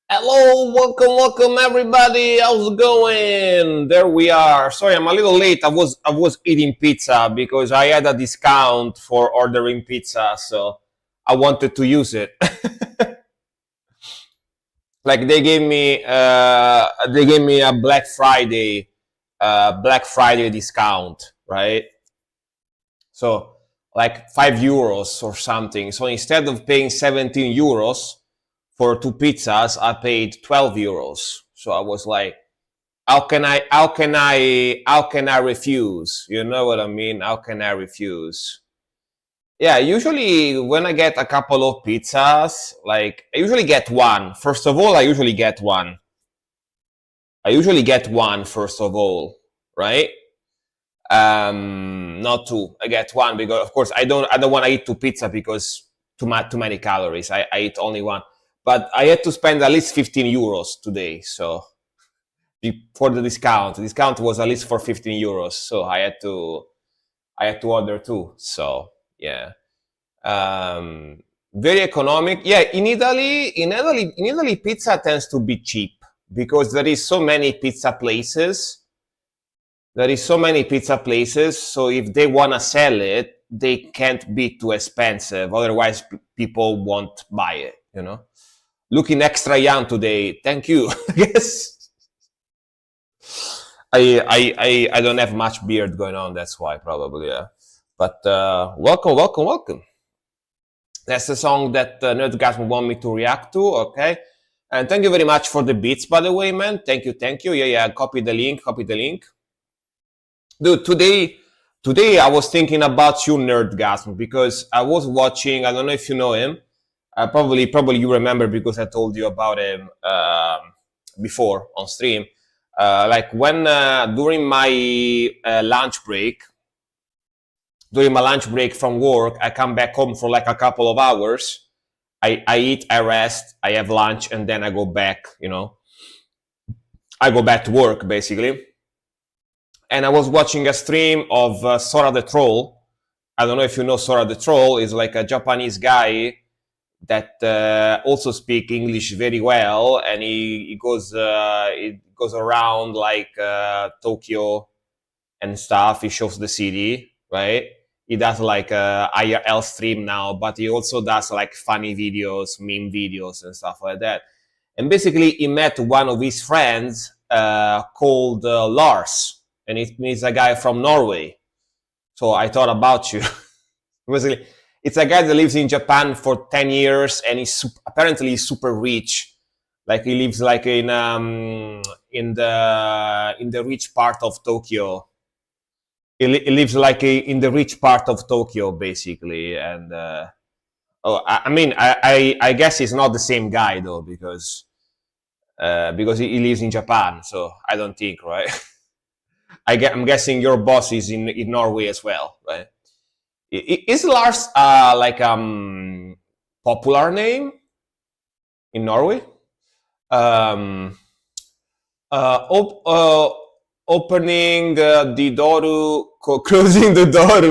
Hello, welcome everybody. How's it going? There we are. Sorry, I'm a little late. I was eating pizza because I had a discount for ordering pizza, so I wanted to use it. Like they gave me a Black Friday discount, right? So like €5 or something. So instead of paying €17 for two pizzas, I paid €12. So I was like, how can I refuse? You know what I mean? How can I refuse? Yeah, usually when I get a couple of pizzas, like I usually get one. First of all, I usually get one. I usually get one first of all, right? Not two. I get one because of course I don't want to eat two pizza because too many calories. I eat only one. But I had to spend at least €15 today, so for the discount. The discount was at least for €15, so I had to order two. So yeah, um, very economic. Yeah, in Italy, pizza tends to be cheap because there is so many pizza places. There is so many pizza places, so if they wanna sell it, they can't be too expensive. Otherwise, people won't buy it. Looking extra young today. Thank you. Yes. I don't have much beard going on. That's why probably. Yeah. But welcome, welcome, welcome. That's the song that Nerdgasm want me to react to. Okay. And thank you very much for the beats, by the way, man. Thank you, thank you. Yeah, yeah. Copy the link. Copy the link, dude. Today I was thinking about you, Nerdgasm, because I was watching. I don't know if you know him. Probably you remember because I told you about him before on stream. Like when during my lunch break from work, I come back home for like a couple of hours. I eat, I rest, I have lunch, and then I go back. I go back to work basically. And I was watching a stream of Sora the Troll. I don't know if you know Sora the Troll. Is like a Japanese guy that also speak English very well, and he goes around like Tokyo and stuff. He shows the city, right? He does like a IRL stream now, but he also does like funny videos, meme videos, and stuff like that. And basically, he met one of his friends called Lars, and he's a guy from Norway. So I thought about you. Basically, it's a guy that lives in Japan for 10 years, and apparently super rich. Like he lives like in the rich part of Tokyo. He lives like in the rich part of Tokyo, basically. And I mean, I guess he's not the same guy though, because he lives in Japan. So I don't think, right? I'm guessing your boss is in Norway as well, right? Is Lars like popular name in Norway? Um, op- Opening the door, closing the door,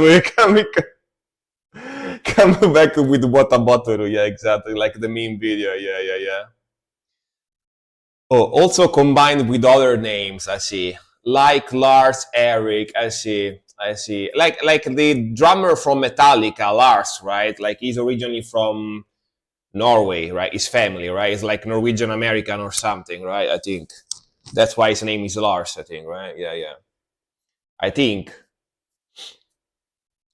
coming back with water bottle. Yeah, exactly, like the meme video. Yeah, yeah, yeah. Oh, also combined with other names. I see, like Lars, Eric. I see. I see. Like the drummer from Metallica, Lars, right? Like he's originally from Norway, right? His family, right? It's like Norwegian American or something, right? I think that's why his name is Lars. I think, right? Yeah, yeah. I think.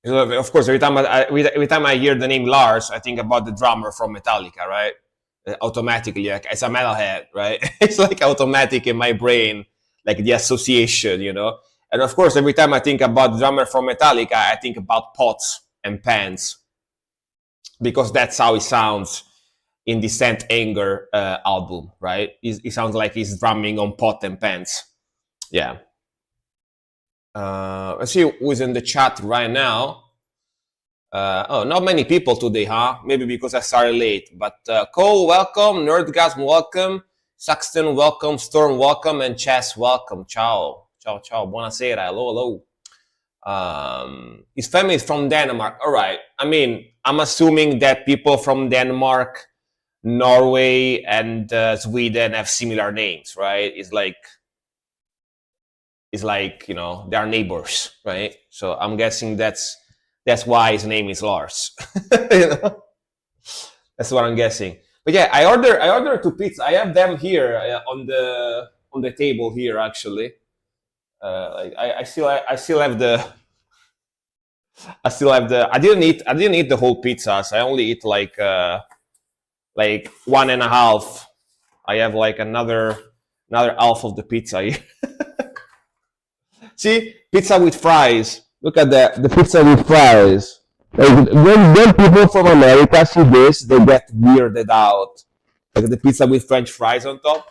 Of course, every time I hear the name Lars, I think about the drummer from Metallica, right? Automatically, like as a metalhead, right? It's like automatic in my brain, like the association, you know. And of course, every time I think about the drummer from Metallica, I think about pots and pans because that's how it sounds in the Saint Anger album, right? It sounds like he's drumming on pot and pans. Yeah. Let's see who's in the chat right now. Oh, not many people today, huh? Maybe because I started late. But Cole, welcome. Nerdgasm, welcome. Saxton, welcome. Storm, welcome. And Chess, welcome. Ciao. Ciao, ciao. Buonasera. Hello, hello. His family is from Denmark. All right. I mean, I'm assuming that people from Denmark, Norway, and Sweden have similar names, right? It's like you know they are neighbors, right? So I'm guessing that's why his name is Lars. You know, that's what I'm guessing. But yeah, I ordered two pizza. I have them here on the table here actually. Like I still have the I didn't eat the whole pizzas. I only eat like one and a half. I have like another half of the pizza here. See, pizza with fries. Look at that, the pizza with fries. Like when people from America see this, they get weirded out. Like the pizza with French fries on top.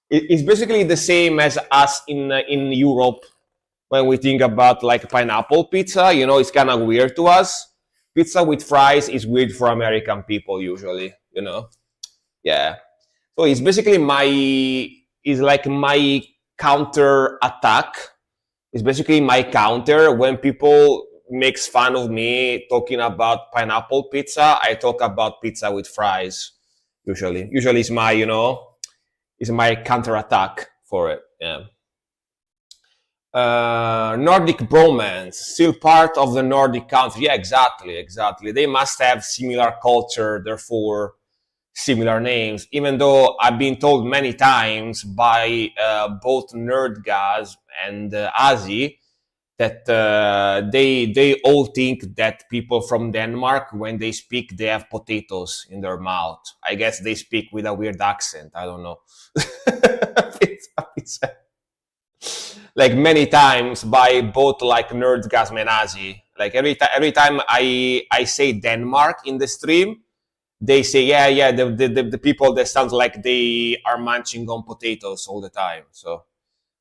It's basically the same as us in Europe when we think about like pineapple pizza. You know, it's kind of weird to us. Pizza with fries is weird for American people usually. You know, yeah. So it's basically is like my counter attack. It's basically my counter when people makes fun of me talking about pineapple pizza. I talk about pizza with fries. Usually it's my it's my counter attack for it. Yeah. Nordic bromance, still part of the Nordic country. Yeah, exactly, exactly. They must have similar culture, therefore similar names. Even though I've been told many times by both Nerdgas and Azi that they all think that people from Denmark, when they speak, they have potatoes in their mouth. I guess they speak with a weird accent. I don't know. It's like many times by both like Nerdgasm and Azi. Like every time I say Denmark in the stream, they say yeah the people that sounds like they are munching on potatoes all the time. So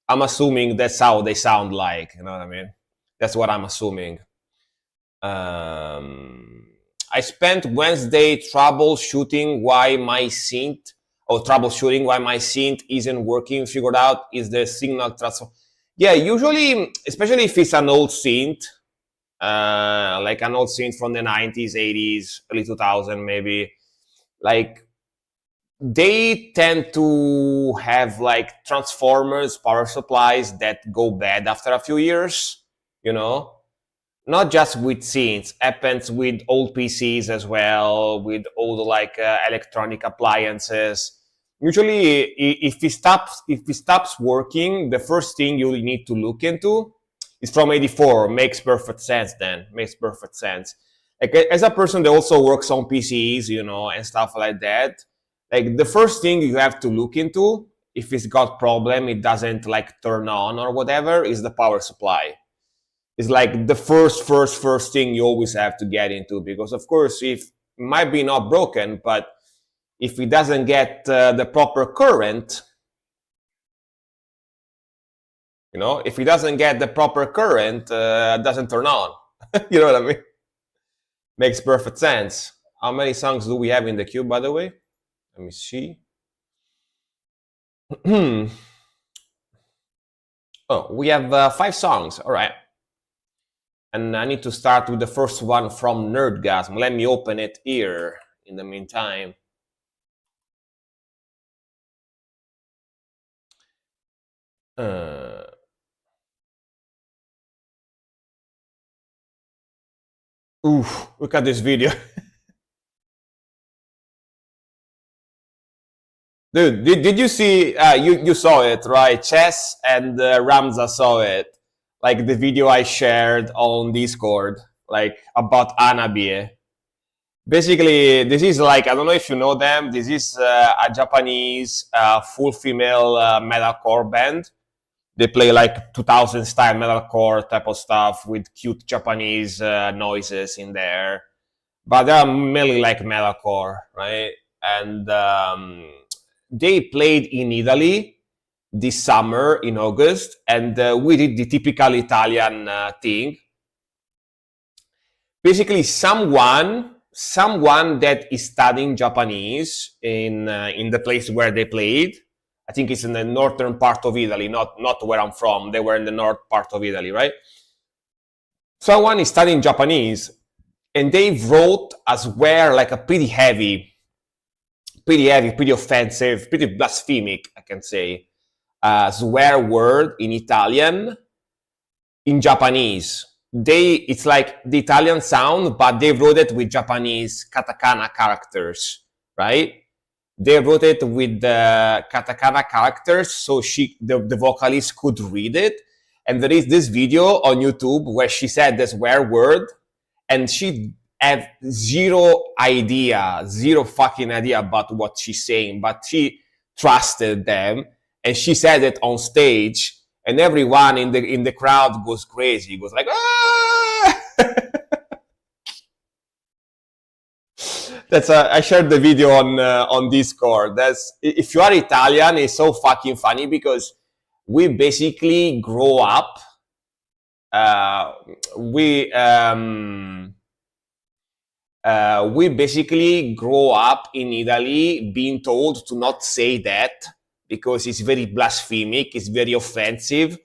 I'm assuming that's how they sound like. You know what I mean? That's what I'm assuming. I spent Wednesday troubleshooting why my synth isn't working. Figured out is the signal transfer. Yeah, usually, especially if it's an old synth, like an old synth from the 90s, 80s, early 2000 maybe, like they tend to have like transformers, power supplies that go bad after a few years, you know? Not just with synths, happens with old PCs as well, with old like electronic appliances. Usually, if it stops working, the first thing you need to look into is from 84. Makes perfect sense. Then makes perfect sense. Like as a person that also works on PCs, you know, and stuff like that. Like the first thing you have to look into if it's got problem, it doesn't like turn on or whatever, is the power supply. It's like the first thing you always have to get into, because of course, if it might be not broken, but if it doesn't get the proper current, if it doesn't get the proper current, it doesn't turn on. You know what I mean? Makes perfect sense. How many songs do we have in the queue, by the way? Let me see. Oh, we have 5 songs. All right. And I need to start with the first one from Nerdgasm. Let me open it here in the meantime. Oof, look at this video. Dude, did you see, you saw it, right? Chess and Ramza saw it. Like the video I shared on Discord, like about Anabie. Basically, this is like, I don't know if you know them. This is a Japanese full female metalcore band. They play like 2000 style metalcore type of stuff with cute Japanese noises in there. But they are mainly like metalcore, right? And they played in Italy this summer in August, and we did the typical Italian thing. Basically, someone that is studying Japanese in the place where they played. I think it's in the northern part of Italy, not where I'm from. They were in the north part of Italy, right? Someone is studying Japanese, and they wrote a swear, like a pretty heavy, pretty offensive, pretty blasphemic, I can say, swear word in Italian in Japanese. It's like the Italian sound, but they wrote it with Japanese katakana characters, right? They wrote it with the katakana characters, so the vocalist could read it. And there is this video on YouTube where she said the swear word, and she had zero fucking idea about what she's saying, but she trusted them, and she said it on stage, and everyone in the crowd goes crazy, goes like, ah! I shared the video on Discord. If you are Italian, it's so fucking funny because we basically grow up. We basically grow up in Italy being told to not say that because it's very blasphemic, it's very offensive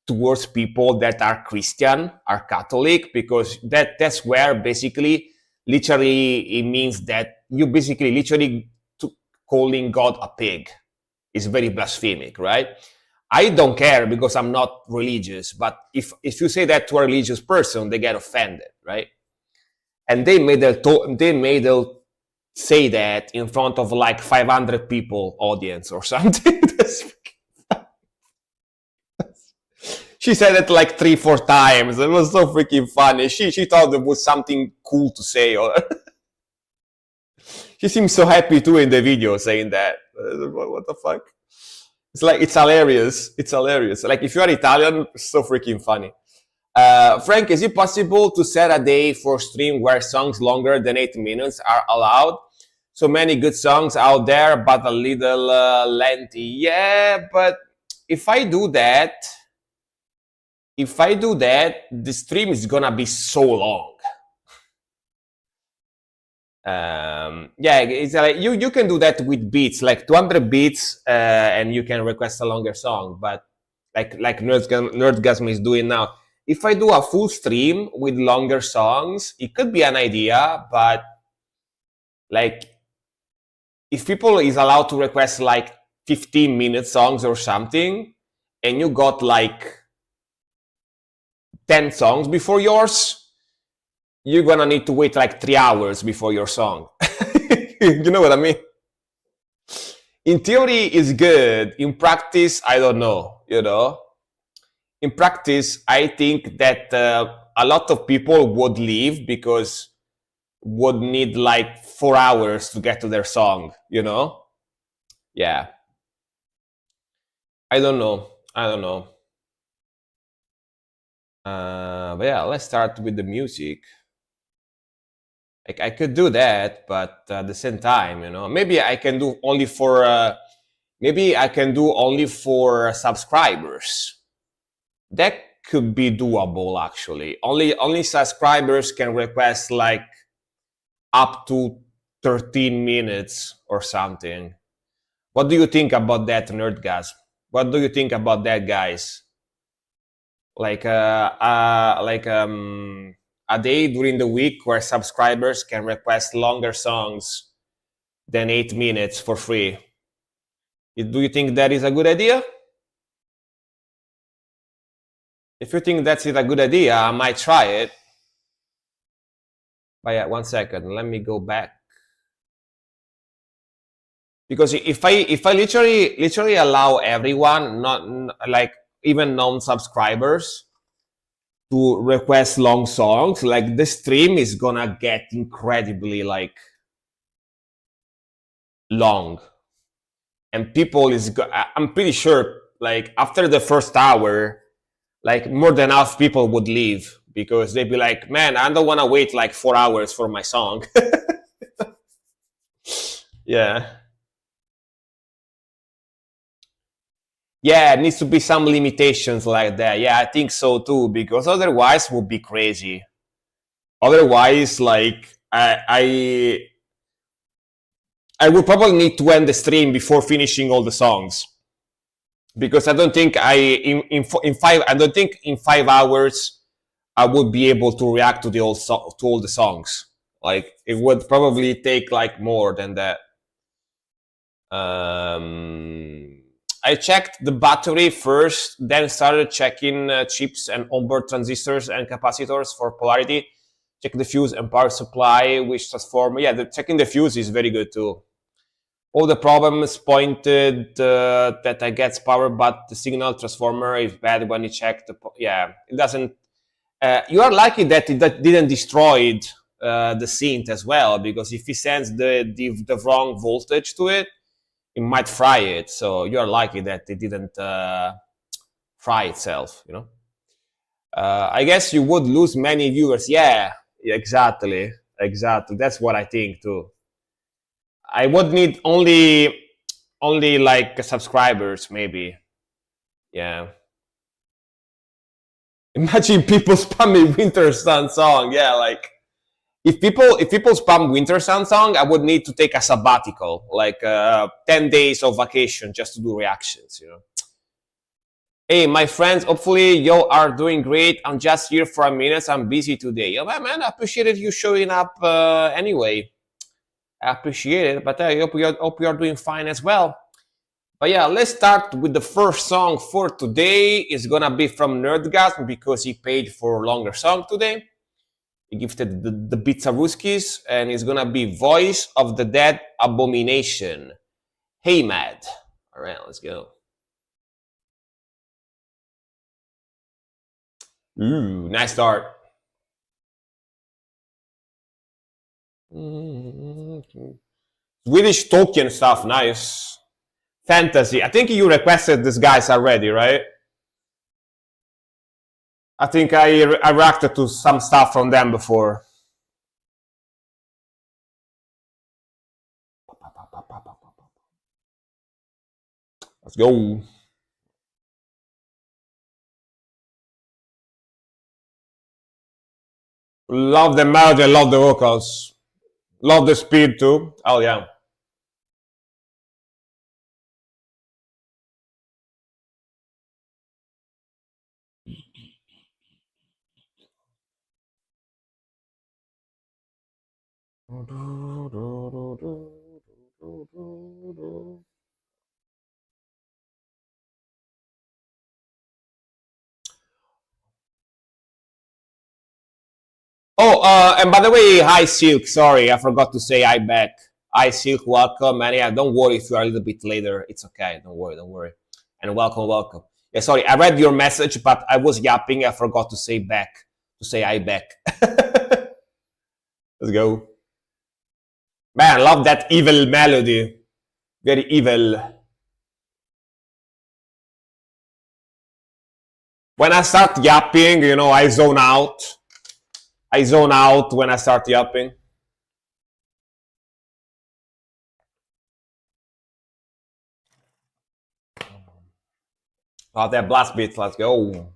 towards people that are Christian, are Catholic, because that's where basically literally it means that you basically literally calling God a pig is very blasphemic, right? I don't care because I'm not religious, but if you say that to a religious person, they get offended, right? And they made them say that in front of like 500 people audience or something. She said it like 3-4 times. It was so freaking funny. She thought it was something cool to say. She seems so happy too in the video saying that. What the fuck? It's like, it's hilarious. It's hilarious. Like if you are Italian, it's so freaking funny. Frank, is it possible to set a day for stream where songs longer than 8 minutes are allowed? So many good songs out there, but a little lengthy. Yeah, but if I do that, the stream is gonna be so long. Yeah, it's like you can do that with beats, like 200 beats, and you can request a longer song. But like Nerdgasm is doing now. If I do a full stream with longer songs, it could be an idea, but like if people is allowed to request like 15-minute songs or something, and you got like 10 songs before yours, you're gonna need to wait like 3 hours before your song. You know what I mean? In theory, it's good. In practice, I don't know, In practice, I think that a lot of people would leave because would need like 4 hours to get to their song, Yeah. I don't know. I don't know. But yeah, let's start with the music. I could do that, but at the same time, maybe I can do only for maybe I can do only for subscribers. That could be doable actually. Only subscribers can request like up to 13 minutes or something. What do you think about that, Nerdgasm? What do you think about that, guys? Like a day during the week where subscribers can request longer songs than 8 minutes for free. Do you think that is a good idea? If you think that's a good idea, I might try it. But yeah, 1 second. Let me go back. Because if I literally allow everyone, not like even non-subscribers, to request long songs, like the stream is gonna get incredibly like long, and people I'm pretty sure like after the first hour, like more than half people would leave because they'd be like, man, I don't want to wait like 4 hours for my song. Yeah. Yeah, it needs to be some limitations like that. Yeah, I think so too, because otherwise would be crazy. Otherwise, like I would probably need to end the stream before finishing all the songs, because I don't think in 5 hours I would be able to react to to all the songs. Like it would probably take like more than that. I checked the battery first, then started checking chips and onboard transistors and capacitors for polarity. Check the fuse and power supply, which transformer. Yeah, checking the fuse is very good too. All the problems pointed that I get power, but the signal transformer is bad when you check yeah, it doesn't. You are lucky that it didn't destroy the synth as well, because if he sends the wrong voltage to it, it might fry it. So you are lucky that it didn't fry itself. I guess you would lose many viewers. Yeah, exactly, exactly. That's what I think too. I would need only like subscribers, maybe. Yeah. Imagine people spamming Winter Sun song. Yeah, like if people spam Winter Sun song, I would need to take a sabbatical, like 10 days of vacation just to do reactions. Hey, my friends, hopefully you are doing great. I'm just here for a minute. I'm busy today. Yeah, man, I appreciated you showing up anyway. I appreciate it, but I hope you're doing fine as well. But yeah, let's start with the first song for today. It's gonna be from Nerdgasm because he paid for a longer song today. He gifted the Bitsaruskis, and it's gonna be Voice of the Dead Abomination. Hey, Mad. All right, let's go. Ooh, nice start. Swedish Tolkien stuff, nice. Fantasy. I think you requested these guys already, right? I think I reacted to some stuff from them before. Let's go. Love the melody, love the vocals. Love the speed too. Oh yeah. Oh, and by the way, hi Silk. Sorry, I forgot to say hi back. Hi Silk, welcome. And yeah, don't worry if you are a little bit later. It's okay. Don't worry, don't worry. And welcome, welcome. Yeah, sorry, I read your message, but I was yapping. I forgot to say back, to say hi back. Let's go. Man, I love that evil melody. Very evil. When I start yapping, I zone out. I zone out when I start yapping. Oh, that blast beat. Let's go.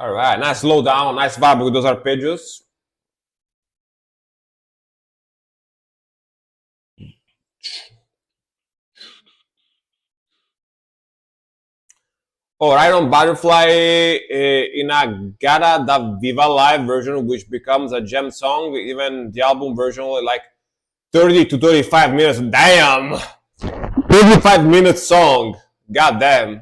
All right, nice slow down, nice vibe with those arpeggios. Or Iron Butterfly in a Gata da Viva live version, which becomes a gem song. Even the album version, like 30 to 35 minutes. Damn! 35-minute song. God damn.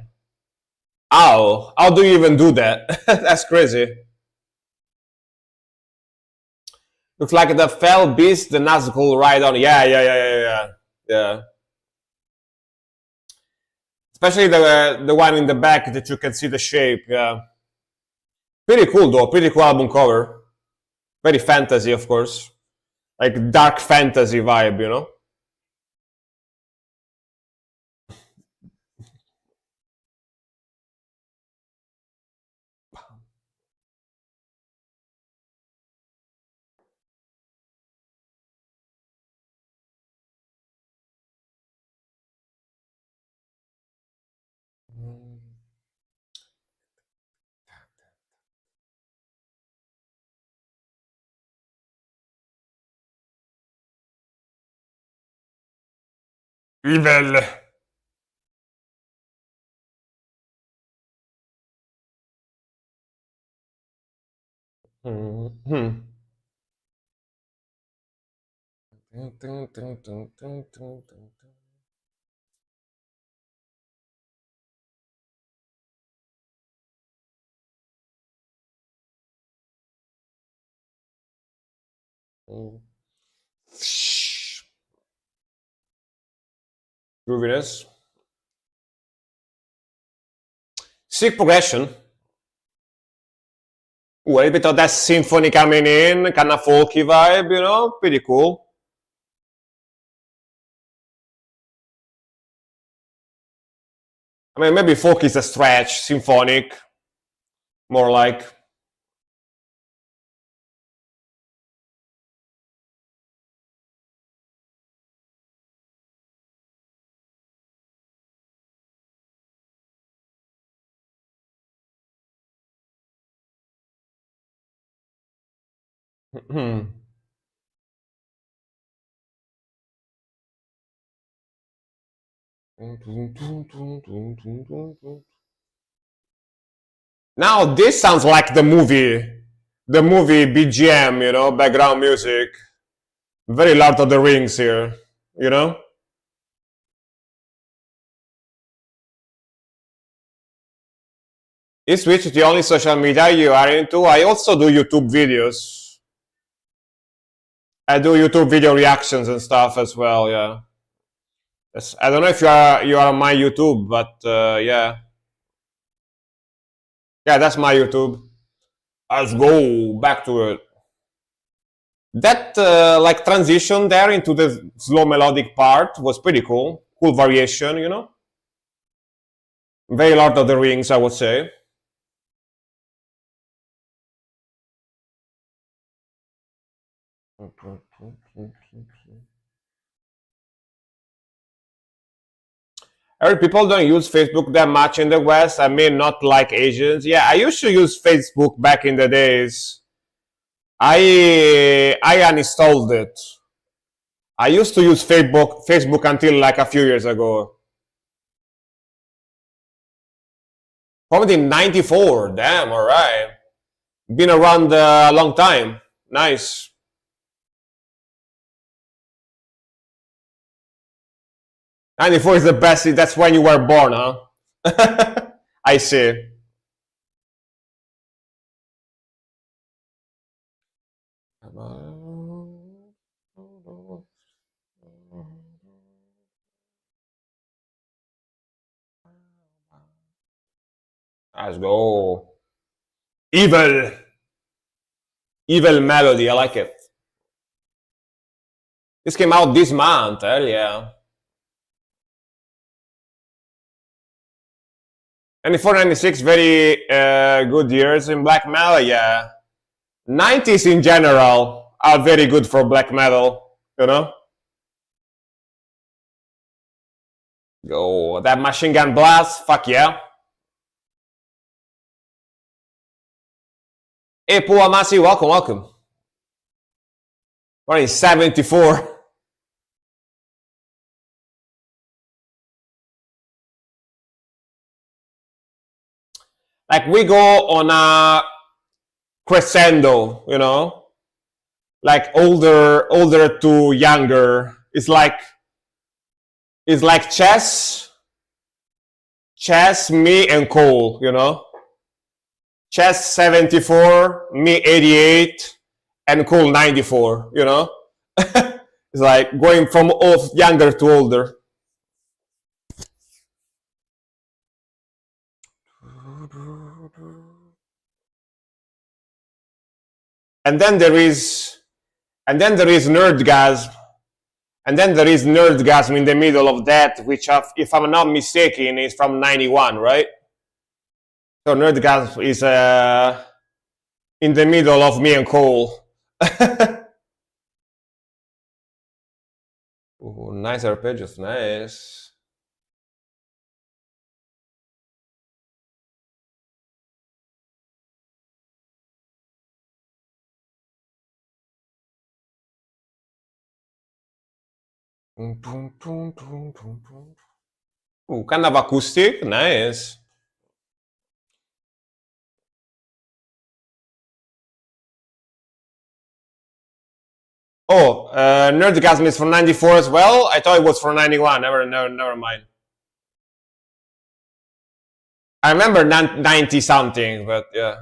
How do you even do that? That's crazy. Looks like the fell beast, the Nazgul ride on. Yeah. Especially the one in the back that you can see the shape. Yeah. Pretty cool though. Pretty cool album cover. Very fantasy, of course. Like dark fantasy vibe. Evil. Hmm. Grooviness. Sick progression. Ooh, a little bit of that symphony coming in, kind of folky vibe, pretty cool. I mean, maybe folk is a stretch, symphonic, more like. Hmm. Now this sounds like the movie BGM, background music. Very Lord of the Rings here. Is Twitch the only social media you are into? I also do YouTube videos. I do YouTube video reactions and stuff as well. Yeah. I don't know if you are on my YouTube, but yeah. Yeah, that's my YouTube. Let's go back to it. That like transition there into the slow melodic part was pretty cool. Cool variation. Very Lord of the Rings, I would say. I heard people don't use Facebook that much in the West. I mean, not like Asians. Yeah, I used to use Facebook back in the days. I uninstalled it. I used to use Facebook until like a few years ago. Probably in '94. Damn, all right. Been around a long time. Nice. '94 is the best. That's when you were born, huh? I see. Let's go. Evil. Evil Melody, I like it. This came out this month, yeah. 94, 96, very good years in black metal, yeah. 90s in general are very good for black metal, you know? Oh, that Machine Gun Blast, fuck yeah. Hey, Paul Amasi, welcome, welcome. What is 74? Like we go on a crescendo, you know? Like older to younger. It's like Chess, me and Cole, you know? Chess 74, me 88, and Cole 94, you know? It's like going from younger to older. And then there is Nerdgasm. And then there is Nerdgasm in the middle of that, which, if I'm not mistaken, is from 91, right? So Nerdgasm is in the middle of me and Cole. Ooh, nice arpeggios, nice. Ooh, kind of acoustic, nice. Oh, Nerdgasm is from 94 as well? I thought it was from 91. Never mind. I remember 90 something, but yeah.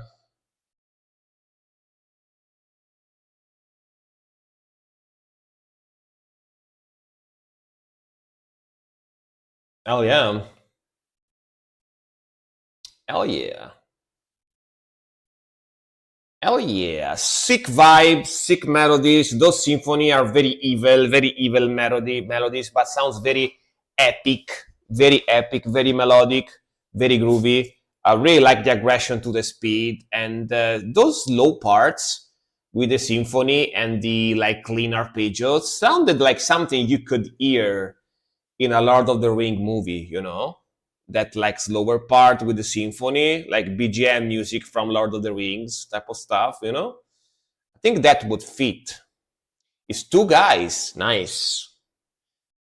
Hell yeah. Hell yeah. Hell yeah. Sick vibes, sick melodies. Those symphony are very evil melodies, but sounds very epic, very melodic, very groovy. I really like the aggression to the speed, and those low parts with the symphony and the like clean arpeggios sounded like something you could hear in a Lord of the Ring movie, you know? That like slower part with the symphony, like BGM music from Lord of the Rings type of stuff, you know? I think that would fit. It's two guys, nice.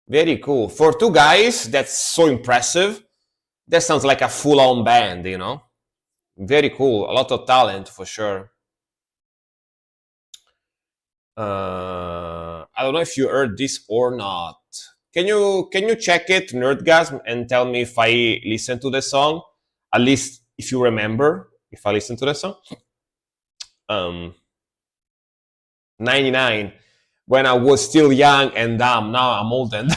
Very cool. For two guys, that's so impressive. That sounds like a full-on band, you know? Very cool. A lot of talent for sure. I don't know if you heard this or not. Can you check it, Nerdgasm, and tell me if I listen to the song? At least if you remember, if I listen to the song. 99, when I was still young and dumb. Now I'm old and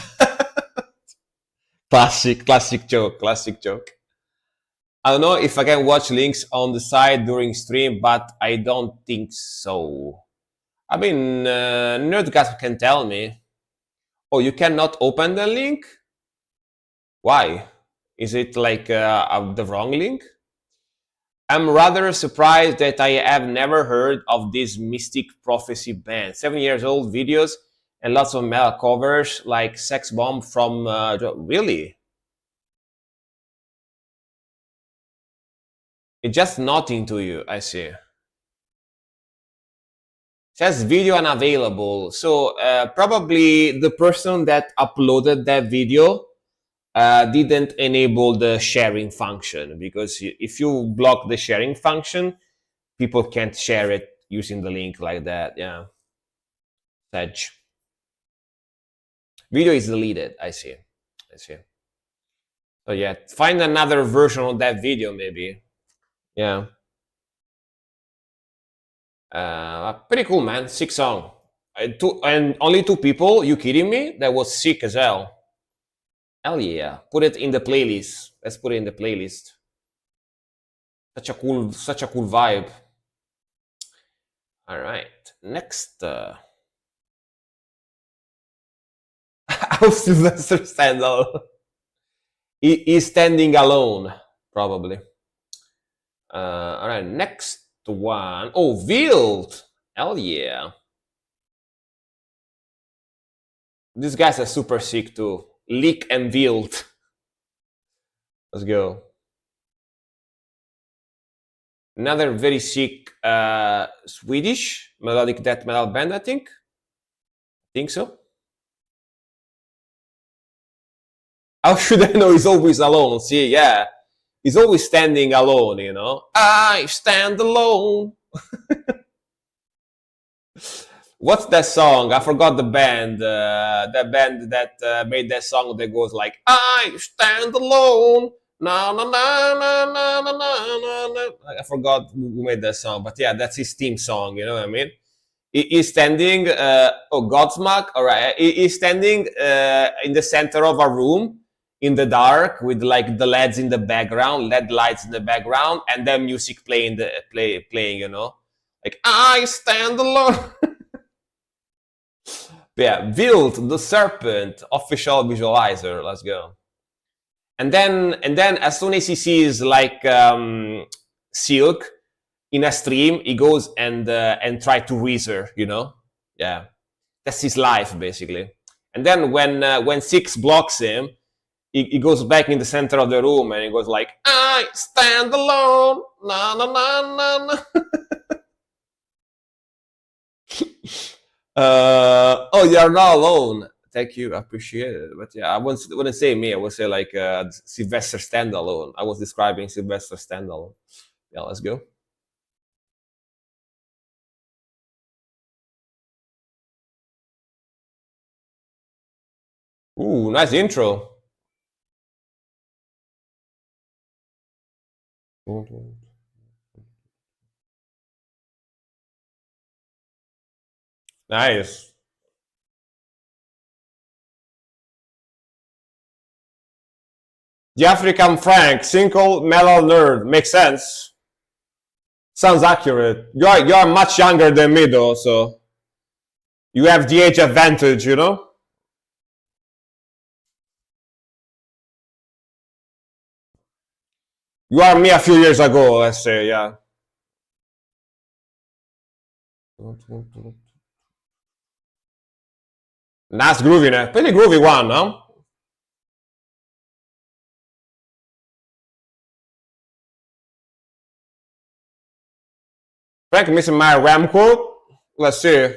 classic joke. I don't know if I can watch links on the side during stream, but I don't think so. I mean, Nerdgasm can tell me. Oh, you cannot open the link? Why? Is it like the wrong link? I'm rather surprised that I have never heard of this Mystic Prophecy band. 7 years old videos and lots of metal covers like Sex Bomb from... really? It's just nothing to you, I see. Says video unavailable. So probably the person that uploaded that video didn't enable the sharing function, because if you block the sharing function, people can't share it using the link like that. Yeah. Sedge. Video is deleted. I see. So yeah, find another version of that video maybe. Yeah. Pretty cool, man. Sick song. And only 2 people? You kidding me? That was sick as hell. Hell yeah. Put it in the playlist. Let's put it in the playlist. Such a cool vibe. All right. Next. How Sylvester Stendhal is standing alone, probably. All right. Next one. Oh, Wild. Hell yeah. These guys are super sick too. Leak and Wild. Let's go. Another very sick Swedish melodic death metal band, I think. Think so. How should I know he's always alone? See, yeah. He's always standing alone, you know. I stand alone. What's that song? I forgot the band. That band that made that song that goes like, I stand alone. Na na na na na na na na. I forgot who made that song, but yeah, that's his theme song. You know what I mean? He's standing. Godsmack. All right. He's standing in the center of a room in the dark with like the LEDs in the background, LED lights in the background, and then music playing. You know, like I stand alone. Yeah, Wild the Serpent official visualizer. Let's go. And then as soon as he sees like Silk in a stream, he goes and try to raise her. You know, yeah, that's his life basically. And then when Six blocks him, he goes back in the center of the room and he goes like, "I stand alone." Na na na na na. Oh, you're not alone. Thank you, I appreciate it. But yeah, I wouldn't say me. I would say like Sylvester Standalone. I was describing Sylvester Standalone. Yeah, let's go. Ooh, nice intro. Nice. The African Frank, single metal nerd. Makes sense. Sounds accurate. You're much younger than me though, so you have the age advantage, you know? You are me a few years ago, let's say, yeah. Nice groovy, né? Pretty groovy one, no? Frank missing my RAM quote. Let's see.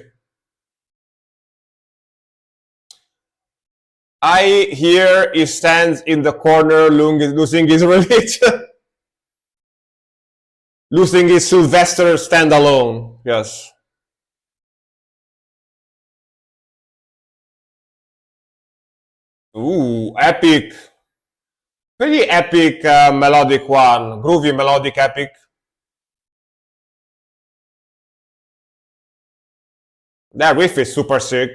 I hear he stands in the corner losing his religion. Losing his Sylvester standalone. Yes. Ooh, epic. Pretty epic melodic one. Groovy melodic epic. That riff is super sick.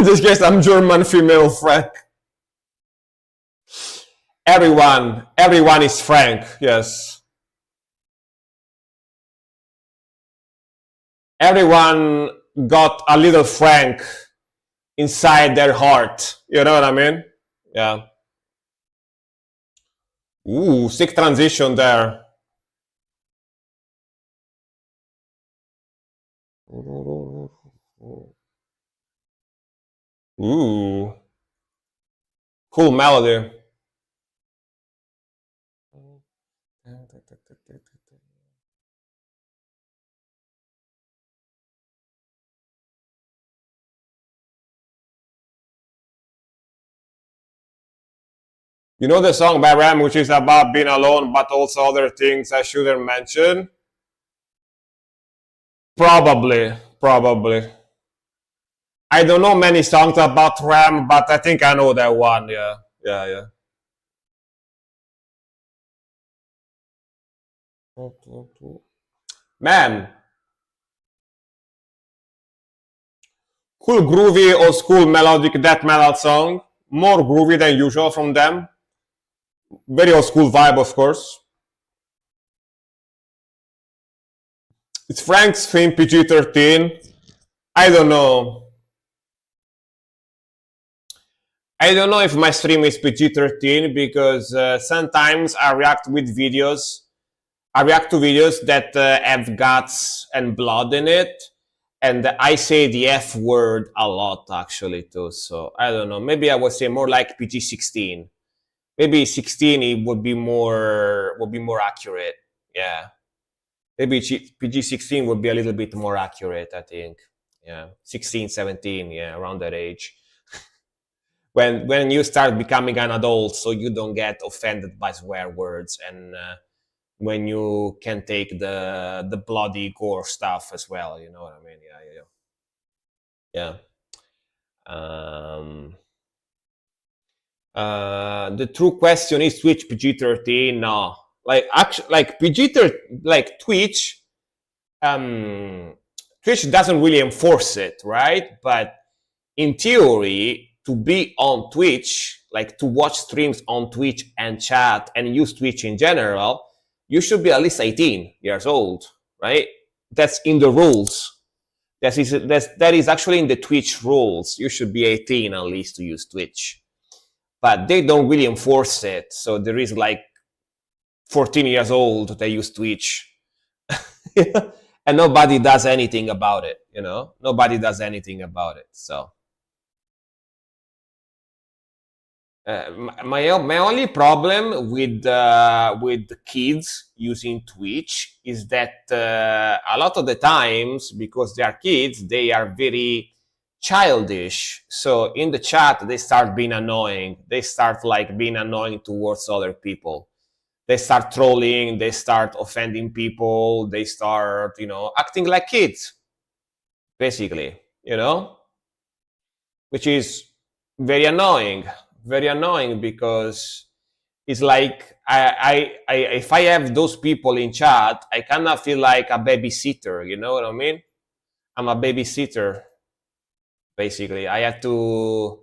Just guess I'm German female Frank. Everyone is Frank, yes. Everyone got a little Frank inside their heart. You know what I mean? Yeah. Ooh, sick transition there. Ooh. Cool melody. You know the song by Ram, which is about being alone, but also other things I shouldn't mention? Probably. I don't know many songs about Ram, but I think I know that one. Yeah. Man, Cool, groovy, old school melodic death metal song. More groovy than usual from them. Very old school vibe, of course. It's Frank's theme PG-13. I don't know. I don't know if my stream is PG-13 because sometimes I react with videos. I react to videos that have guts and blood in it, and I say the F word a lot actually too. So I don't know. Maybe I would say more like PG-16. Maybe 16 it would be more accurate. Yeah. Maybe PG-16 would be a little bit more accurate, I think. Yeah. 16, 17, yeah, around that age. When you start becoming an adult, so you don't get offended by swear words, and when you can take the bloody gore stuff as well, you know what I mean? Yeah. The true question is Twitch PG-13? No, like actually, like PG-13, like Twitch. Twitch doesn't really enforce it, right? But in theory, to be on Twitch, like to watch streams on Twitch and chat and use Twitch in general, you should be at least 18 years old, right? That's in the rules. That is actually in the Twitch rules. You should be 18 at least to use Twitch. But they don't really enforce it. So there is like 14 years old that use Twitch. And nobody does anything about it, you know? Nobody does anything about it, so. My only problem with kids using Twitch is that a lot of the times, because they are kids, they are very childish. So in the chat, they start being annoying. They start like being annoying towards other people. They start trolling. They start offending people. They start, you know, acting like kids, basically, you know, which is very annoying. Very annoying because it's like if I have those people in chat, I kind of feel like a babysitter. You know what I mean? I'm a babysitter. Basically, I had to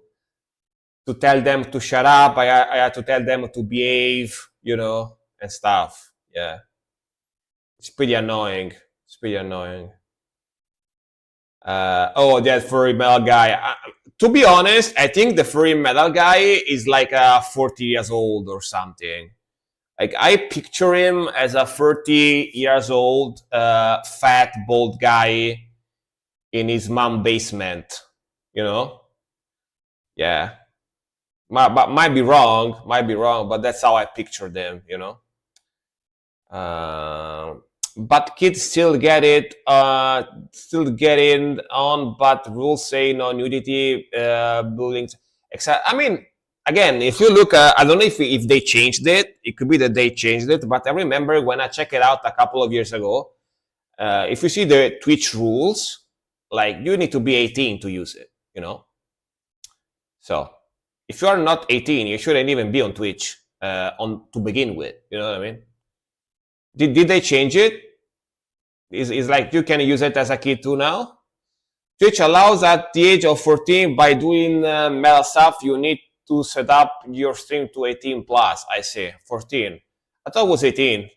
tell them to shut up. I had to tell them to behave. You know, and stuff. Yeah, it's pretty annoying. It's pretty annoying. Oh, that furry metal guy. To be honest, I think the furry metal guy is like 40 years old or something. Like I picture him as a 30 years old, fat, bald guy in his mom basement. You know? Yeah. But might be wrong, but that's how I picture them. You know? But kids still get it, still getting on, but rules say no nudity, bullying, etc. I mean, again, if you look, I don't know if they changed it. It could be that they changed it, but I remember when I checked it out a couple of years ago, if you see the Twitch rules, like you need to be 18 to use it, you know? So if you are not 18, you shouldn't even be on Twitch to begin with, you know what I mean? Did they change it? Is like you can use it as a kid too now? Twitch allows at the age of 14 by doing metal stuff, you need to set up your stream to 18 plus. I say 14. I thought it was 18.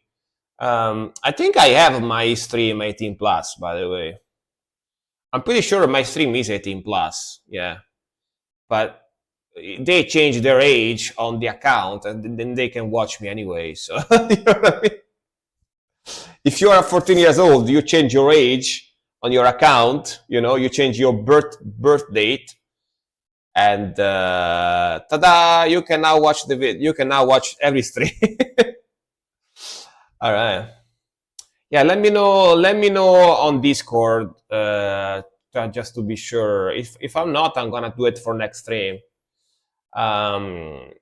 I think I have my stream 18 plus, by the way. I'm pretty sure my stream is 18 plus. Yeah. But they change their age on the account and then they can watch me anyway. So, you know what I mean? If you are 14 years old, you change your age on your account, you know, you change your birth date, and ta-da, you can now watch the video. You can now watch every stream. All right. Yeah, let me know on Discord, just to be sure. If I'm not, I'm gonna do it for next stream. For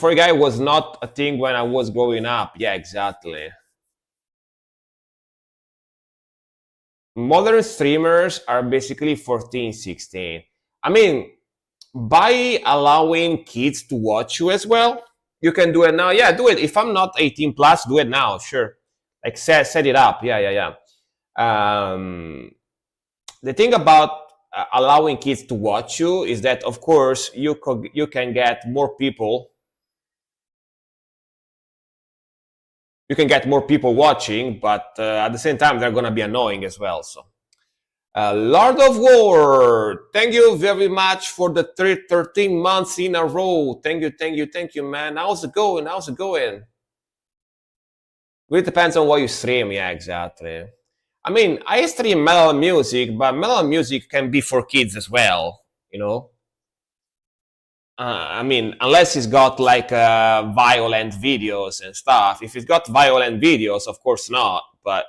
a guy was not a thing when I was growing up. Yeah, exactly. Modern streamers are basically 14, 16. I mean, by allowing kids to watch you as well, you can do it now. Yeah, do it. If I'm not 18 plus, do it now. Sure. Like set it up. Yeah. The thing about allowing kids to watch you is that, of course, you can get more people. You can get more people watching, but at the same time, they're gonna be annoying as well. So, Lord of War, thank you very much for the 13 months in a row. Thank you, man. How's it going? How's it going? Really depends on what you stream. Yeah, exactly. I mean, I stream metal music, but metal music can be for kids as well. You know, I mean, unless it's got like violent videos and stuff. If it's got violent videos, of course not. But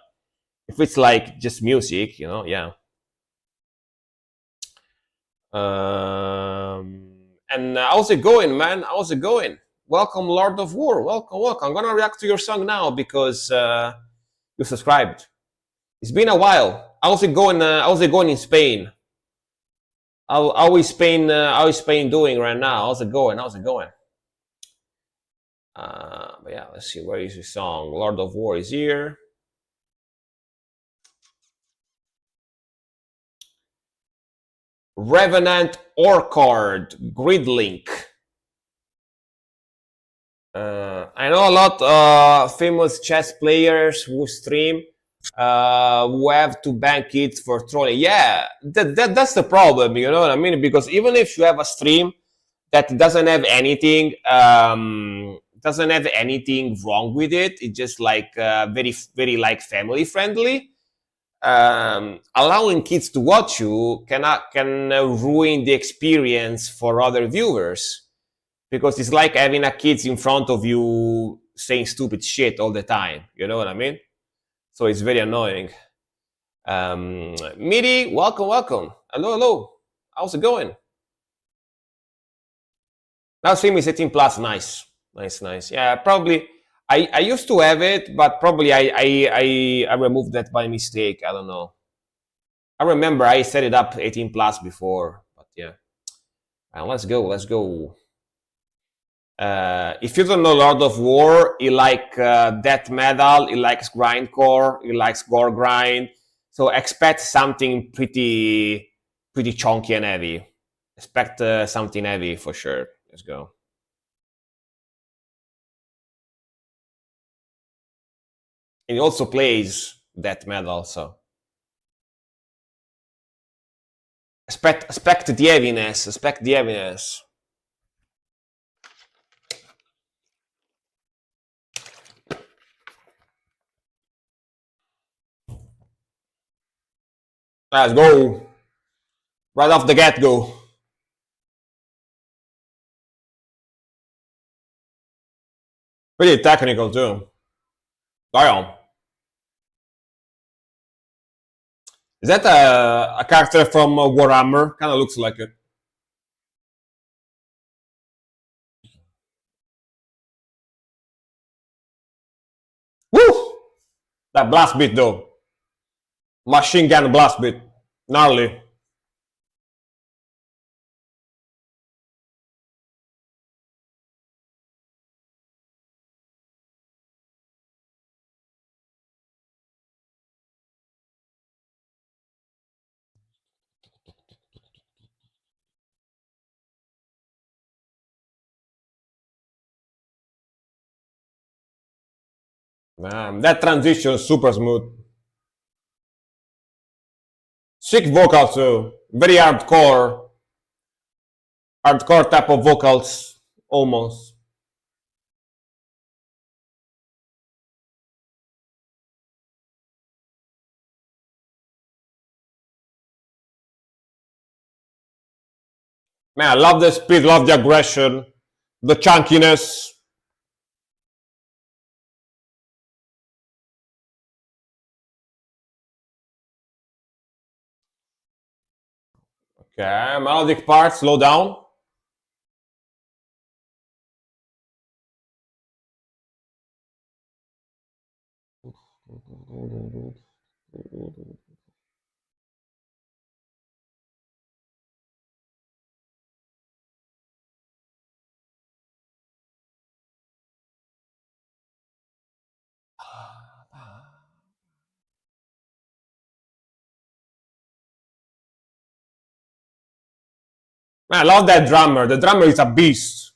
if it's like just music, yeah. And how's it going, man? How's it going? Welcome, Lord of War. Welcome, welcome. I'm gonna react to your song now because you subscribed. It's been a while. How's it going? How's it going in Spain? How is Spain? How is Spain doing right now? How's it going? How's it going? But yeah, let's see. Where is the song? Lord of War is here. Revenant Orchard Gridlink. I know a lot famous chess players who stream who have to ban kids for trolling. Yeah, that's the problem. You know what I mean? Because even if you have a stream that doesn't have anything wrong with it, it's just like very like family friendly. Allowing kids to watch you can ruin the experience for other viewers because it's like having a kids in front of you saying stupid shit all the time. You know what I mean? So it's very annoying. Midi, welcome, welcome. Hello, hello. How's it going? Now stream is 18 plus. Nice, nice, nice. Yeah, probably. I used to have it, but probably I removed that by mistake. I don't know. I remember I set it up 18 plus before, but yeah. Let's go. Let's go. If you don't know Lord of War, he like death metal, he likes grindcore, he likes gore grind. So expect something pretty chunky and heavy. Expect something heavy for sure. Let's go. And he also plays death metal, so expect the heaviness. Expect the heaviness. Let's go. Right off the get go. Pretty technical too. Damn. Is that a character from Warhammer? Kind of looks like it. Woo! That blast beat though. Machine gun blast beat. Gnarly. Man, that transition is super smooth. Sick vocals too. Very hardcore. Hardcore type of vocals. Almost. Man, I love the speed, love the aggression, the chunkiness. Okay, melodic part, slow down. Man, I love that drummer. The drummer is a beast.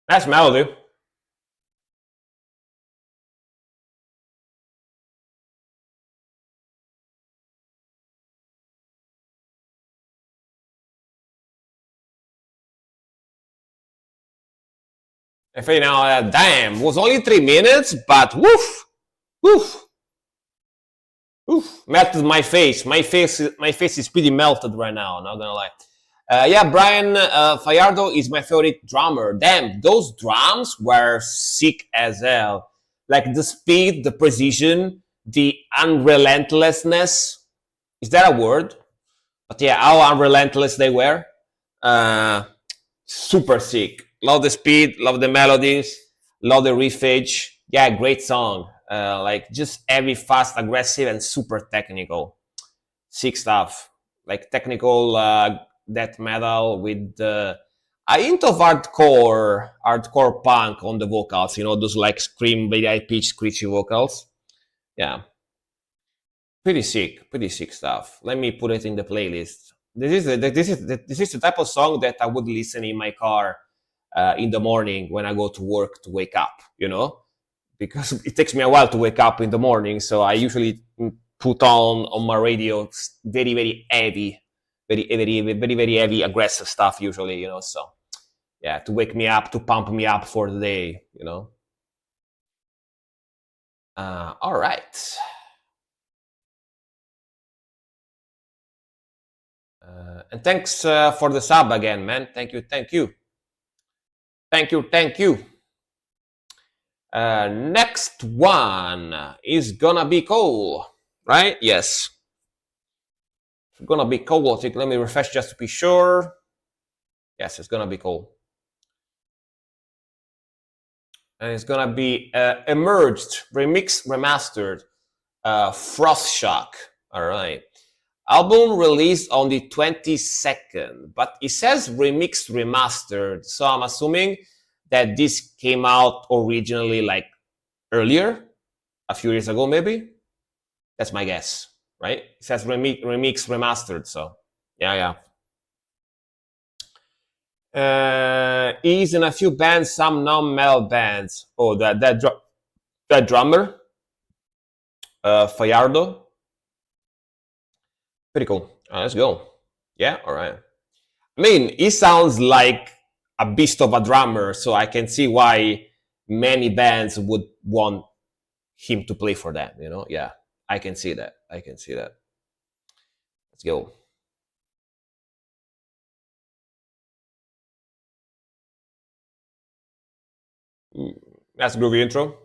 Nice melody. If you know, damn, it was only 3 minutes, but woof, woof, woof, melted my face. My face is pretty melted right now. Not gonna lie. Yeah, Brian Fajardo is my favorite drummer. Damn, those drums were sick as hell. Like the speed, the precision, the unrelentlessness. Is that a word? But yeah, how unrelentless they were. Uh, Super sick. Love the speed, love the melodies, love the riffage. Yeah, great song. Like just heavy, fast, aggressive, and super technical. Sick stuff. Like technical death metal with a hint of hardcore punk on the vocals. You know, those like scream, very high pitched, screechy vocals. Yeah, pretty sick stuff. Let me put it in the playlist. This is the type of song that I would listen in my car in the morning when I go to work to wake up. You know, because it takes me a while to wake up in the morning, so I usually put on my radio very heavy, very heavy aggressive stuff usually. You know, so yeah, to wake me up, to pump me up for the day. You know. All right. And thanks for the sub again, man. Thank you, thank you, thank you, thank you. Next one is gonna be Cole, right? Yes. It's gonna be Cole. Let me refresh just to be sure. Yes, it's gonna be Cole. And it's gonna be Emerged, Remixed, Remastered, Frost Shock. All right. Album released on the 22nd, but it says remixed remastered. So I'm assuming that this came out originally like earlier, a few years ago, maybe. That's my guess, right? It says remixed remastered. So yeah. He's in a few bands, some non-metal bands. Oh, that drummer, Fajardo. Pretty cool. Let's go. Yeah, all right. I mean, he sounds like a beast of a drummer, so I can see why many bands would want him to play for them. You know, yeah, I can see that. I can see that. Let's go. That's a groovy intro.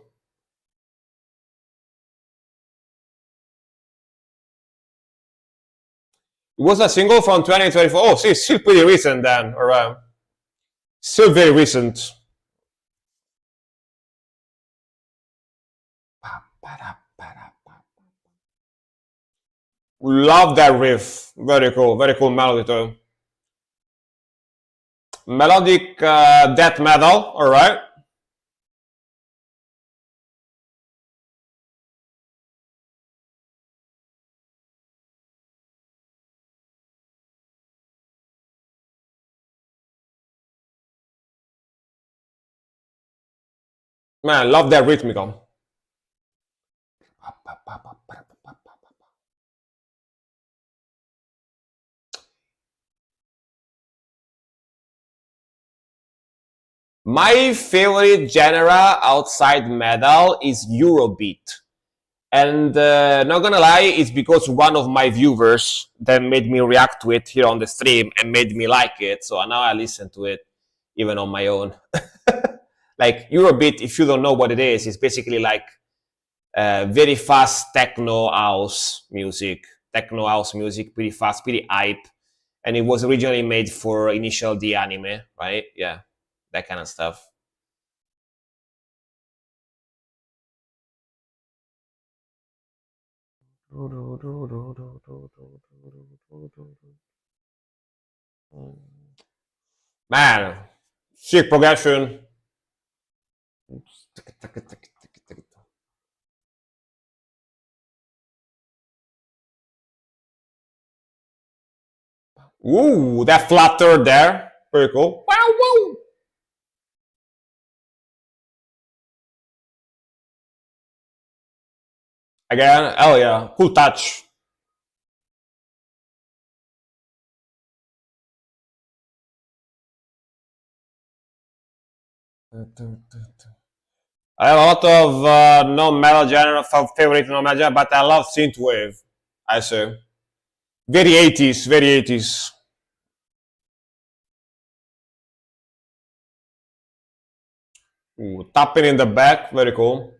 It was a single from 2024. Oh, see, it's still pretty recent then, or still very recent. Love that riff. Very cool melody too. Melodic death metal, all right. Man, love that rhythmical. My favorite genre outside metal is Eurobeat. And not gonna lie, it's because one of my viewers that made me react to it here on the stream and made me like it. So now I listen to it even on my own. Like Eurobeat, if you don't know what it is, it's basically like very fast techno house music. Techno house music, pretty fast, pretty hype. And it was originally made for Initial D anime, right? Yeah, that kind of stuff. Man, sick progression. Ooh, that flutter there. Very cool. Wow, wow. Again, oh yeah, cool touch. I have a lot of non-metal genre, favorite non-metal genre, but I love synthwave. I say very 80s, very 80s. Ooh, tapping in the back, very cool.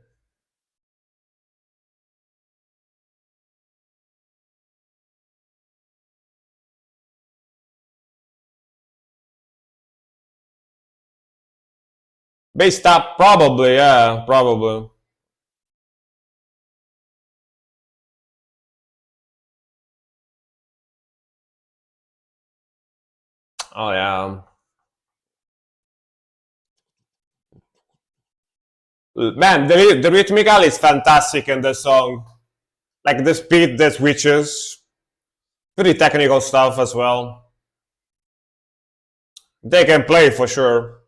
Bass tap, probably, yeah, probably. Oh yeah. Man, the rhythmical is fantastic in the song. Like the speed, the switches, pretty technical stuff as well. They can play for sure.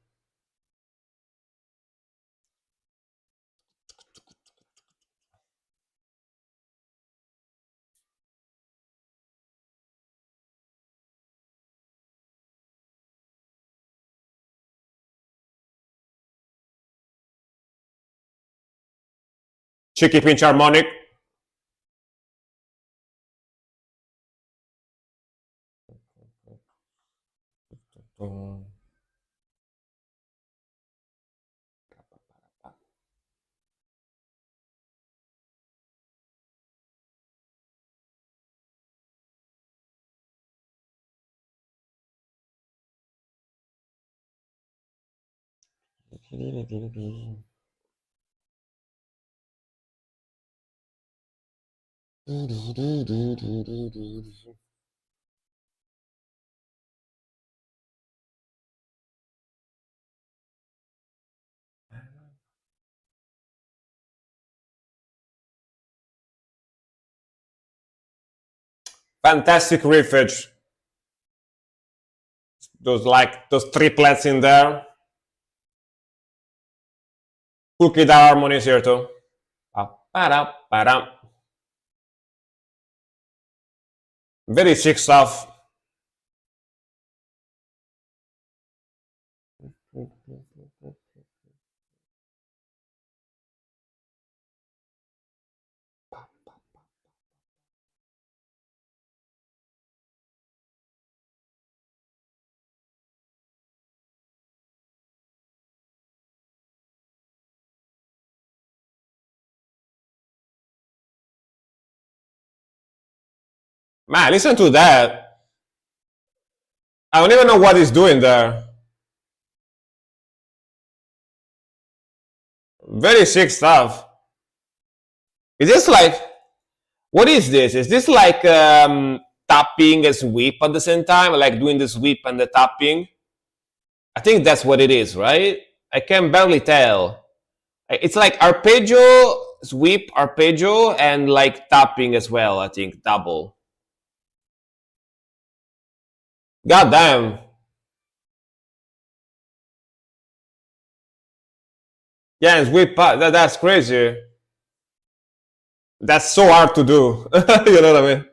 Cheeky pinch harmonic. Fantastic riffage. Those triplets in there. Cookie down harmonies here too. Very sick stuff. Man, listen to that. I don't even know what he's doing there. Very sick stuff. Is this like, what is this? Is this like tapping a sweep at the same time? Like doing the sweep and the tapping? I think that's what it is, right? I can barely tell. It's like arpeggio, sweep, arpeggio, and like tapping as well, I think, double. God damn. Yeah, and sweep, that's crazy. That's so hard to do. You know what I mean?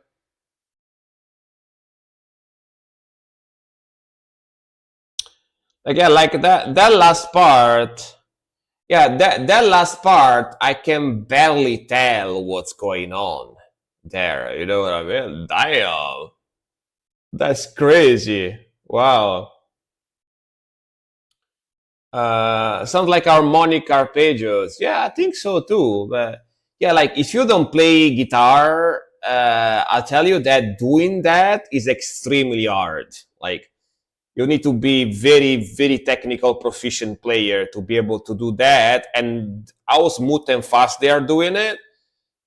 Again, like that last part. Yeah, that last part, I can barely tell what's going on there. You know what I mean? Damn, that's crazy. Wow. Sounds like harmonic arpeggios. Yeah, I think so too. But yeah, like if you don't play guitar, I'll tell you that doing that is extremely hard. Like you need to be very technical proficient player to be able to do that, and how smooth and fast they are doing it.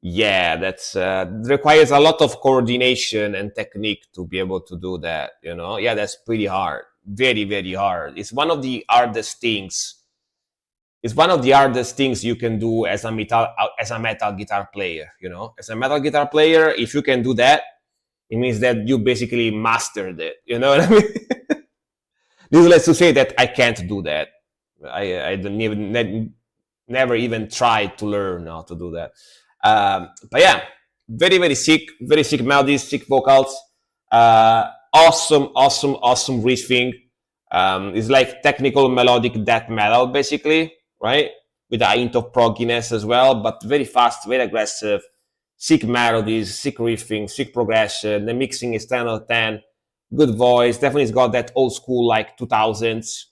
Yeah, that's requires a lot of coordination and technique to be able to do that, you know. Yeah, that's pretty hard, very hard. It's one of the hardest things It's one of the hardest things you can do as a metal guitar player. You know, as a metal guitar player, if you can do that, it means that you basically mastered it. You know what I mean? Needless to say that I can't do that. I don't even never even tried to learn how to do that. But yeah, very sick melodies, sick vocals, awesome riffing. It's like technical melodic death metal, basically, right? With a hint of progginess as well, but very fast, very aggressive, sick melodies, sick riffing, sick progression. The mixing is 10 out of 10. Good voice. Definitely, it's got that old school, like 2000s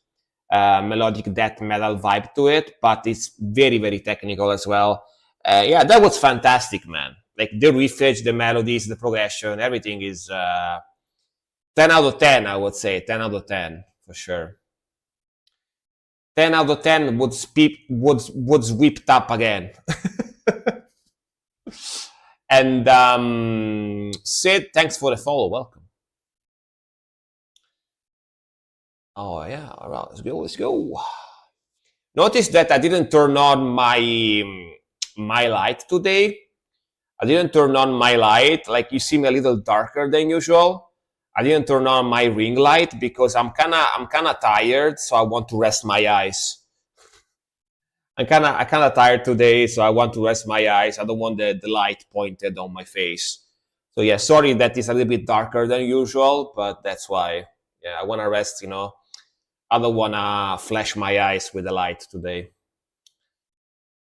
melodic death metal vibe to it, but it's very technical as well. Yeah, that was fantastic, man. Like the riffage, the melodies, the progression, everything is 10 out of 10, I would say. 10 out of 10 for sure. 10 out of 10 would whipped up again. And Sid, thanks for the follow. Welcome. Oh yeah, all right, let's go. Notice that I didn't turn on my light today. I didn't turn on my light. Like you see me a little darker than usual. I didn't turn on my ring light because I'm kinda tired, so I want to rest my eyes. I'm kinda tired today, so I want to rest my eyes. I don't want the light pointed on my face. So yeah, sorry that it's a little bit darker than usual, but that's why. Yeah, I wanna rest, you know. I don't wanna flash my eyes with the light today.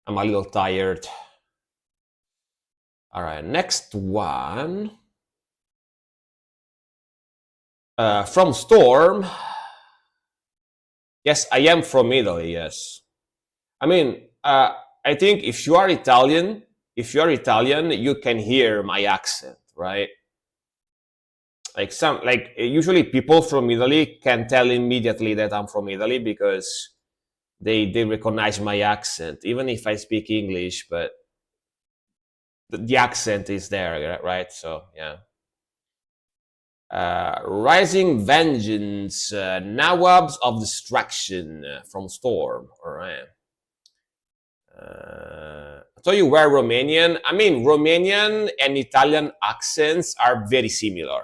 I'm a little tired. All right, next one. From Storm. Yes, I am from Italy. Yes, I mean, I think if you are Italian, you can hear my accent, right? Like usually people from Italy can tell immediately that I'm from Italy because they recognize my accent, even if I speak English, but the accent is there, right? So yeah. Rising Vengeance, Nawabs of Destruction from Storm. All right. I thought you were Romanian. I mean, Romanian and Italian accents are very similar.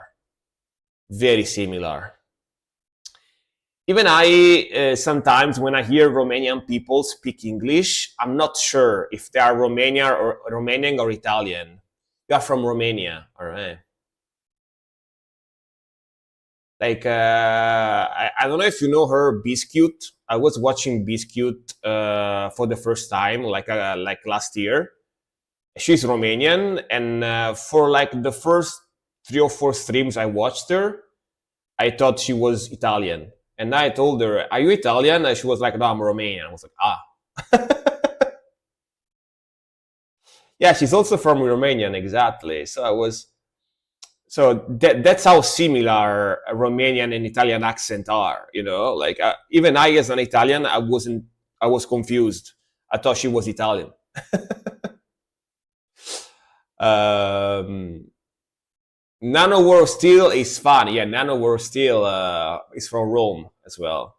Very similar. Even I, sometimes when I hear Romanian people speak English, I'm not sure if they are Romanian or Italian. You are from Romania, all right? Like I don't know if you know her, Biscuit. I was watching Biscuit for the first time, like last year. She's Romanian, and for like the first 3 or 4 streams I watched her, I thought she was Italian. And I told her, "Are you Italian?" And she was like, "No, I'm Romanian." I was like, "Ah." Yeah, she's also from Romanian, exactly. So that's how similar Romanian and Italian accent are. You know, like even I, as an Italian, I was confused. I thought she was Italian. um, Nano War Steel is fun. Yeah, Nano War Steel is from Rome as well.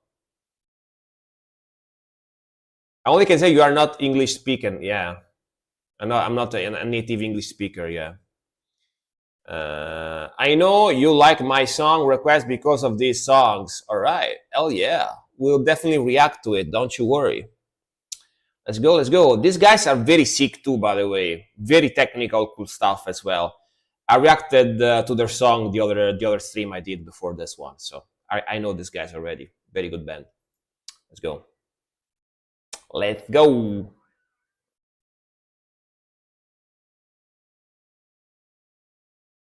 I only can say you are not English speaking. Yeah, I'm not a native English speaker. Yeah. I know you like my song request because of these songs. All right. Hell yeah. We'll definitely react to it. Don't you worry. Let's go. Let's go. These guys are very sick too, by the way. Very technical, cool stuff as well. I reacted to their song the other stream I did before this one, so I know these guys already. Very good band. Let's go. Let's go.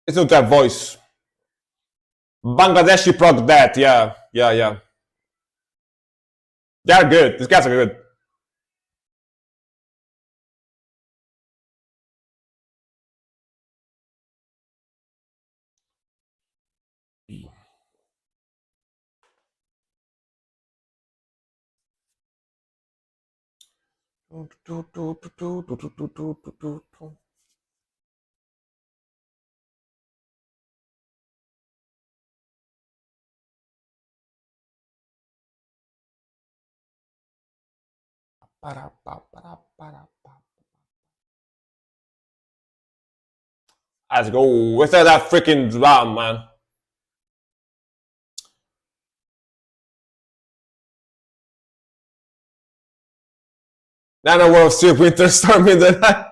It's not that voice. Bangladeshi prog that. Yeah, yeah, yeah. They're good. These guys are good. Let's go. What's that freaking drum, man? Nano World Street Winter Storm in the night.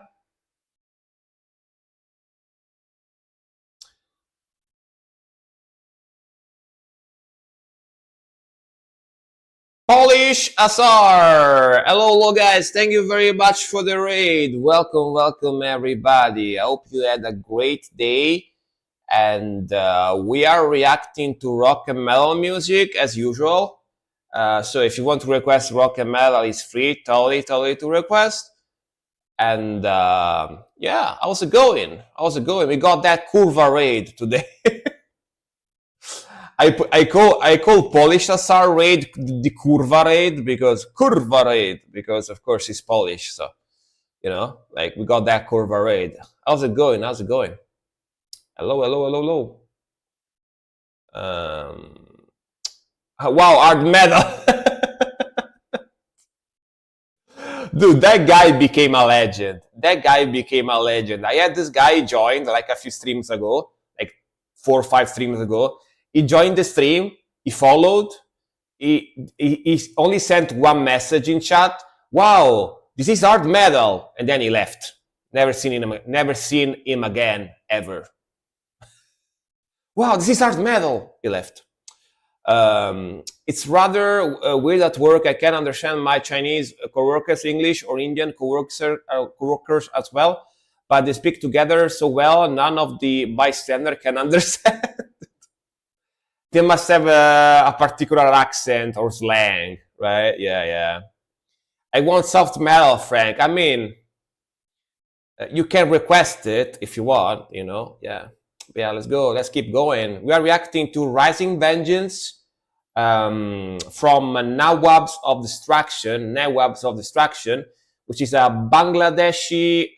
Polish Azar! Hello guys, thank you very much for the raid. Welcome, welcome everybody. I hope you had a great day. And we are reacting to rock and metal music as usual. So if you want to request rock and metal, it's free, totally to request. And yeah, how's it going? How's it going? We got that Curva raid today. I call Polish Azar raid the Curva raid because of course he's Polish, so you know, like we got that Curva raid. How's it going? How's it going? Hello. Wow, hard metal. Dude, that guy became a legend. I had this guy joined like a few streams ago, like 4 or 5 streams ago. He joined the stream, he followed, he only sent one message in chat. Wow, this is hard metal, and then he left. Never seen him again ever. Wow, this is hard metal. He left. It's rather weird at work. I can understand my Chinese coworkers' English or Indian coworkers as well, but they speak together so well, none of the bystander can understand. They must have a particular accent or slang, right? Yeah. I want soft metal, Frank. I mean, you can request it if you want, you know? Yeah, let's go. Let's keep going. We are reacting to Rising Vengeance from Nawabs of Destruction, which is a Bangladeshi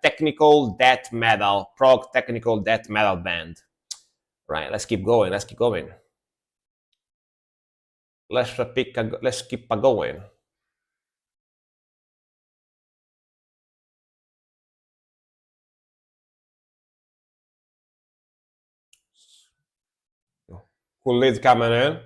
technical death metal, prog technical death metal band. Right, let's keep going. Let's keep going. Let's keep going. Cool lead coming in.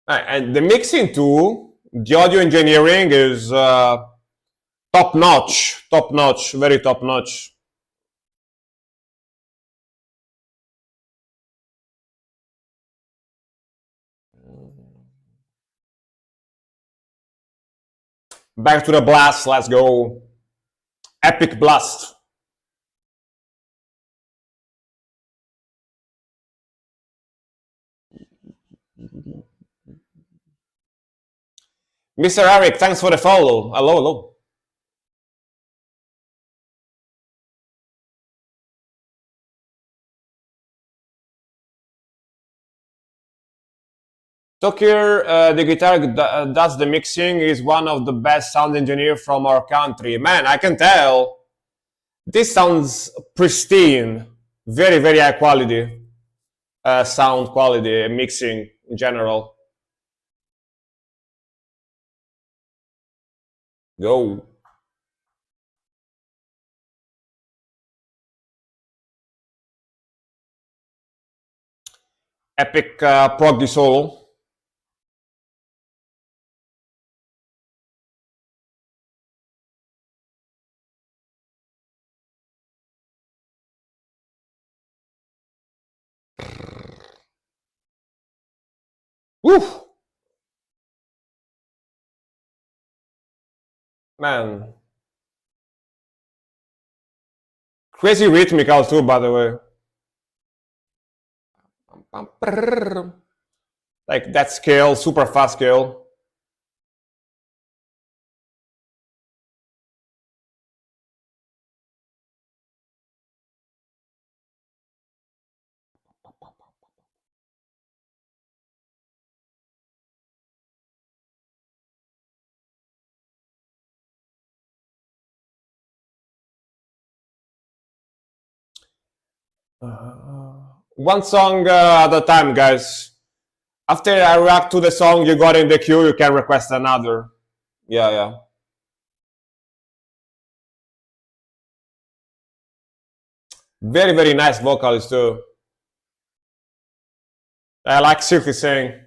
And the mixing too, the audio engineering is top notch, very top notch. Back to the blast, let's go. Epic blast. Mr. Eric, thanks for the follow. Hello. Tokir, the guitar does the mixing, is one of the best sound engineer from our country. Man, I can tell. This sounds pristine, very high quality sound quality, mixing in general. Go. Epic prog solo. Woof. Man. Crazy rhythmical too, by the way. Like that scale, super fast scale. One song at a time, guys. After I react to the song you got in the queue, you can request another. Yeah, yeah. Very, very nice vocals too. I like Silky saying.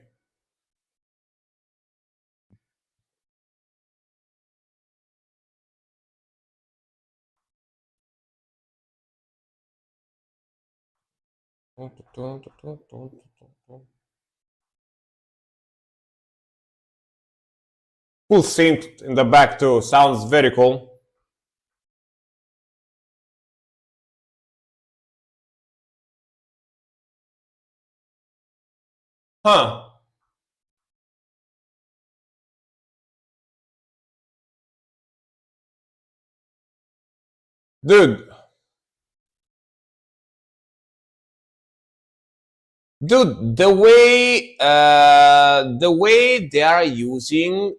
Cool synth in the back too. Sounds very cool. Huh. Dude, dude, the way they are using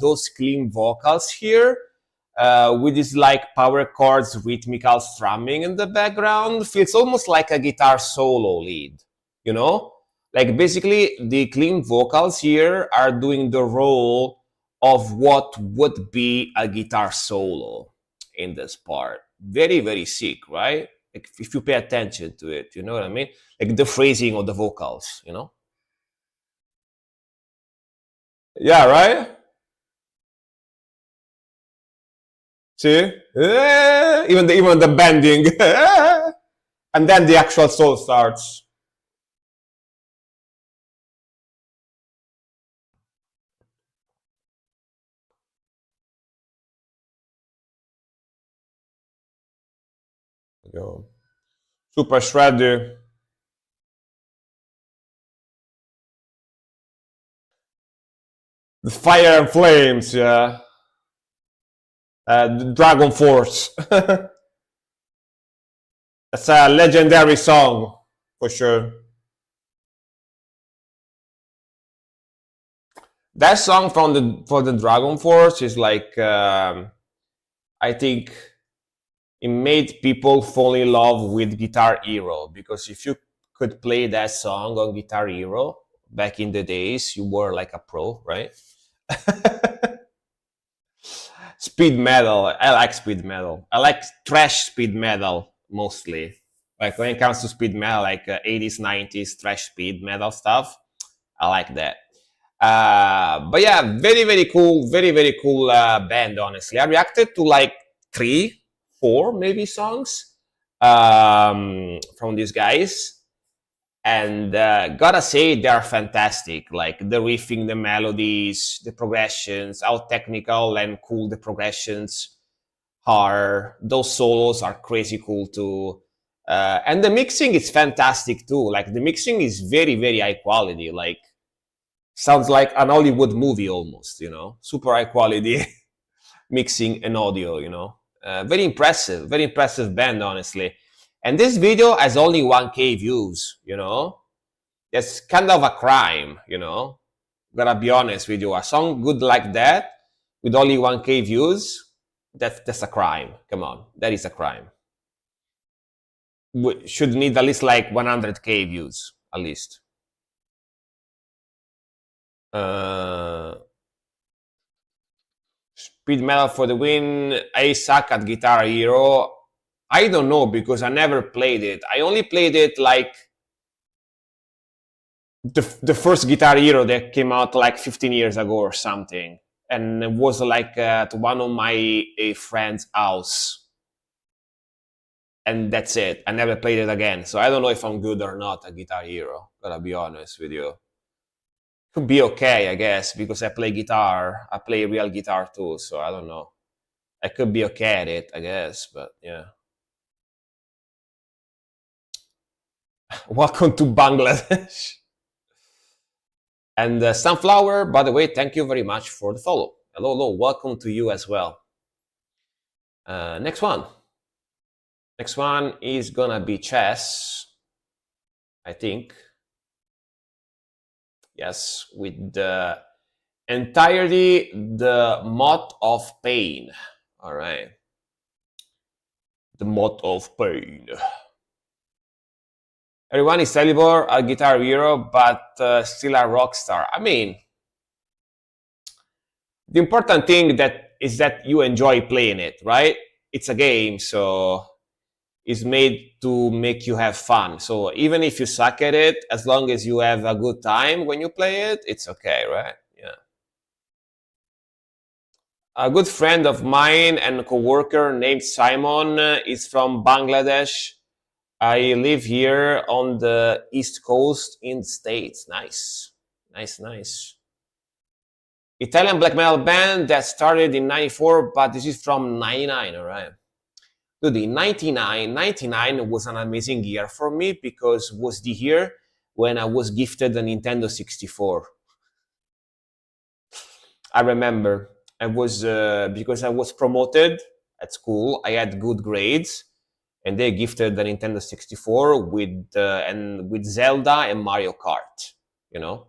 those clean vocals here, with this like power chords rhythmical strumming in the background, feels almost like a guitar solo lead, you know, like basically the clean vocals here are doing the role of what would be a guitar solo in this part. Very, very sick, right? Like if you pay attention to it, you know what I mean, like the phrasing of the vocals, you know. Yeah, right. See, even the bending, and then the actual soul starts. Yo. Super shreddy. The fire and flames, yeah. The Dragon Force. That's a legendary song for sure. That song from the Dragon Force is like, I think it made people fall in love with Guitar Hero, because if you could play that song on Guitar Hero back in the days, you were like a pro, right? Speed metal. I like speed metal. I like thrash speed metal mostly. Like when it comes to speed metal, like 80s, 90s thrash speed metal stuff, I like that. But yeah, very, very cool, very, very cool band, honestly. I reacted to like 3, 4 maybe songs from these guys. And gotta say, they are fantastic. Like the riffing, the melodies, the progressions, how technical and cool the progressions are. Those solos are crazy cool too. And the mixing is fantastic too. Like the mixing is very, very high quality. Like sounds like an Hollywood movie almost, you know, super high quality mixing and audio, you know. Very impressive band, honestly. And this video has only 1K views, you know. That's kind of a crime, you know. Gotta be honest with you. A song good like that with only 1K views, that's a crime. Come on, that is a crime. We should need at least like 100K views, at least. Uh, Speed metal for the win. I suck at Guitar Hero. I don't know because I never played it. I only played it like the first Guitar Hero that came out like 15 years ago or something, and it was like at one of my friend's house, and that's it. I never played it again, so I don't know if I'm good or not at Guitar Hero. Gotta be honest with you. Could be okay, I guess, because I play guitar. I play real guitar too, so I don't know. I could be okay at it, I guess, but yeah. Welcome to Bangladesh. And Sunflower, by the way, thank you very much for the follow. Hello, hello, welcome to you as well. Next one. Next one is gonna be chess, I think. Yes, with the entirety the Moth of Pain. All right. The Moth of Pain. Everyone is Celibor, a Guitar Hero, but still a rock star. I mean, the important thing that is that you enjoy playing it, right? It's a game, so it's made to make you have fun. So even if you suck at it, as long as you have a good time when you play it, it's okay, right? Yeah. A good friend of mine and coworker named Simon is from Bangladesh. I live here on the East Coast in the States. Nice. Nice, nice. Italian black metal band that started in 94, but this is from 99, all right? Dude, in 99 was an amazing year for me because it was the year when I was gifted a Nintendo 64. I remember I was because I was promoted at school. I had good grades, and they gifted the Nintendo 64 with Zelda and Mario Kart. You know,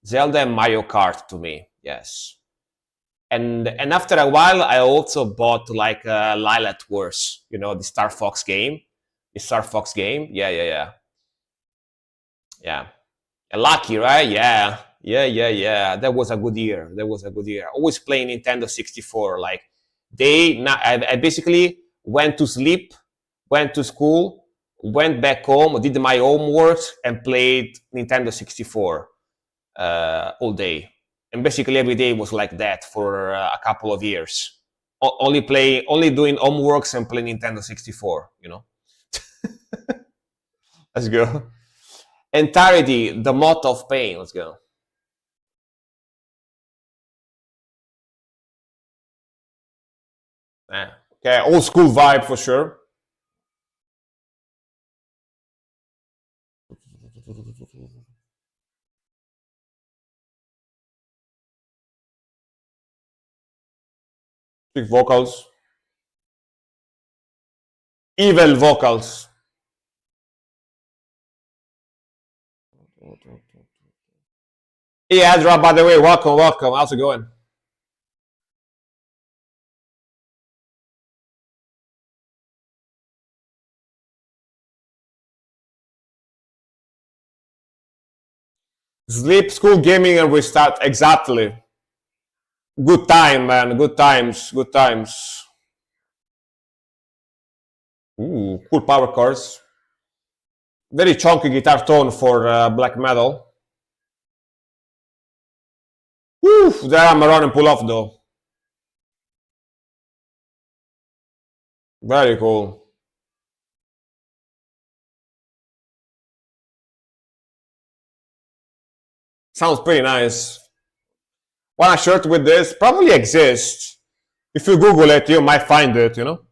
Zelda and Mario Kart to me, yes. And after a while, I also bought like Lilac Wars. You know, the Star Fox game. The Star Fox game. Yeah, yeah, yeah, yeah. Lucky, right? Yeah, yeah, yeah, yeah. That was a good year. That was a good year. Always playing Nintendo 64. Like I basically went to sleep, went to school, went back home, did my homework, and played Nintendo 64 all day. And basically every day was like that for a couple of years. Only doing homeworks and playing Nintendo 64. You know. Let's go. Entirety, the moth of pain. Let's go. Okay, old school vibe for sure. Big vocals, evil vocals. Hey, Adra, by the way, welcome, welcome. How's it going? Sleep, school, gaming, and restart. Exactly. Good time, man. Good times. Good times. Ooh, cool power chords. Very chunky guitar tone for black metal. Woo, there I'm run and pull off though. Very cool. Sounds pretty nice. Want a shirt with this? Probably exists. If you Google it, you might find it, you know?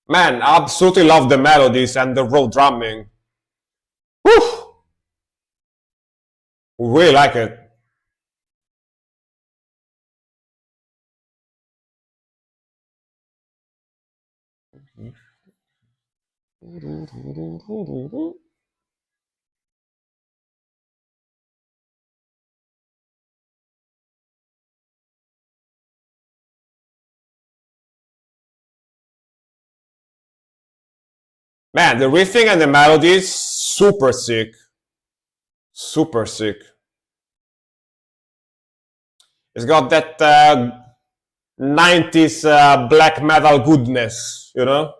Man, I absolutely love the melodies and the raw drumming. Whew! Really like it. Man, the riffing and the melodies, super sick. Super sick. It's got that 90s black metal goodness, you know?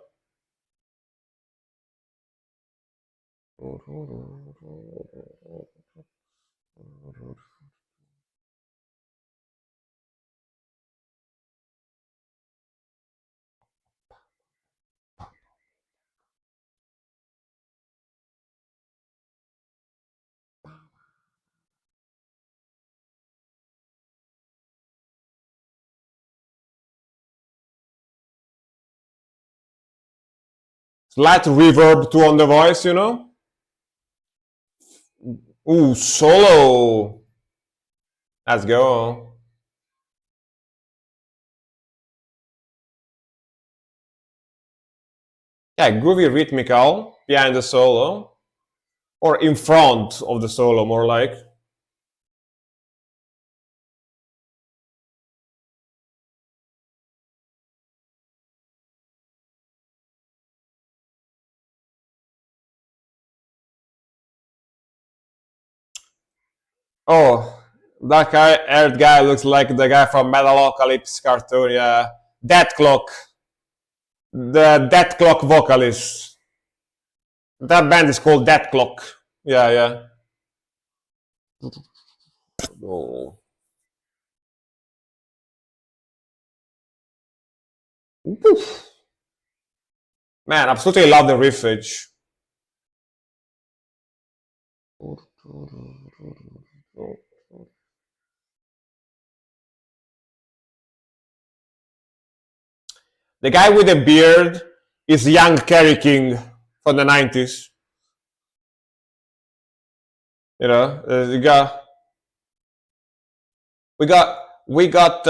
Slight reverb too on the voice, you know? Ooh, solo. Let's go. Yeah, groovy rhythmical behind the solo. or in front of the solo, more like. Oh, that haired guy looks like the guy from Metalocalypse cartoon. Yeah, Death Clock, the Death Clock vocalist. That band is called Death Clock. Yeah, yeah. Oh. Oof. Man, absolutely love the riffage. The guy with the beard is young Kerry King from the 90s. You know, we got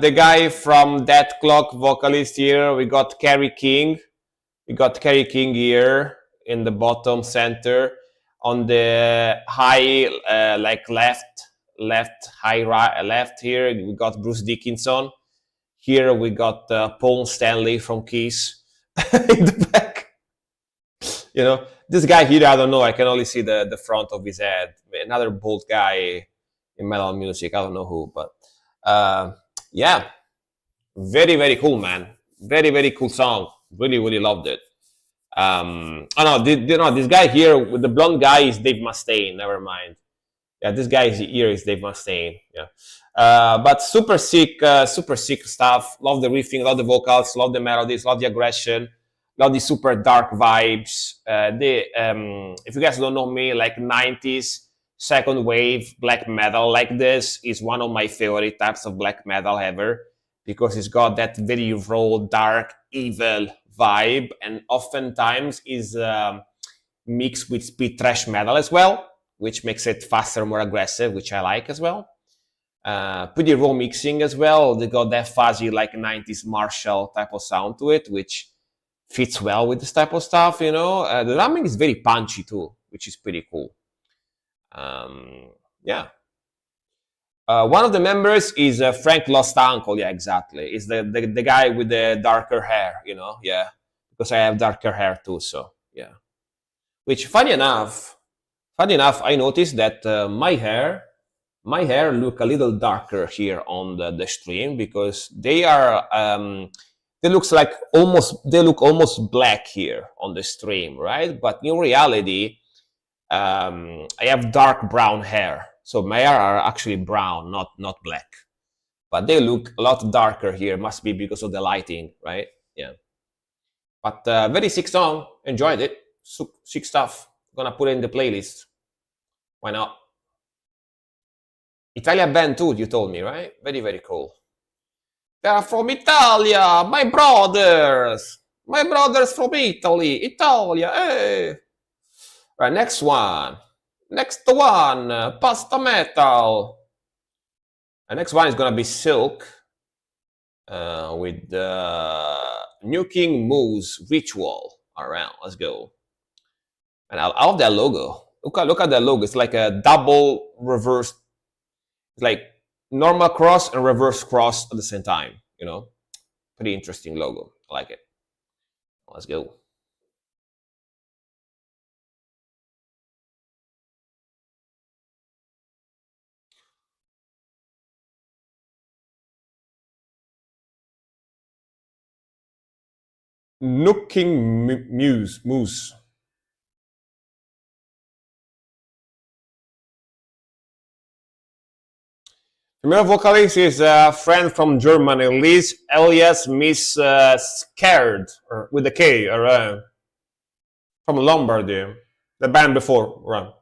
the guy from Death Clock vocalist here. We got Kerry King. We got Kerry King here in the bottom center. On the high, like left, high right, left here, we got Bruce Dickinson. Here we got Paul Stanley from Kiss in the back. You know, this guy here, I don't know. I can only see the front of his head. Another bald guy in metal music. I don't know who, but yeah, very cool, man. Very cool song. Really loved it. Oh no, this guy here with the blonde guy is Dave Mustaine. Never mind. Yeah, this guy here is Dave Mustaine. Yeah, but super sick stuff. Love the riffing, love the vocals, love the melodies, love the aggression, love the super dark vibes. If you guys don't know me, like 90s second wave black metal like this is one of my favorite types of black metal ever, because it's got that very raw, dark, evil vibe, and oftentimes is mixed with speed thrash metal as well, which makes it faster, more aggressive, which I like as well. Pretty raw mixing as well. They got that fuzzy, like 90s Marshall type of sound to it, which fits well with this type of stuff, you know. The drumming is very punchy too, which is pretty cool. Yeah. One of the members is Frank Lost Uncle. Yeah, exactly. Is the guy with the darker hair, you know? Yeah, because I have darker hair too. So yeah. Which, funny enough, I noticed that my hair look a little darker here on the stream, because they are they look almost black here on the stream, right? But in reality, I have dark brown hair, so my hair are actually brown, not black. But they look a lot darker here. Must be because of the lighting, right? Yeah. But very sick song. Enjoyed it. Sick stuff. Gonna put it in the playlist. Why not? Italian band too, you told me, right? Very cool. They are from Italia, my brothers. My brothers from Italy, Italia. Hey. Right, next one. Pasta Metal. The next one is gonna be Silk with the Nuking Moose Ritual. Around, let's go. And I love that logo. Look at that logo. It's like a double reverse, like normal cross and reverse cross at the same time. You know, pretty interesting logo. I like it. Let's go. Nuking Moose. The male vocalist is a friend from Germany, Liz Elias Miss Scared, or with a K, or from Lombardy, the band before. Right.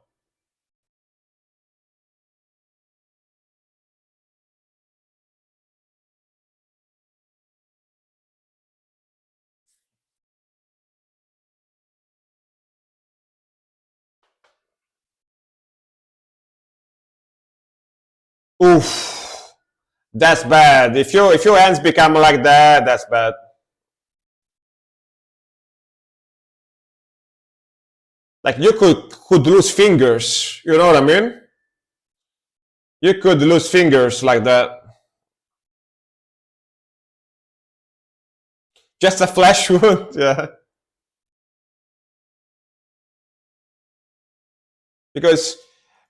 Oof, that's bad. If your hands become like that, that's bad. Like you could lose fingers. You know what I mean? You could lose fingers like that. Just a flesh wound. Yeah. Because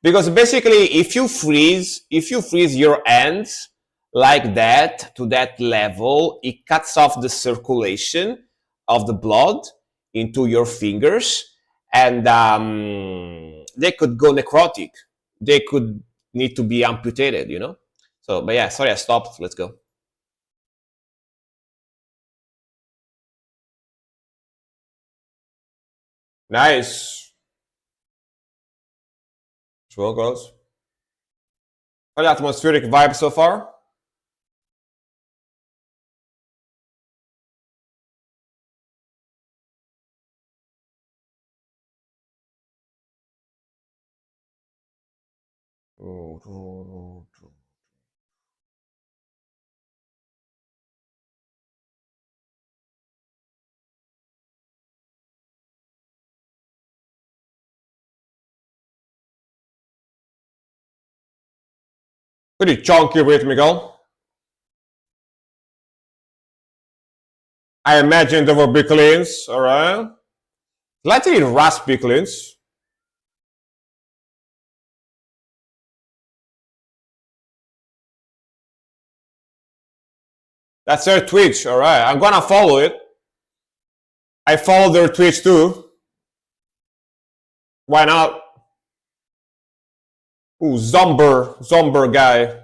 basically if you freeze your hands like that to that level, it cuts off the circulation of the blood into your fingers, and they could go necrotic. They could need to be amputated. So, but yeah, sorry, I stopped. Let's go. Nice. Well, girls. Very atmospheric vibe so far. Pretty chunky rhythmical. I imagine there will be cleans, alright? Slightly raspy cleans. That's their Twitch, alright. I'm gonna follow it. I follow their Twitch too. Why not? Ooh, Zomber guy.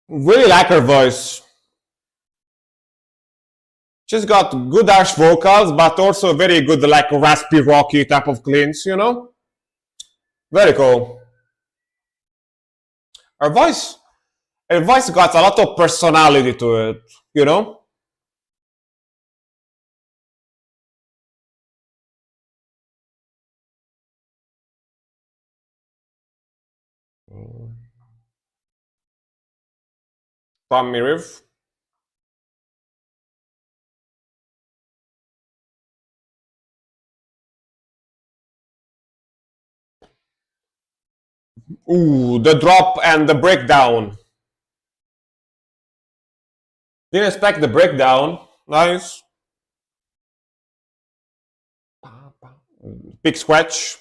Really like her voice. She's got good harsh vocals, but also very good, like raspy, rocky type of cleans. Very cool. Her voice, her voice got a lot of personality to it, you know? Tommy Riff. Ooh, the drop and the breakdown. Didn't expect the breakdown. Nice. Big scratch.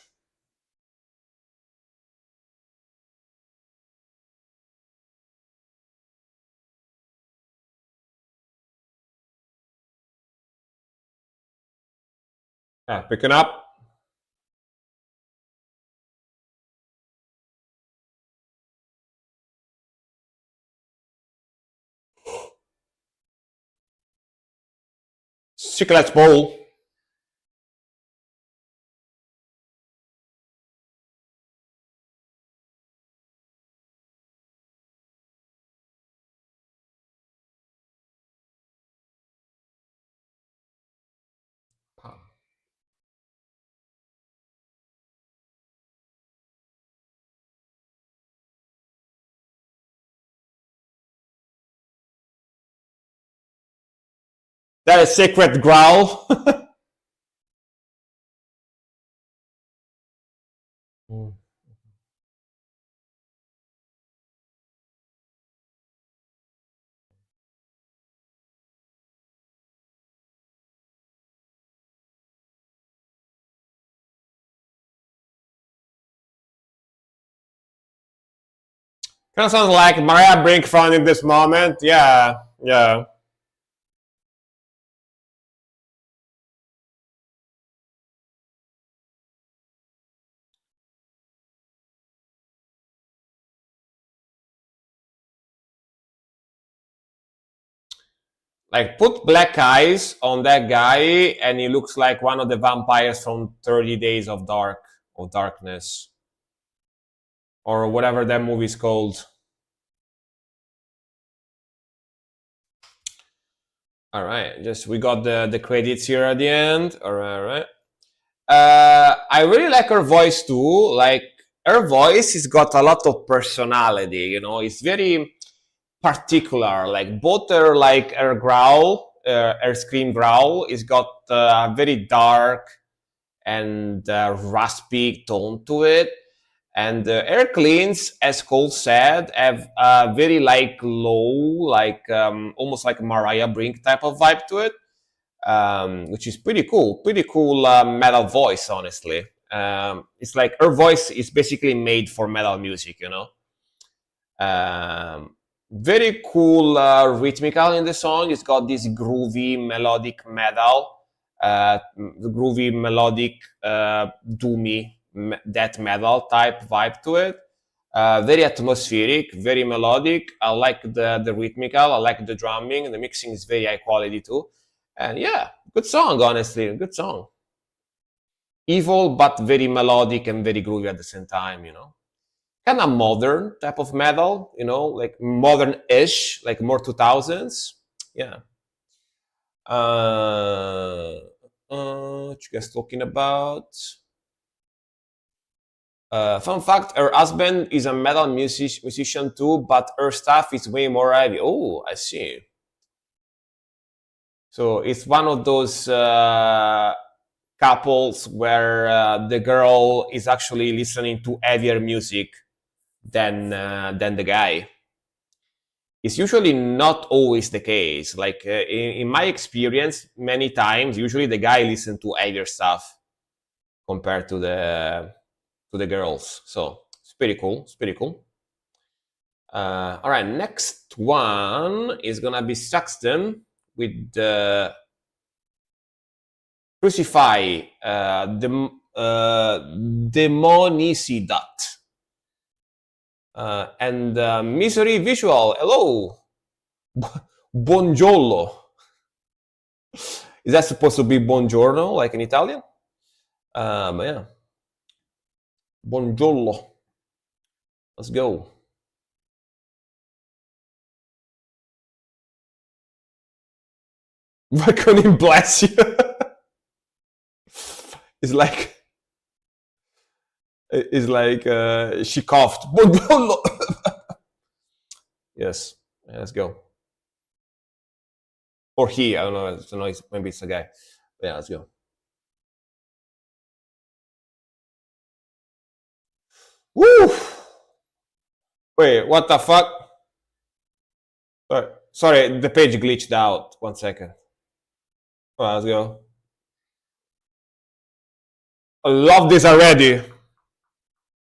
Yeah, picking up. Chiclet's bowl. That is secret growl. Kind of sounds like Mariah Brinkfront in this moment. Yeah, yeah. Like, put black eyes on that guy, and he looks like one of the vampires from 30 Days of Darkness, or whatever that movie's called. All right, just we got the credits here at the end. All right, all right. I really like her voice too. Like her voice has got a lot of personality. You know, it's very particular. Like both her her growl, her scream growl, is got a very dark and raspy tone to it. And air cleans, as Cole said, have a very low, almost like Mariah Brink type of vibe to it, which is pretty cool. Pretty cool metal voice, honestly. It's like her voice is basically made for metal music, you know. Very cool rhythmical in the song. It's got this groovy melodic metal, the groovy melodic doomy death metal type vibe to it. Very atmospheric, very melodic. I like the rhythmical. I like the drumming. The mixing is very high quality too. And yeah, good song. Honestly, good song. Evil, but very melodic and very groovy at the same time. You know, kind of modern type of metal. You know, like modern-ish, like more 2000s. Yeah. What you guys talking about? Fun fact: her husband is a metal musician too, but her stuff is way more heavy. Oh, I see. So it's one of those couples where the girl is actually listening to heavier music than the guy. It's usually not always the case. Like in my experience, many times, usually the guy listens to heavier stuff compared to the girls. So it's pretty cool. It's pretty cool. All right, next one is gonna be Saxton with the Crucify, Demonicidad, and Misery Visual. Hello, Buongiorno. Is that supposed to be buongiorno, like in Italian? But yeah, Buongiorno. Let's go. Reckoning bless you. It's like she coughed. Buongiorno. Yes, let's go. Or he, I don't know. I don't know. Maybe it's a guy. But yeah, let's go. Woo! Wait, what the fuck? Sorry, the page glitched out. 1 second. All right, let's go. I love this already.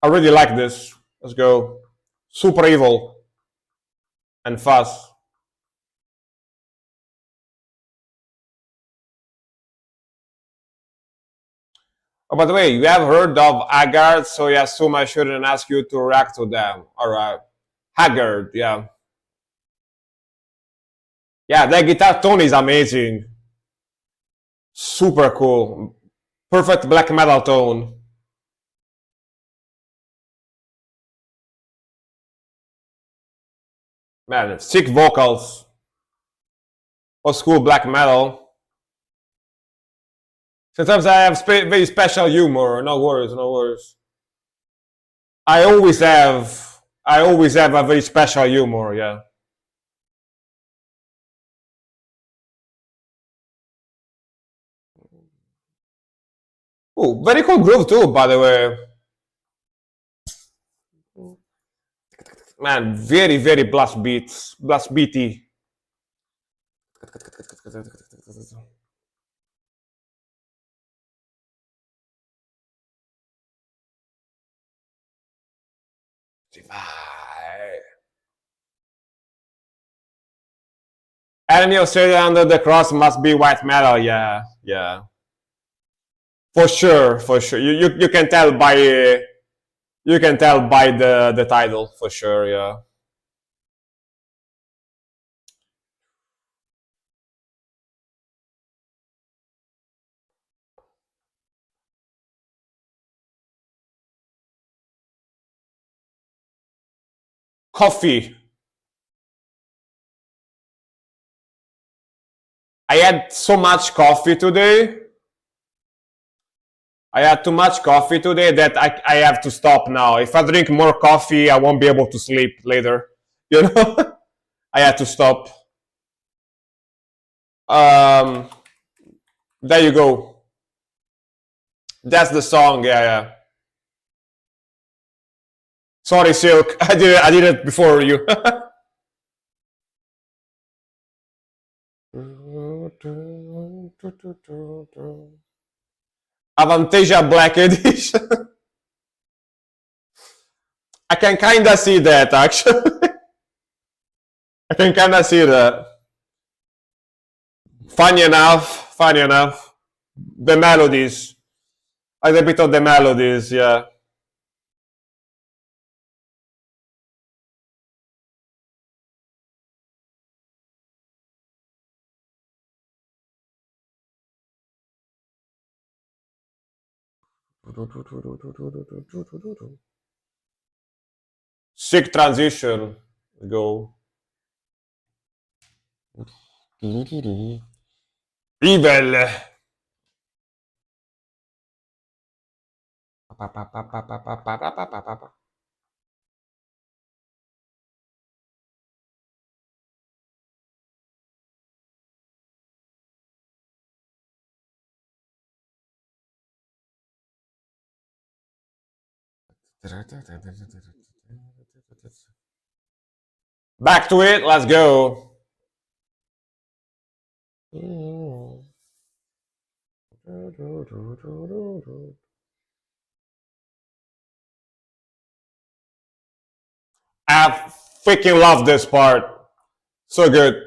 I really like this. Let's go. Super evil and fast. Oh, by the way, you have heard of Haggard, so I assume I shouldn't ask you to react to them. All right. Haggard, yeah. Yeah, that guitar tone is amazing. Super cool. Perfect black metal tone. Man, sick vocals. Old school black metal. Sometimes I have very special humor. No worries, no worries. I always have. I always have a very special humor. Yeah. Oh, very cool groove too, by the way. Man, very blast beaty. Enemy Australia under the cross must be white metal. Yeah, yeah, for sure, for sure. You can tell by the title for sure. Yeah. Coffee. I had so much coffee today. I had too much coffee today that I have to stop now. If I drink more coffee, I won't be able to sleep later. You know, I had to stop. Um, there you go. That's the song. Yeah, yeah. Sorry, Silk. I did it before you. Avantasia Black Edition. I can kind of see that actually. I can kind of see that. Funny enough, funny enough. The melodies. I repeat of the melodies, yeah. Sick transition. Go. Evil. Back to it. Let's go. I freaking love this part. So good.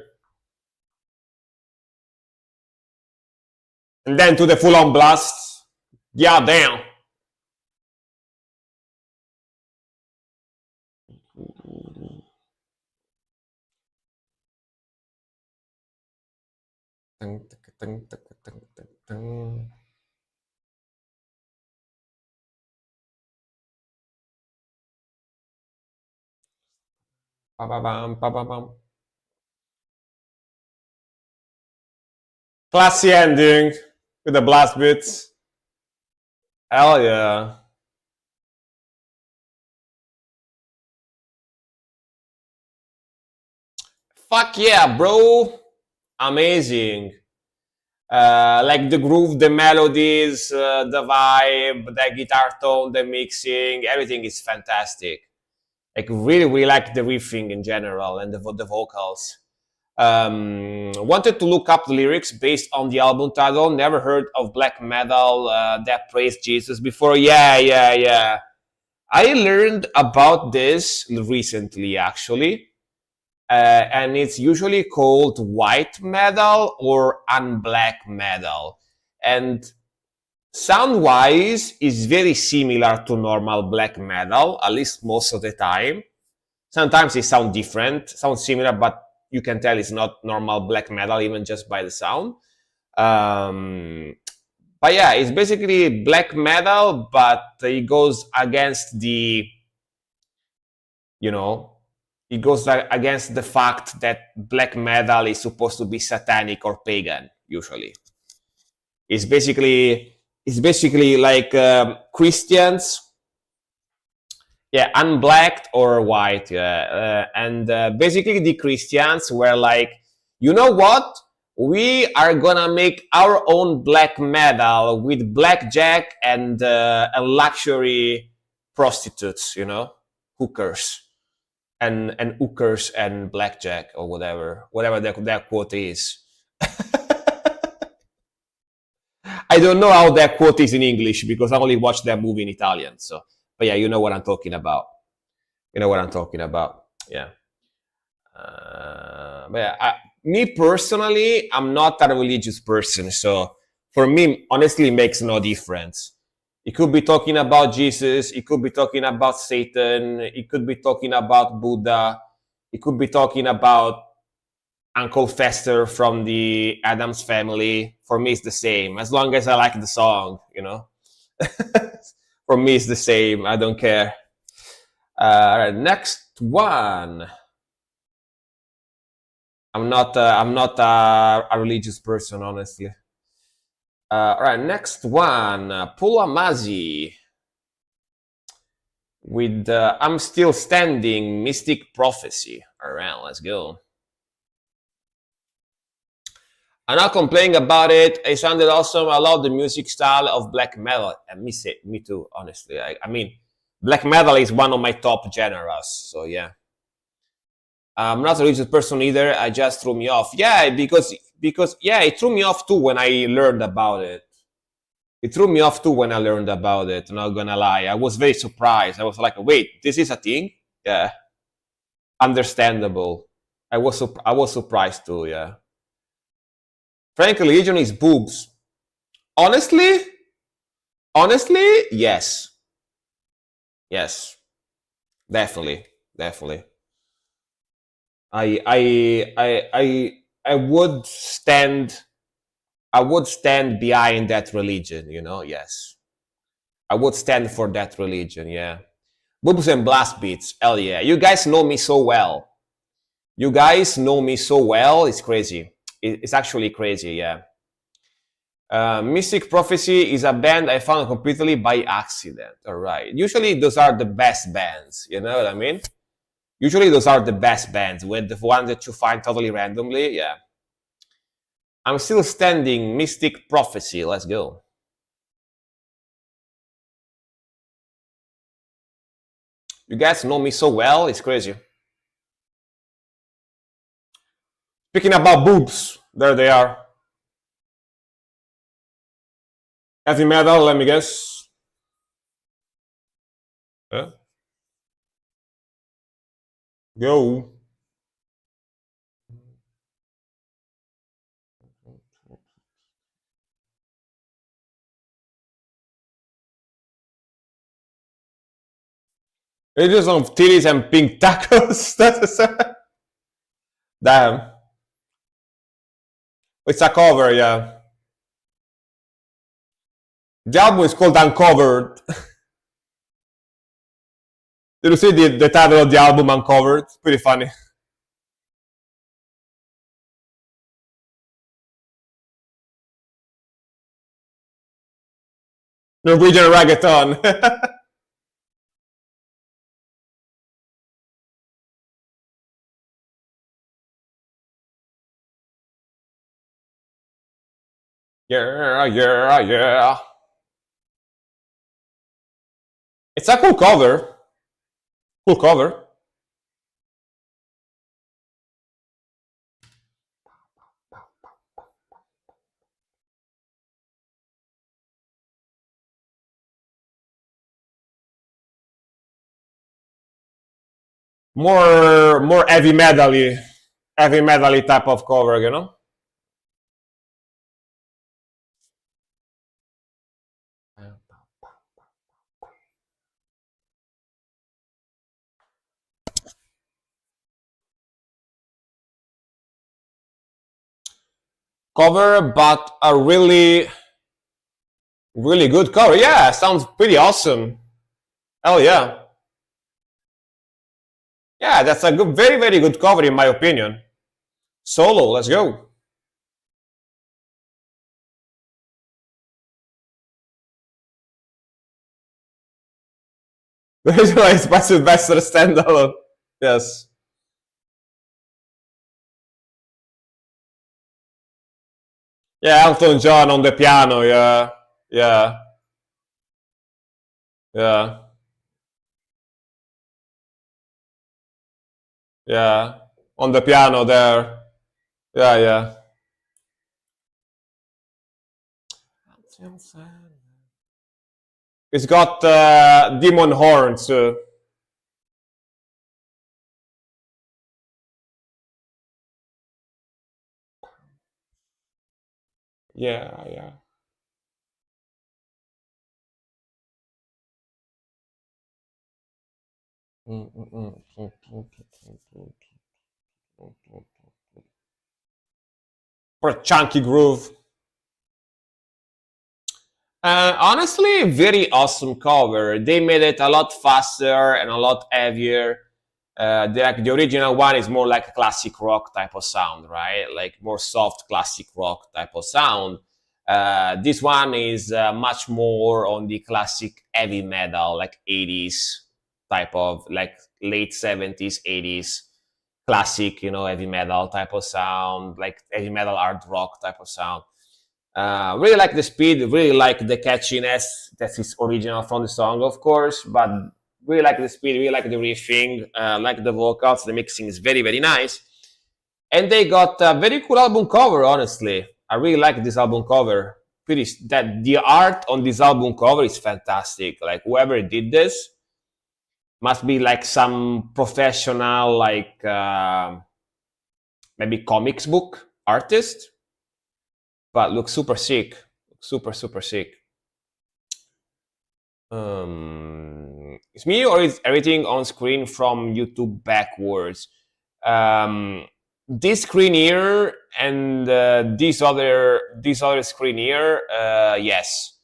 And then to the full on blast. Yeah, damn. Classy ending with the blast bits. Hell yeah. Fuck yeah, bro. Amazing. Like the groove, the melodies, the vibe, the guitar tone, the mixing, everything is fantastic. Like really, really like the riffing in general and the vocals. Wanted to look up the lyrics based on the album title. Never heard of black metal that praised Jesus before. Yeah, yeah, yeah. I learned about this recently, actually. And it's usually called white metal or unblack metal. And sound wise is very similar to normal black metal, at least most of the time. Sometimes it sounds different, sounds similar, but you can tell it's not normal black metal even just by the sound. Um, but yeah, it's basically black metal, but it goes against the, you know, it goes against the fact that black metal is supposed to be satanic or pagan. Usually, it's basically like Christians, yeah, unblacked or white, yeah, and basically the Christians were like, you know what? We are gonna make our own black metal with blackjack and luxury prostitutes, hookers and hookers and blackjack or whatever their quote is. I don't know how that quote is in English because I only watched that movie in Italian. So, but yeah, you know what I'm talking about. You know what I'm talking about. Yeah. But yeah, me personally, I'm not a religious person, so for me, honestly, it makes no difference. It could be talking about Jesus. It could be talking about Satan. It could be talking about Buddha. It could be talking about Uncle Fester from the Adams Family. For me, it's the same. As long as I like the song. For me, it's the same. I don't care. All right, next one. I'm not a religious person, honestly. All right, next one, Polo Amazi with I'm Still Standing, Mystic Prophecy. All right, let's go. I'm not complaining about it. It sounded awesome. I love the music style of black metal. And me too, honestly. I mean, black metal is one of my top genres. So yeah, I'm not a religious person either. I just threw me off. Yeah, because yeah, it threw me off too when I learned about it. It threw me off too when I learned about it. Not gonna lie, I was very surprised. I was like, wait, this is a thing? Yeah, understandable. I was surprised too. Yeah. Frank religion is boobs. Honestly, honestly, yes, yes, definitely, definitely. I I I would stand. I would stand behind that religion. You know, yes, I would stand for that religion. Yeah, boobs and blast beats. Hell yeah, you guys know me so well. You guys know me so well. It's crazy. It's actually crazy. Yeah. Mystic Prophecy is a band I found completely by accident. All right. Usually those are the best bands. You know what I mean? Usually those are the best bands with the one that you find totally randomly. Yeah. I'm Still Standing, Mystic Prophecy. Let's go. You guys know me so well. It's crazy. Speaking about boobs, there they are. Heavy metal, let me guess. Yeah. Go. It is on titties and pink tacos. Damn. It's a cover, yeah. The album is called Uncovered. Did you see the title of the album, Uncovered? It's pretty funny. Norwegian reggaeton. Yeah, yeah, yeah. It's a cool cover. Cool cover. More heavy metally type of cover, you know. Cover, but a really good cover. Yeah, sounds pretty awesome. Hell yeah. Yeah, that's a good, very good cover in my opinion. Solo, let's go. Visualize Passive Bester standalone. Yes. Yeah, Elton John on the piano. Yeah, yeah, yeah, yeah. On the piano there. Yeah, yeah. It's got demon horns. Yeah, yeah. For a chunky groove. Honestly, very awesome cover. They made it a lot faster and a lot heavier. The original one is more like a classic rock type of sound, right? Like more soft classic rock type of sound. This one is much more on the classic heavy metal, like 80s type of, like late 70s, 80s classic, heavy metal type of sound, like heavy metal hard rock type of sound. Really like the speed, really like the catchiness that is original from the song, of course, but really like the speed, really like the riffing, like the vocals, the mixing is very, very nice. And they got a very cool album cover, honestly. I really like this album cover. That the art on this album cover is fantastic. Like whoever did this must be like some professional, like maybe comics book artist, but looks super sick, super super sick. It's me or is everything on screen from YouTube backwards? This screen here and this other screen here, yes,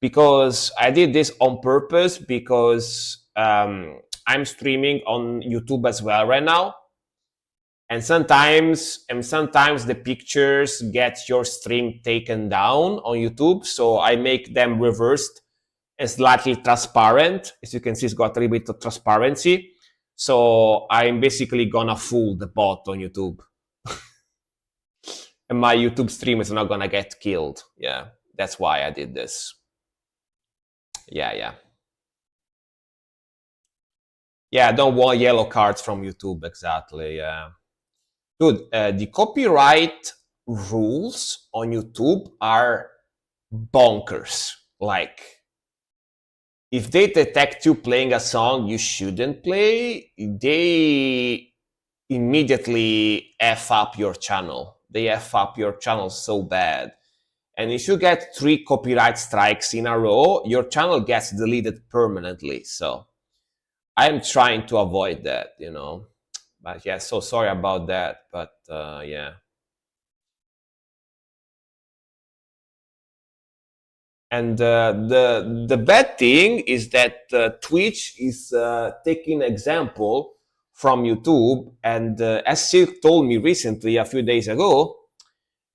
because I did this on purpose because I'm streaming on YouTube as well right now, and sometimes the pictures get your stream taken down on YouTube, so I make them reversed and slightly transparent. As you can see, it's got a little bit of transparency. So I'm basically gonna fool the bot on YouTube. And my YouTube stream is not gonna get killed. Yeah, that's why I did this. Yeah. Yeah, I don't want yellow cards from YouTube, exactly, yeah. Dude, the copyright rules on YouTube are bonkers. Like, if they detect you playing a song you shouldn't play, they immediately F up your channel. They F up your channel so bad. And if you get 3 copyright strikes in a row, your channel gets deleted permanently. So I'm trying to avoid that, But yeah, so sorry about that. But yeah. And the bad thing is that Twitch is taking example from YouTube, and as Silk told me recently, a few days ago,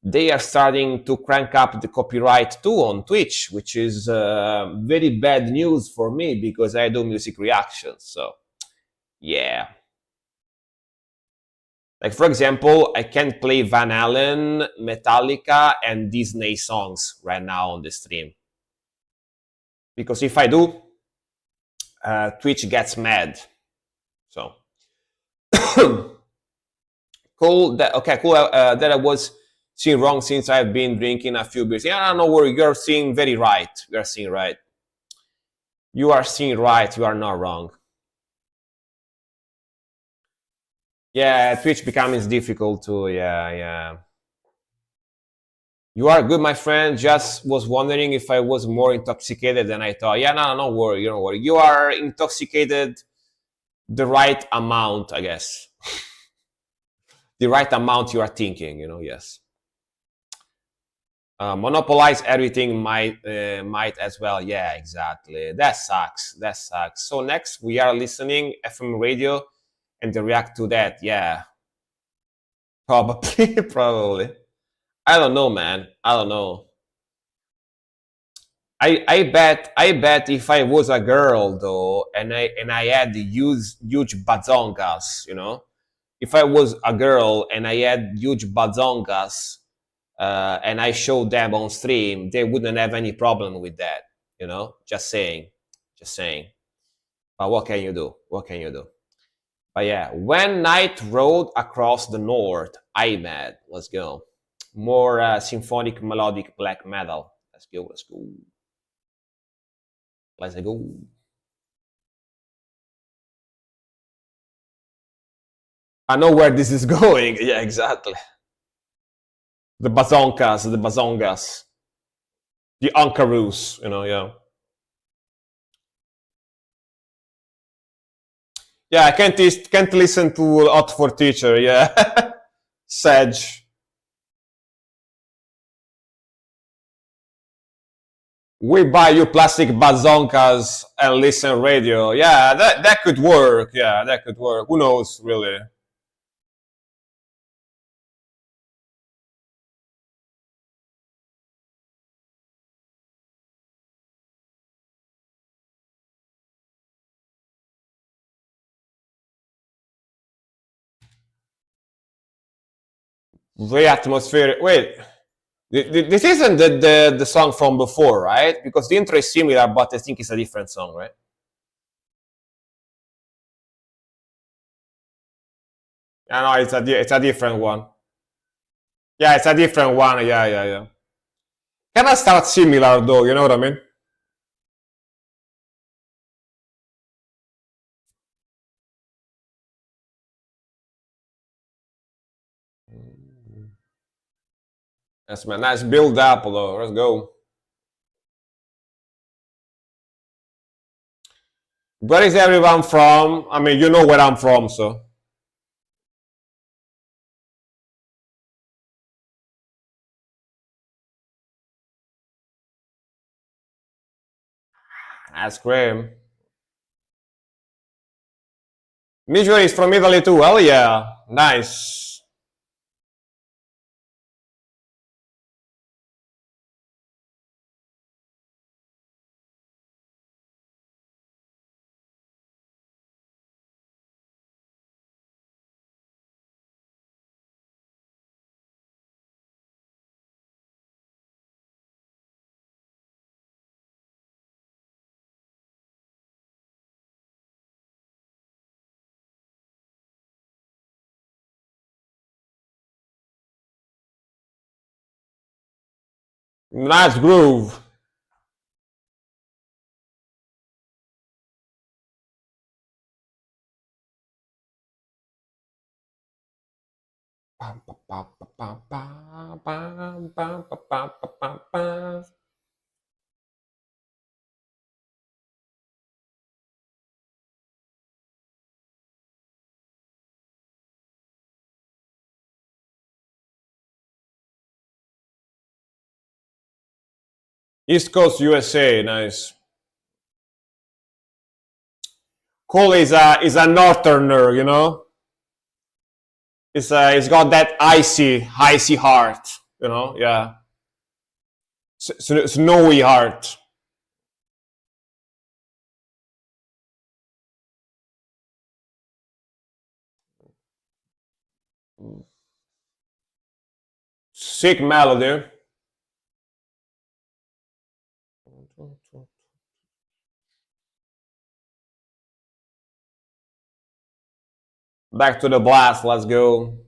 they are starting to crank up the copyright too on Twitch, which is very bad news for me because I do music reactions. So yeah. Like, for example, I can't play Van Halen, Metallica, and Disney songs right now on the stream. Because if I do, Twitch gets mad. So cool. Cool. That I was seeing wrong since I've been drinking a few beers. Yeah, no worry. You're seeing very right. You're seeing right. You are seeing right. You are not wrong. Yeah, Twitch becomes difficult too. Yeah. You are good, my friend. Just was wondering if I was more intoxicated than I thought. Yeah, no, don't worry. Don't worry. You are intoxicated the right amount, I guess. The right amount you are thinking, yes. Monopolize everything might as well. Yeah, exactly. That sucks. So next we are listening FM radio and they react to that. Yeah, probably. Probably. I don't know, man. I don't know. I bet if I was a girl though, and I had huge bazongas, if I was a girl and I had huge bazongas, and I showed them on stream, they wouldn't have any problem with that, Just saying. But what can you do? But yeah, when night rode across the north, IMAD. Let's go. More symphonic melodic black metal. Let's go. Let's go. I know where this is going. Yeah, exactly. The bazongas, the ankaroos, yeah. Yeah, I can't listen to Hot for Teacher. Yeah, Sedge. We buy you plastic bazonkas and listen radio. Yeah, that could work. Yeah, that could work. Who knows, really? Very atmospheric. Wait, this isn't the song from before, right? Because the intro is similar, but I think it's a different song, right? I know it's a different one. Yeah, it's a different one. Yeah, yeah, yeah. Kind of start similar though. You know what I mean? That's man. Nice build up though. Let's go. Where is everyone from? I mean, you know where I'm from, so that's great. Mijua is from Italy too. Hell yeah, nice. Nice groove. East Coast USA, nice. Cole is a northerner, you know. It's got that icy heart, you know. Yeah, snowy heart. Sick melody. Back to the blast. Let's go.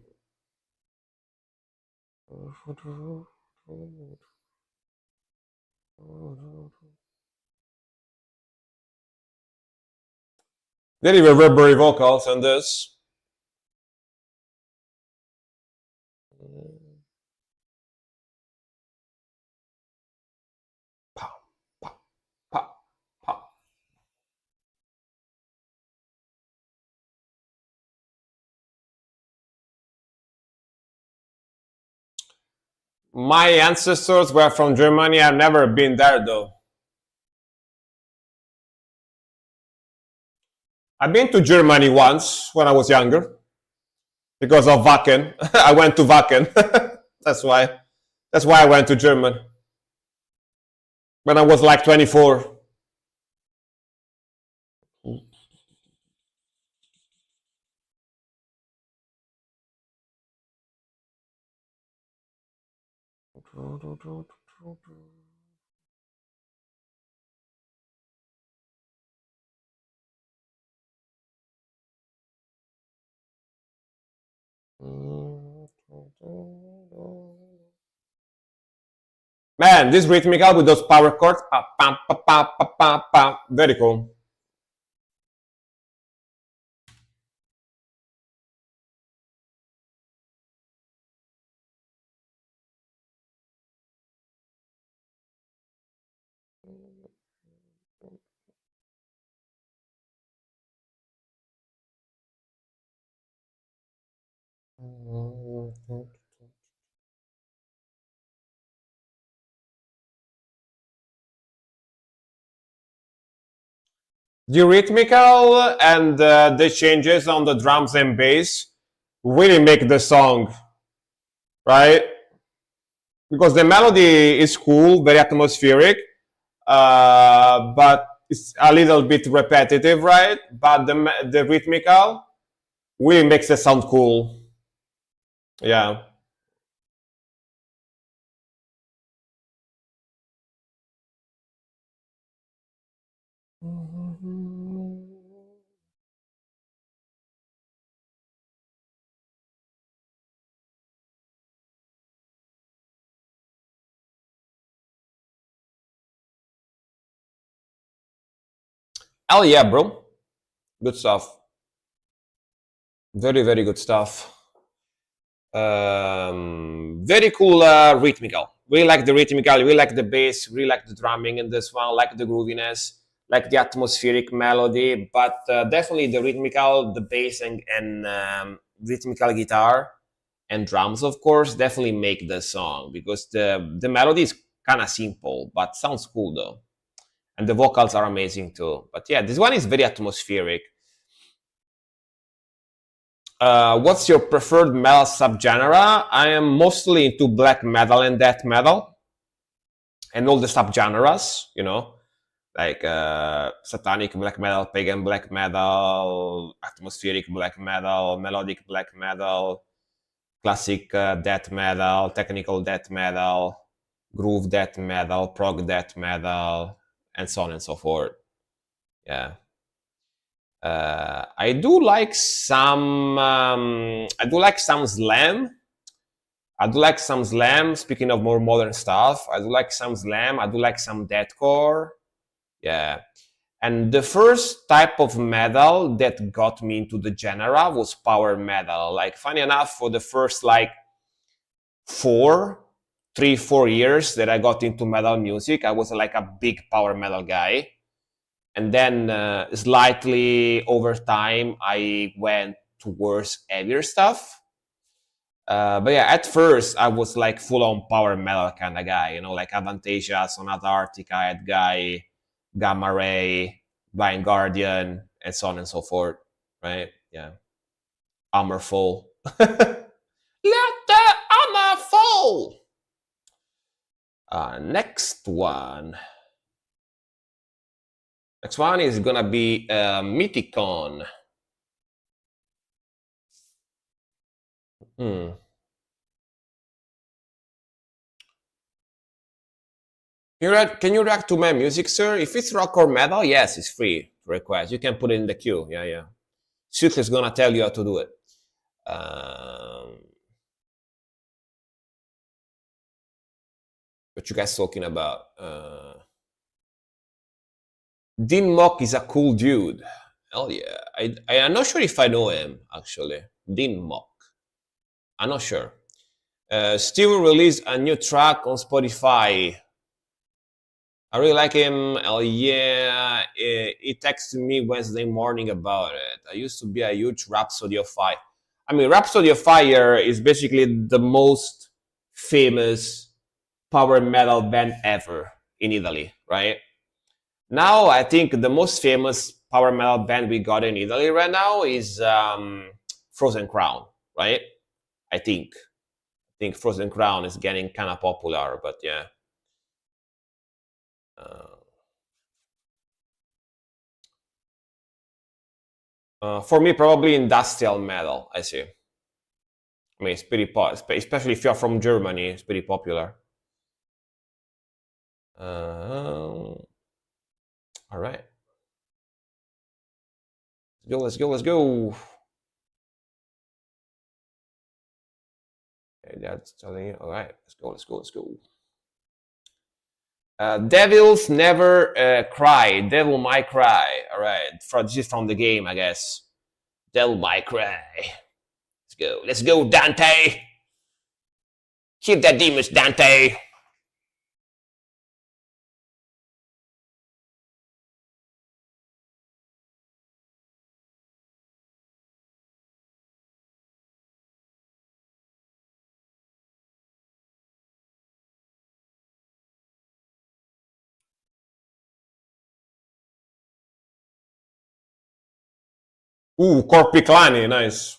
Very reverberary vocals on this. Pow, pow, pow, pow. My ancestors were from Germany. I've never been there though. I've been to Germany once when I was younger because of Wacken. I went to Wacken. that's why. That's why I went to Germany when I was like 24. Man, this rhythmical with those power chords, pa, pa, pa, pa, pa, pa, pa, very cool. The rhythmical and the changes on the drums and bass really make the song, right? Because the melody is cool, very atmospheric, but it's a little bit repetitive, right? But the rhythmical really makes it sound cool. Yeah. Oh yeah, bro. Good stuff. Very, very good stuff. Very cool rhythmical. Really like the rhythmical, really like the bass, really like the drumming in this one, like the grooviness, like the atmospheric melody, but definitely the rhythmical, the bass and rhythmical guitar and drums, of course, definitely make the song because the melody is kind of simple, but sounds cool though. And the vocals are amazing too. But yeah, this one is very atmospheric. What's your preferred metal subgenre? I am mostly into black metal and death metal and all the subgenres, like satanic black metal, pagan black metal, atmospheric black metal, melodic black metal, classic death metal, technical death metal, groove death metal, prog death metal, and so on and so forth. Yeah. I do like some. I do like some slam. I do like some slam. Speaking of more modern stuff, I do like some slam. I do like some deathcore. Yeah. And the first type of metal that got me into the genre was power metal. Like, funny enough, for the first like 4 years that I got into metal music, I was like a big power metal guy. And then slightly over time, I went towards heavier stuff. But yeah, at first I was like full on power metal kind of guy, like Avantasia, Sonata Arctica, Ed Guy, Gamma Ray, Blind Guardian, and so on and so forth. Right? Yeah. Hammerfall. Let the hammer fall. Next one. Next one is gonna be Mythicon. Hmm. Can you react to my music, sir? If it's rock or metal, yes, it's free to request. You can put it in the queue. Yeah, yeah. Suit is gonna tell you how to do it. Um, what you guys talking about? Dean Mock is a cool dude. Hell yeah. I'm not sure if I know him, actually. Dean Mock. I'm not sure. Steven released a new track on Spotify. I really like him. Hell yeah. He texted me Wednesday morning about it. I used to be a huge Rhapsody of Fire. I mean, Rhapsody of Fire is basically the most famous power metal band ever in Italy, right? Now, I think the most famous power metal band we got in Italy right now is Frozen Crown, right? I think. I think Frozen Crown is getting kind of popular, but yeah. Uh, for me, probably industrial metal. I see. I mean, it's pretty especially if you're from Germany. It's pretty popular. All right, let's go. Let's go. Let's go. Okay, that's telling you. All right, let's go. Let's go. Let's go. Devils never cry. Devil might cry. All right, this is from the game, I guess. Devil might cry. Let's go. Let's go, Dante. Kill that demons, Dante. Corpiclani, nice.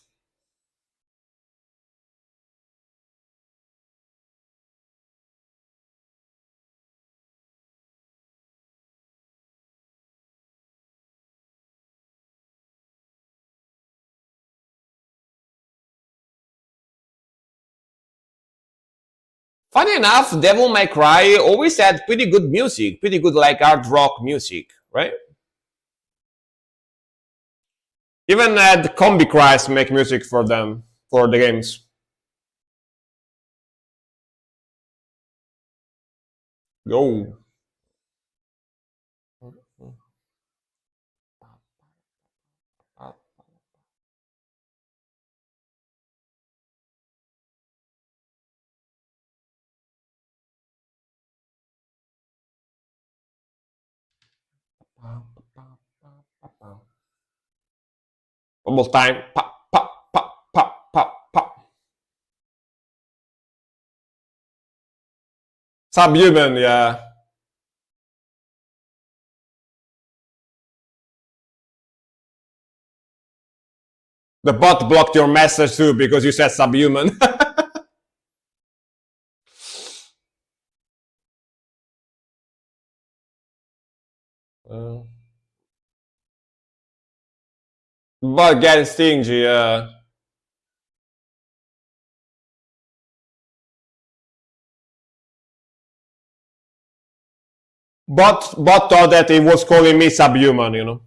Funny enough, Devil May Cry always had pretty good music, pretty good like hard rock music, right? Even the Combi Cries make music for them for the games. Go. One more time. Pop, pop, pop, pop, pop, pop. Subhuman, yeah. The bot blocked your message too because you said subhuman. uh, but getting stingy, yeah. Bot thought that he was calling me subhuman, you know.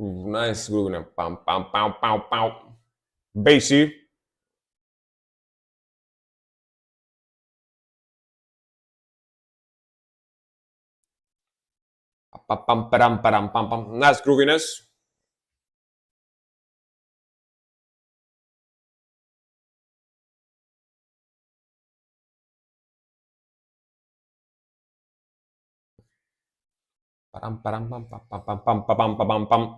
Ooh, nice groove. Pam, pam, pam, pam, pam. Bassy. Pam, pam, pam, pam, pam, pam. Nice grooviness. Pam, pam, pam, pam, pam, pam, pam, pam, pam, pam, pam.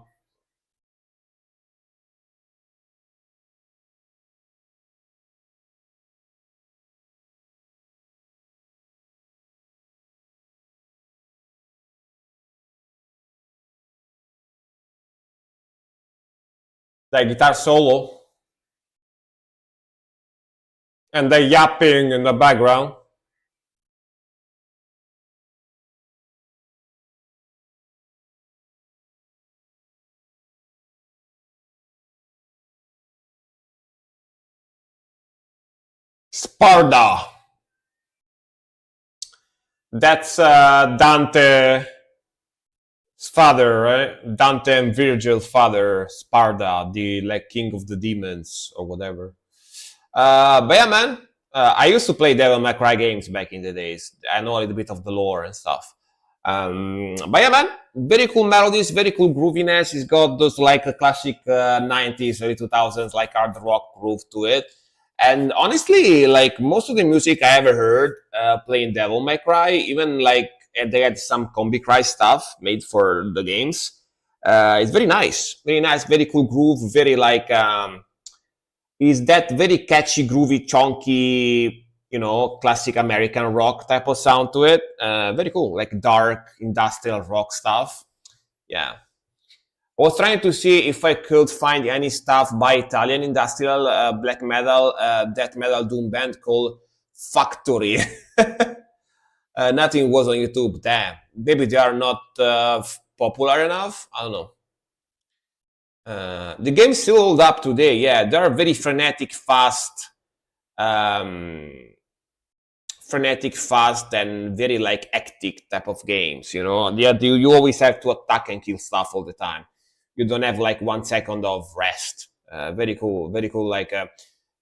The guitar solo and the yapping in the background. Sparda. That's Dante's father, right? Dante and Virgil's father, Sparda, the like king of the demons or whatever. But yeah, man, I used to play Devil May Cry games back in the days. I know a little bit of the lore and stuff. But yeah, man, very cool melodies, very cool grooviness. It's got those like a classic 90s, early 2000s, like hard rock groove to it. And honestly, like most of the music I ever heard playing Devil May Cry, even like they had some Combi Cry stuff made for the games. It's very nice, very cool groove, very like is that very catchy, groovy, chunky, classic American rock type of sound to it. Very cool, like dark industrial rock stuff. Yeah. I was trying to see if I could find any stuff by Italian industrial black metal, death metal doom band called Factory. Nothing was on YouTube. Damn. Maybe they are not popular enough. I don't know. The game still hold up today. Yeah, they are very frenetic, um, fast, and very like hectic type of games. Yeah, you always have to attack and kill stuff all the time. You don't have like 1 second of rest. Very cool, very cool. Like a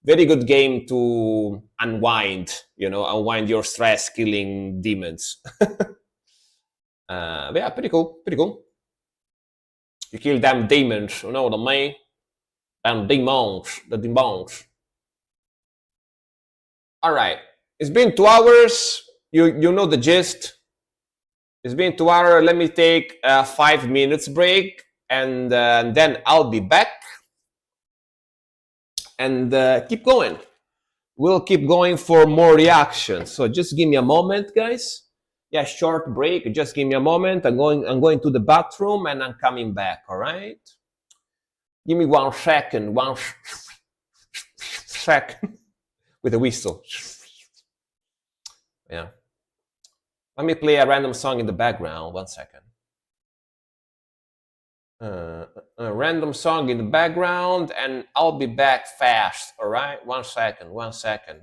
very good game to unwind. Unwind your stress, killing demons. Yeah, pretty cool, pretty cool. You kill them demons, you know what I mean? Damn demons, the demons. All right, it's been 2 hours. You know the gist. It's been 2 hours. Let me take a 5 minutes break, and then I'll be back and keep going. we'll keep going for more reactions. So just give me a moment, guys. Yeah, short break. Just give me a moment. I'm going to the bathroom and I'm coming back. All right. Give me 1 second. 1 second with a whistle. Yeah. Let me play a random song in the background. 1 second. A random song in the background, and I'll be back fast. All right. 1 second. 1 second.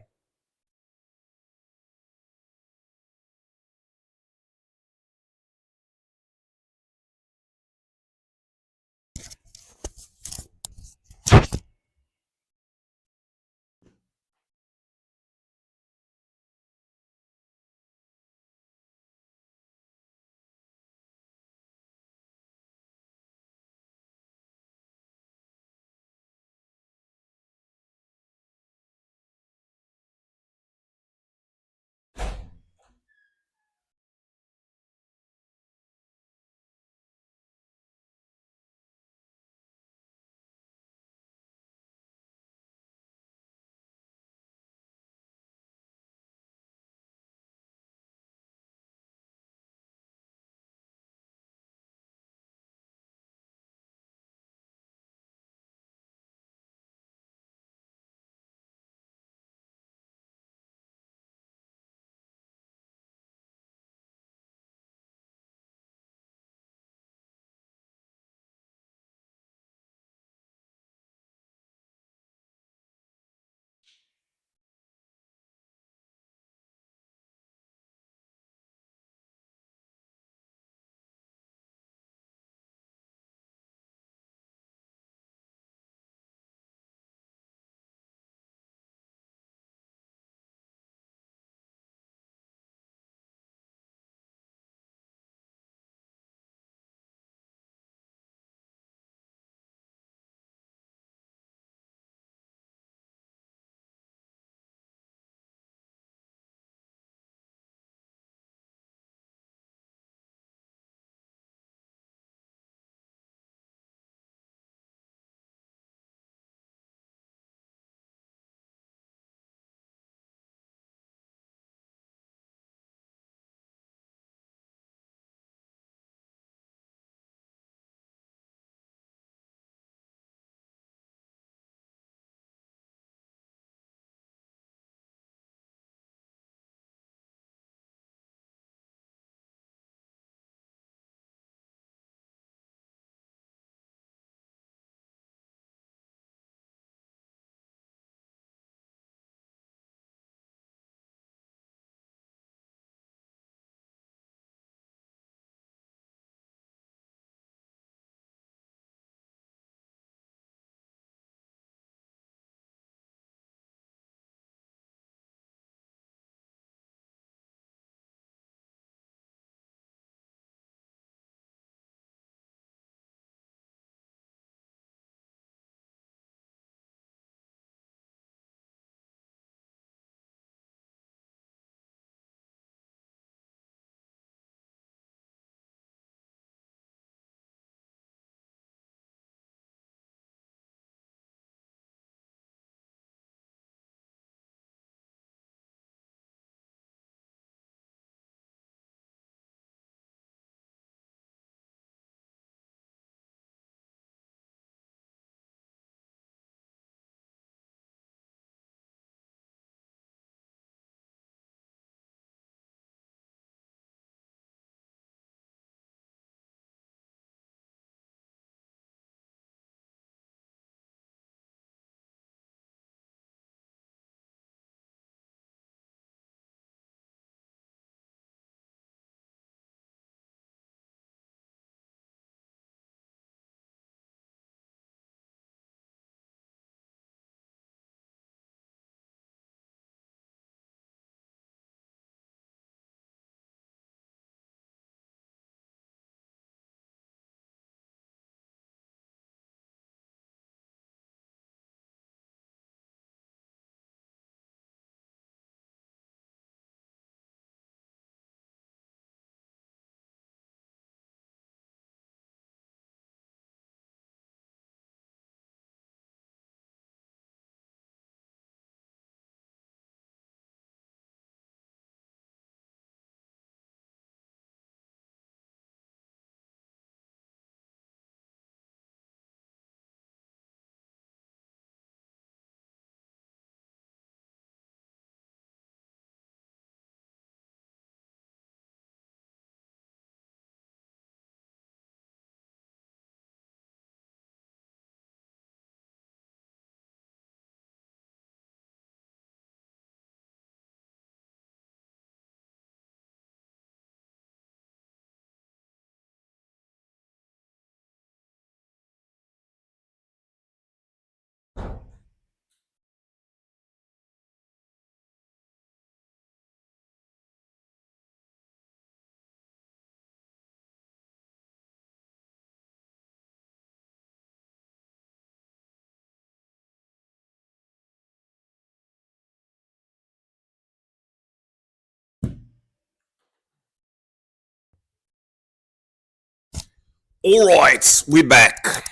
All right, we back.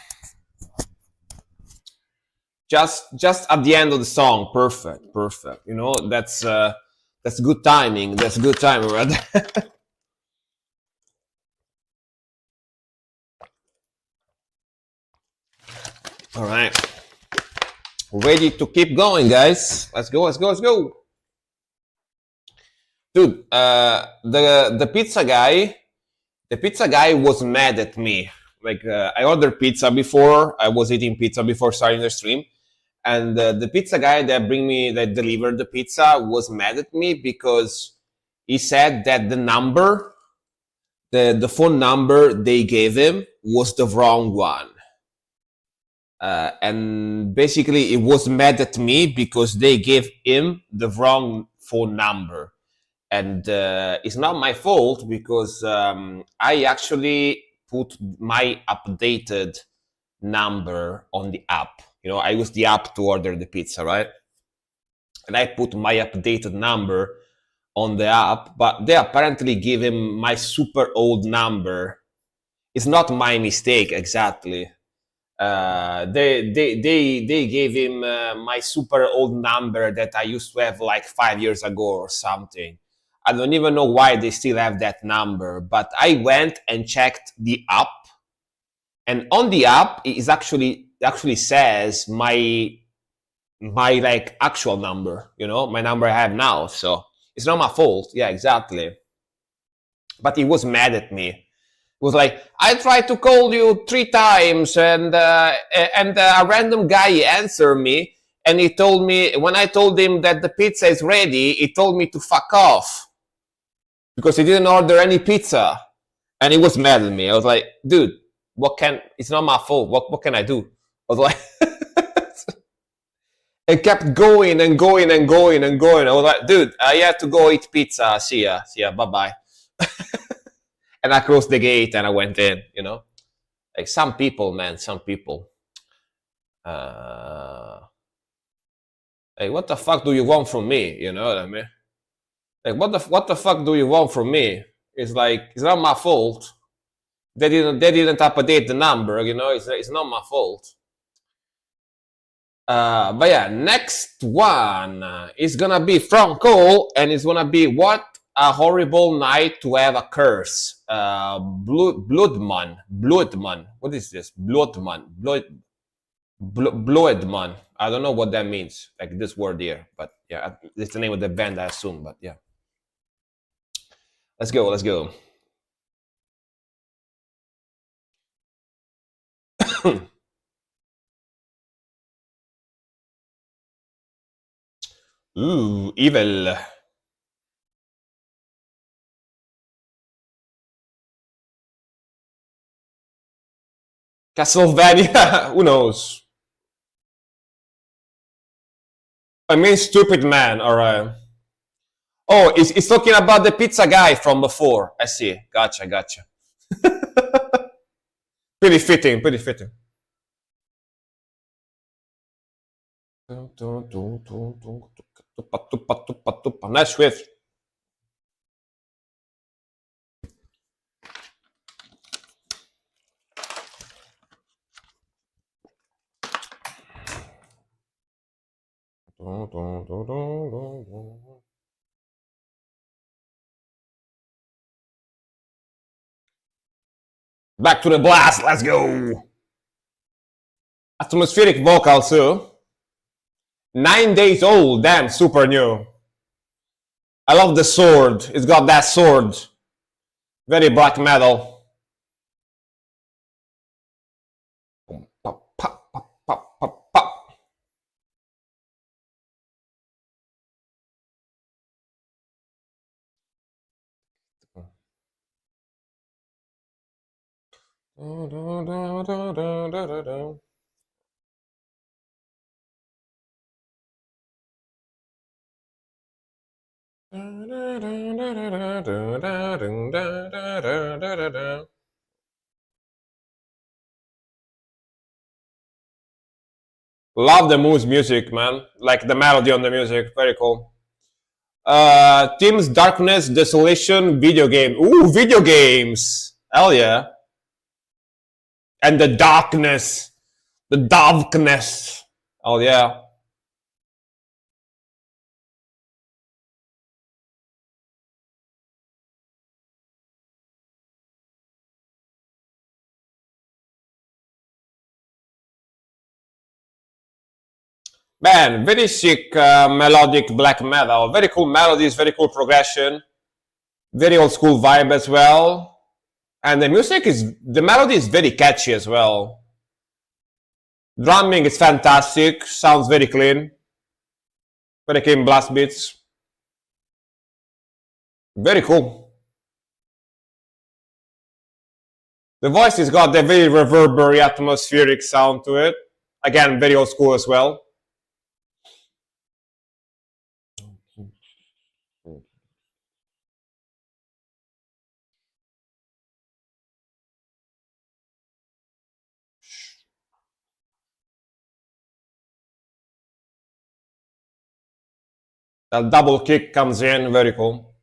Just at the end of the song, perfect. You know, that's good timing. That's good timing, right? All right, ready to keep going, guys. Let's go. Dude, the pizza guy was mad at me. Like I ordered pizza before. I was eating pizza before starting the stream, and the pizza guy that delivered the pizza was mad at me because he said that the phone number they gave him was the wrong one. And basically, it was mad at me because they gave him the wrong phone number. And it's not my fault because I actually put my updated number on the app. You know, I use the app to order the pizza, right? And I put my updated number on the app, but they apparently give him my super old number. It's not my mistake exactly. They gave him my super old number that I used to have like 5 years ago or something. I don't even know why they still have that number, but I went and checked the app, and on the app it actually says my like actual number, you know, my number I have now. So it's not my fault. Yeah, exactly. But he was mad at me. It was like, I tried to call you 3 times, and a random guy answered me, and he told me, when I told him that the pizza is ready, he told me to fuck off because he didn't order any pizza, and he was mad at me. I was like, dude, it's not my fault. What can I do? I was like, it kept going and going and going and going. I was like, dude, I have to go eat pizza. See ya, bye bye. And I closed the gate and I went in. You know, like some people, man, some people. Hey, what the fuck do you want from me? You know what I mean? Like, what the fuck do you want from me? It's like, it's not my fault. They didn't update the number. You know, it's not my fault. But yeah, next one is gonna be from Cole, and it's gonna be what a horrible night to have a curse. Bloodman. What is this? Bloodman. I don't know what that means. Like this word here, but yeah, it's the name of the band, I assume. But yeah, let's go. Ooh, evil. Castlevania. Who knows? I mean, stupid man. All right. Oh, it's talking about the pizza guy from before. I see. Gotcha. Pretty fitting. Nice riff. Back to the blast. Let's go. Atmospheric vocal too. 9 days old. Damn, super new. I love the sword. It's got that sword. Very black metal. Pop, pop, pop, pop, pop, pop. Love the moose music, man. Like the melody on the music. Very cool. Teams Darkness Desolation video game. Ooh, video games. Hell yeah. and the darkness, the darkness. Oh yeah. Man, very sick melodic black metal. Very cool melodies, very cool progression, very old school vibe as well. And the melody is very catchy as well. Drumming is fantastic, sounds very clean blast beats. Very cool. The voice has got a very reverberary, atmospheric sound to it. Again, very old school as well. That double kick comes in, very cool.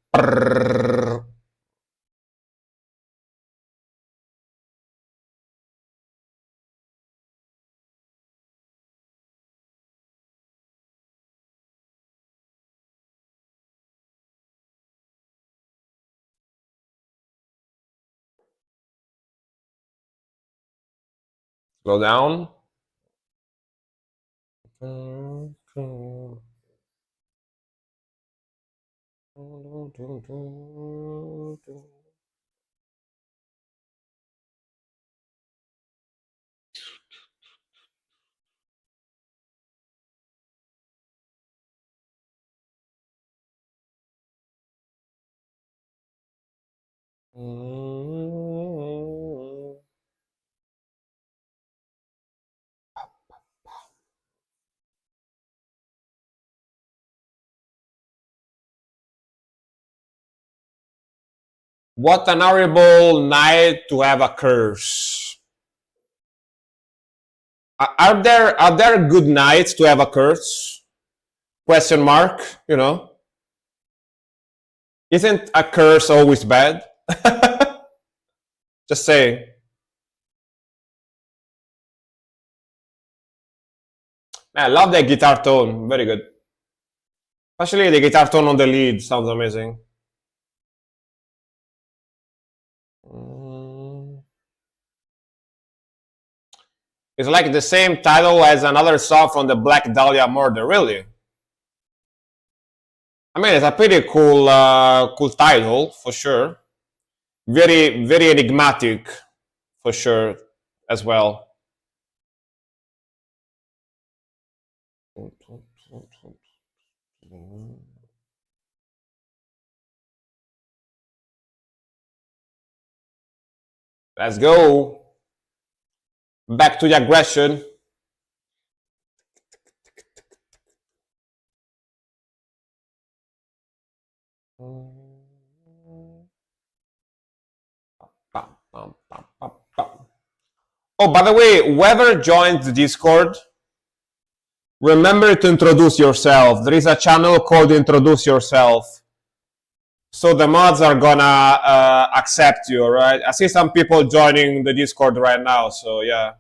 Slow down. What an horrible night to have a curse. Are there good nights to have a curse? Question mark, you know? Isn't a curse always bad? Just saying. Man, I love that guitar tone. Very good. Especially the guitar tone on the lead sounds amazing. It's like the same title as another song from the Black Dahlia Murder, really. I mean, it's a pretty cool, cool title for sure. Very, very enigmatic for sure as well. Let's go. Back to the aggression. Oh, by the way, whoever joined the Discord, remember to introduce yourself. There is a channel called Introduce Yourself. So the mods are gonna accept you, right? I see some people joining the Discord right now, so yeah.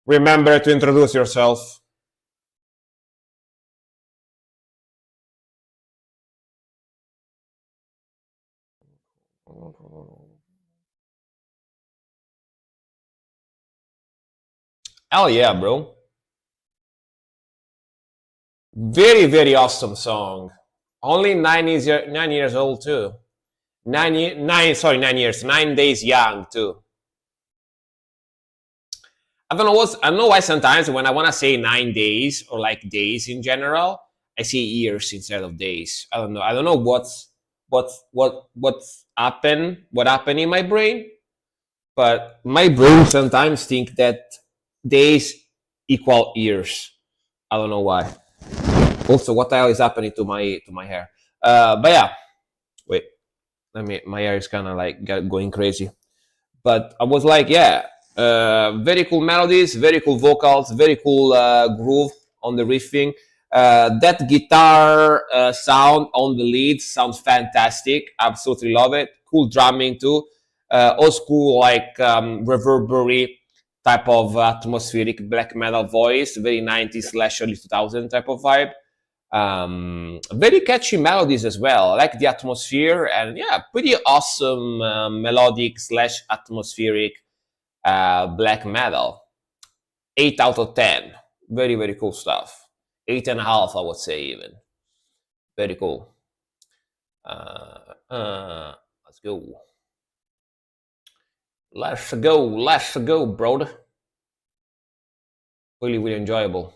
Remember to introduce yourself. Hell yeah, bro. Very, very awesome song. Only 9 years old too. 9 days young too. I don't know why sometimes when I want to say 9 days or like days in general, I say years instead of days. I don't know. I don't know what's happened in my brain, but my brain sometimes think that days equal years. I don't know why. Also, what the hell is happening to my hair? But yeah, wait. My hair is kind of like going crazy. But I was like, yeah, very cool melodies, very cool vocals, very cool groove on the riffing. That guitar sound on the lead sounds fantastic. Absolutely love it. Cool drumming too. Old school like reverberary type of atmospheric black metal voice, very 90s slash early 2000 type of vibe. Very catchy melodies as well. I like the atmosphere, and yeah, pretty awesome melodic slash atmospheric black metal. 8 out of 10. Very, very cool stuff. 8.5, I would say, even. Very cool. Let's go. Let's go, bro. Really, really enjoyable.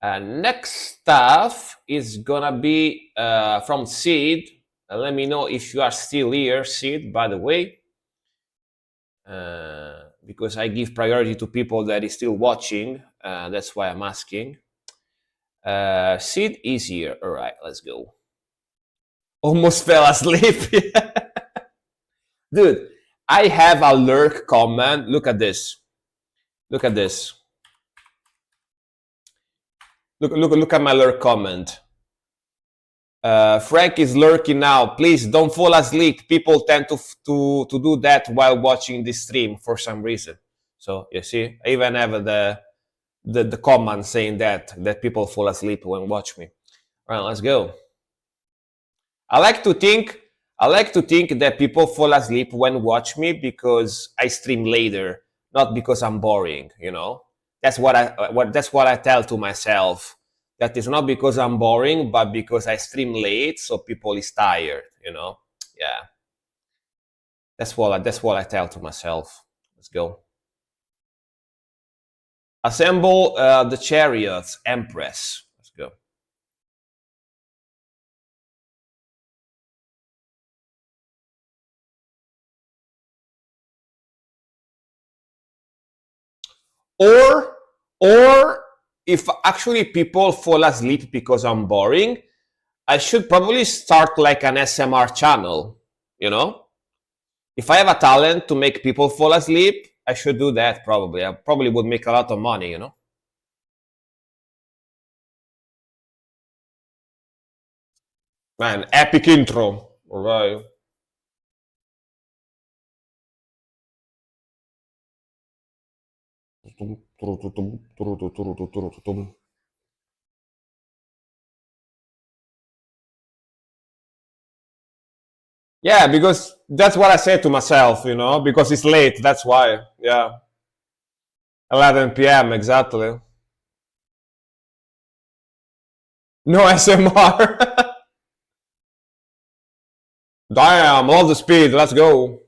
Next stuff is gonna be from Sid. Let me know if you are still here, Sid, by the way. Because I give priority to people that is still watching. That's why I'm asking. Sid is here. All right, let's go. Almost fell asleep. Dude, I have a lurk comment. Look at this. Look at this. Look at my lurk comment. Frank is lurking now. Please don't fall asleep. People tend to do that while watching this stream for some reason. So you see, I even have the comment saying that people fall asleep when watch me. All right, let's go. I like to think that people fall asleep when watch me because I stream later, not because I'm boring. You know, that's what I tell to myself. That is not because I'm boring, but because I stream late, so people is tired. You know, yeah. That's what I tell to myself. Let's go. Assemble the chariots, Empress. Let's go. Or if actually people fall asleep because I'm boring, I should probably start like an SMR channel, you know? If I have a talent to make people fall asleep, I should do that probably. I probably would make a lot of money, you know? Man, epic intro. All right. Yeah, because that's what I say to myself, you know, because it's late. That's why. Yeah. 11 p.m. exactly. No SMR. Damn, all the speed. Let's go.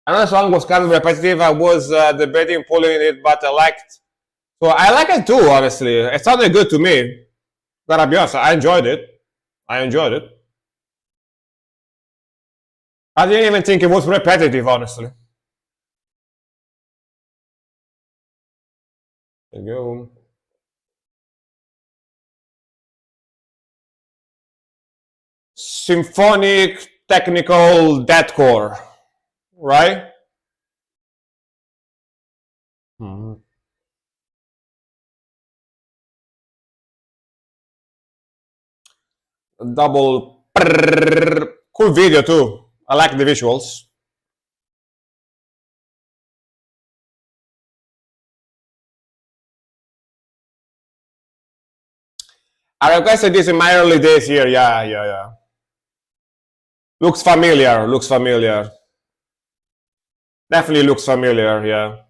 Another song was kind of repetitive. I was debating pulling it, but I liked. So I like it too, honestly. It sounded good to me. Gotta be honest, I enjoyed it. I enjoyed it. I didn't even think it was repetitive, honestly. There you go. Symphonic, technical, deathcore, right? Mhm. Double. Cool video too. I like the visuals. I requested this in my early days here. Yeah. Looks familiar. Looks familiar. Definitely looks familiar. Yeah.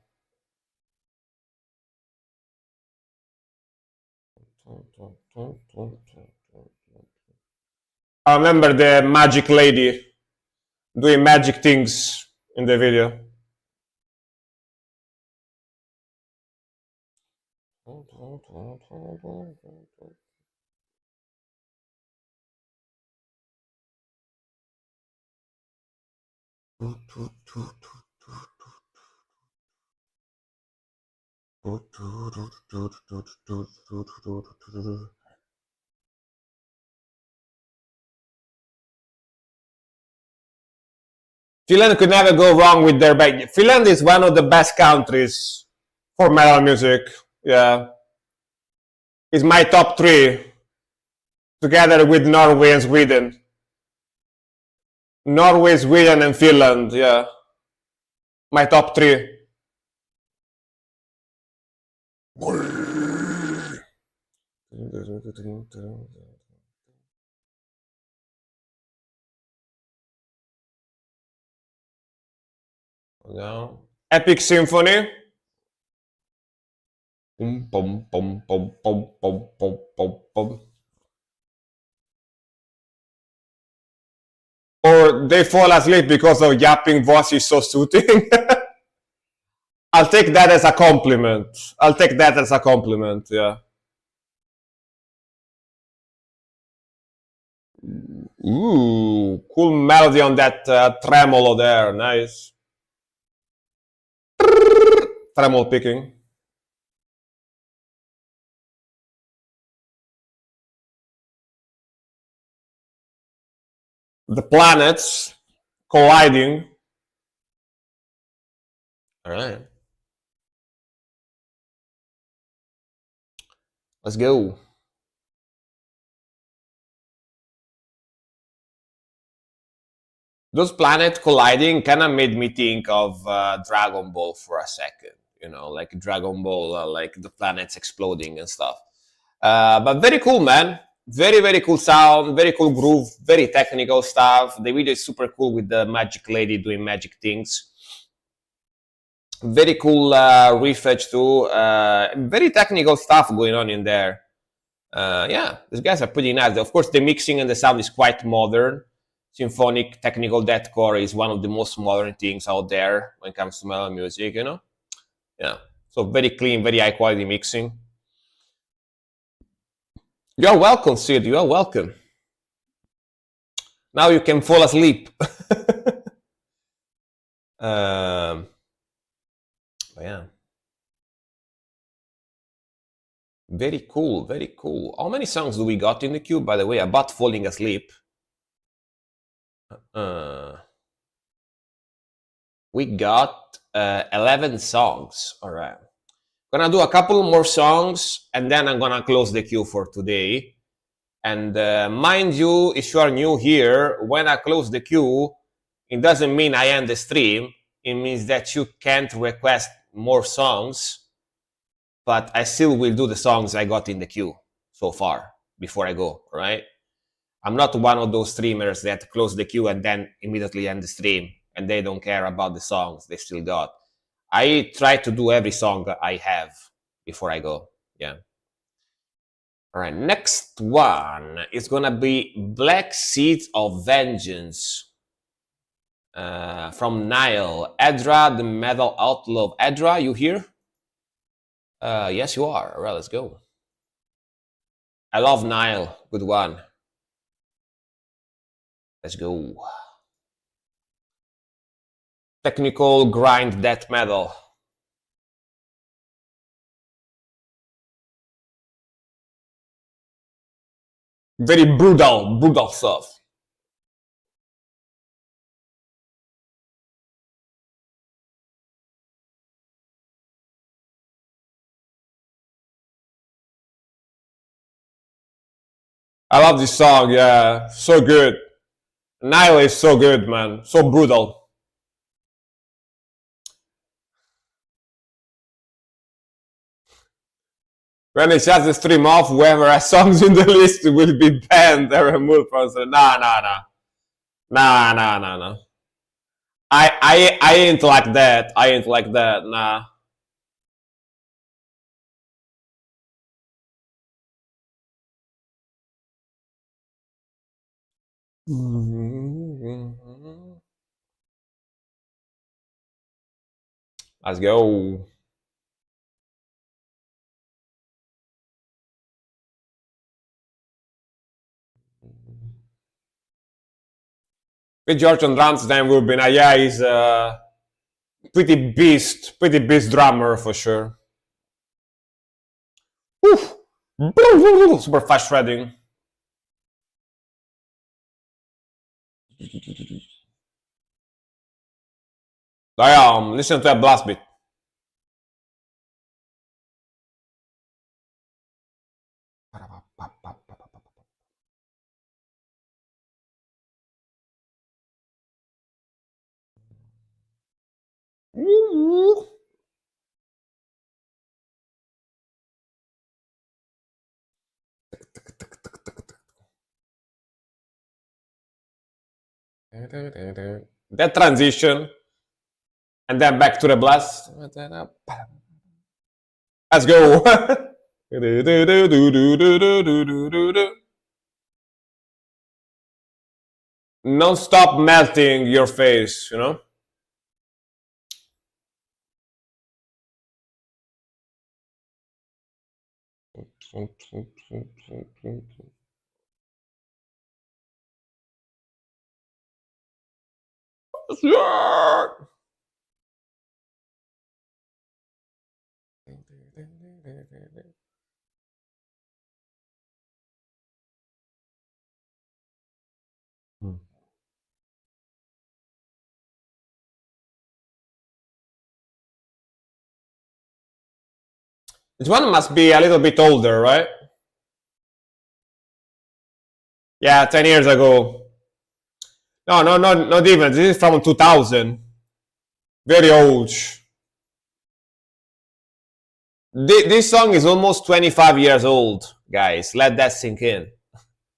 I remember the magic lady doing magic things in the video. Finland could never go wrong with their bag. Finland is one of the best countries for metal music. Yeah, it's my top three, together with Norway and Sweden. Norway, Sweden, and Finland. Yeah, my top three. Yeah. Epic Symphony. Pum, pum, pum, pum, pum, pum, pum, pum, pum. Or they fall asleep because of yapping voice is so soothing. I'll take that as a compliment. I'll take that as a compliment. Yeah. Ooh, cool melody on that tremolo there. Nice. Tremolo picking. The planets colliding. All right. Let's go. Those planets colliding kind of made me think of Dragon Ball for a second. You know, like Dragon Ball, like the planets exploding and stuff. But very cool, man. Very, very cool sound, very cool groove, very technical stuff. The video is super cool with the magic lady doing magic things. Very cool riffage too. Very technical stuff going on in there. Yeah, these guys are pretty nice. Of course, the mixing and the sound is quite modern. Symphonic technical deathcore is one of the most modern things out there when it comes to metal music, you know? Yeah. So very clean, very high quality mixing. You're welcome, Sid. You are welcome. Now you can fall asleep. Yeah. Very cool, very cool. How many songs do we got in the queue, by the way, about falling asleep? Uh, we got 11 songs. All right. Gonna do a couple more songs and then I'm gonna close the queue for today. And mind you, if you are new here, when I close the queue, it doesn't mean I end the stream. It means that you can't request more songs, but I still will do the songs I got in the queue so far before I go, right? I'm not one of those streamers that close the queue and then immediately end the stream and they don't care about the songs they still got. I try to do every song I have before I go. Yeah. All right. Next one is gonna be Black Seeds of Vengeance from Nile. Edra, the Metal Outlaw. Edra, you here? Yes, you are. All right, let's go. I love Nile. Good one. Let's go. Technical grind death metal. Very brutal, brutal stuff. I love this song. Yeah, so good. Nile is so good, man. So brutal. When it shuts the stream off, whoever has songs in the list will be banned and removed from the. Nah, nah, nah. Nah, nah, nah, nah. I ain't like that. I ain't like that. Nah. Let's go. With George on drums, then will be. Yeah, he's pretty beast drummer for sure. Oof. Super fast shredding. Listen to that blast beat. That transition, and then back to the blast. Let's go. Non-stop melting your face, you know. This one must be a little bit older, right? Yeah, 10 years ago. No, not even. This is from 2000. Very old. This song is almost 25 years old, guys. Let that sink in.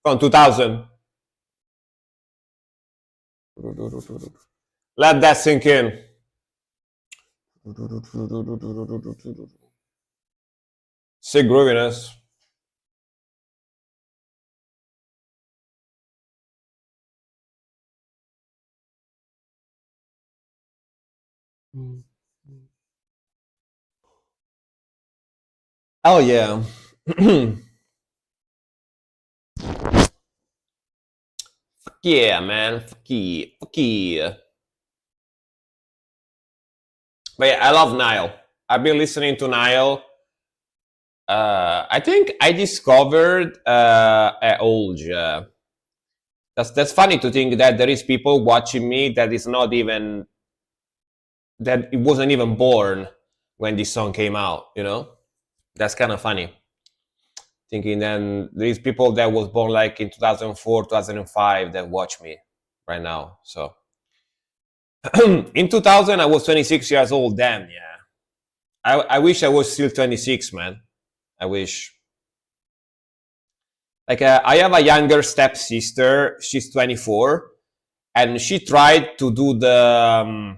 From 2000. Let that sink in. Sick grooviness. Oh yeah. Fuck yeah, man. Fuck yeah. Fuck yeah. But yeah, I love Nile. I've been listening to Nile. I think I discovered Olge. That's funny to think that there is people watching me that is not even that it wasn't even born when this song came out. You know, that's kind of funny. Thinking then there is people that was born like in 2004, 2005 that watch me right now. So in 2000, I was 26 years old. Damn, yeah. I wish I was still 26, man. I wish. Like I have a younger stepsister. She's 24, and she tried to do the.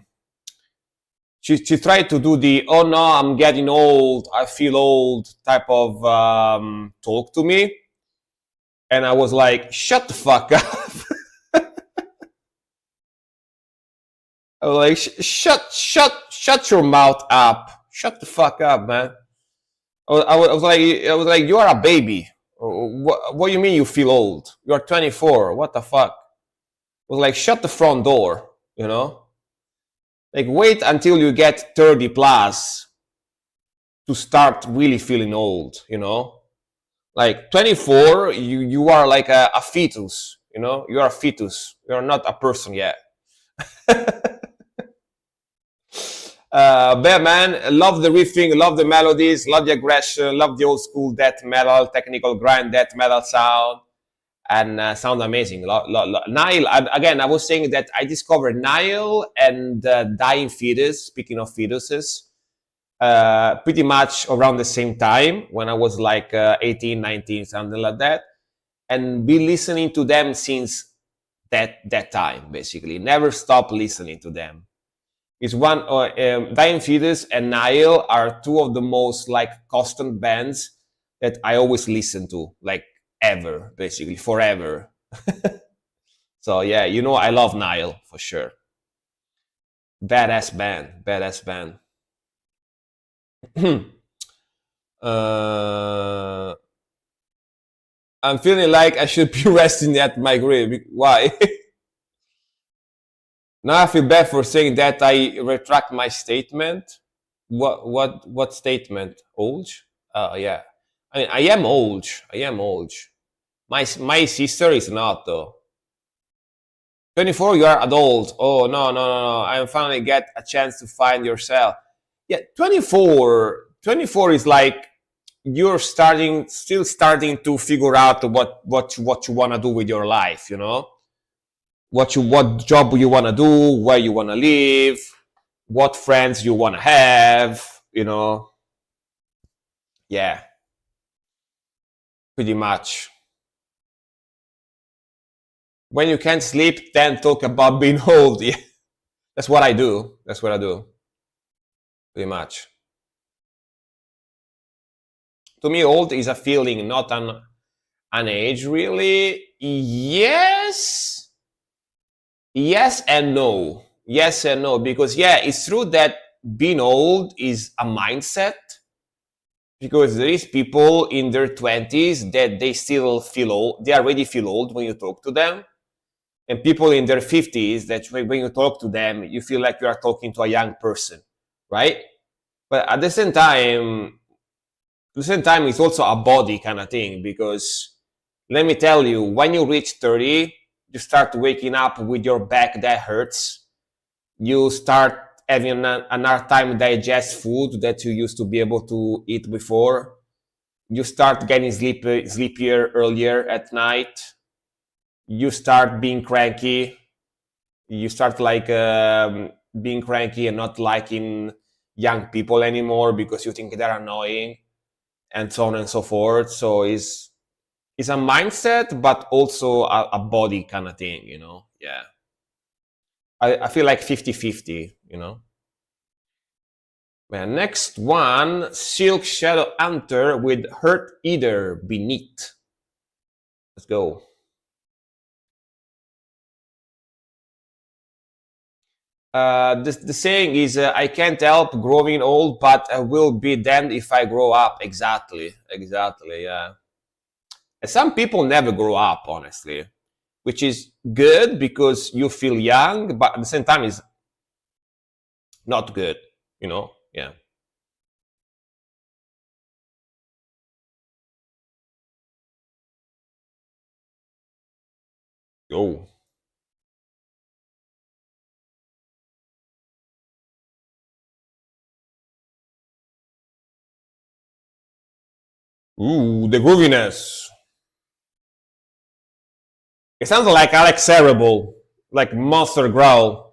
She tried to do the oh no, I'm getting old, I feel old type of talk to me, and I was like, shut the fuck up. I was like, shut your mouth up, shut the fuck up, man. I was like, you are a baby. What do you mean you feel old? You are 24. What the fuck? I was like, shut the front door, you know. Like, wait until you get 30 plus to start really feeling old, you know? Like 24, you are like a fetus, you know? You are a fetus. You're not a person yet. But man, love the riffing, love the melodies, love the aggression, love the old school death metal, technical grind death metal sound, and sound amazing. Nile, again, I was saying that I discovered Nile and Dying Fetus, speaking of fetuses, pretty much around the same time when I was like 18, 19, something like that, and be listening to them since that time, basically. Never stop listening to them. It's one, Dying Fetus and Nile are two of the most like constant bands that I always listen to, like ever, basically, forever. So yeah, you know, I love Nile for sure. Badass band, badass band. I'm feeling like I should be resting at my grave. Why? Now I feel bad for saying that. I retract my statement. What statement? Old? Yeah. I mean, I am old. I am old. My sister is not though. 24, you are adult. Oh no. I finally get a chance to find yourself. Yeah, 24 is like you're still starting to figure out what you want to do with your life, you know? What job you want to do, where you want to live, what friends you want to have, yeah, pretty much. When you can't sleep, then talk about being old. Yeah, that's what I do. That's what I do, pretty much. To me, old is a feeling, not an age, really. Yes and no. Yes and no, because yeah, it's true that being old is a mindset, because there is people in their 20s that they still feel old. They already feel old when you talk to them, and people in their 50s that when you talk to them, you feel like you are talking to a young person, right? But at the same time, it's also a body kind of thing, because let me tell you, when you reach 30, you start waking up with your back that hurts. You start having an hard time digest food that you used to be able to eat before. You start getting sleepier earlier at night. You start being cranky. You start like being cranky and not liking young people anymore because you think they're annoying, and so on and so forth. So it's a mindset, but also a body kind of thing, Yeah. I feel like 50-50. Man, next one, Silk Shadow Hunter with Hurt Eater Beneath. Let's go. The saying is, I can't help growing old, but I will be damned if I grow up. Exactly, yeah. And some people never grow up, honestly, which is good because you feel young, but at the same time, it's not good, Yeah. Oh. Ooh, the grooviness. It sounds like Alex Cerebral, like Monster Growl.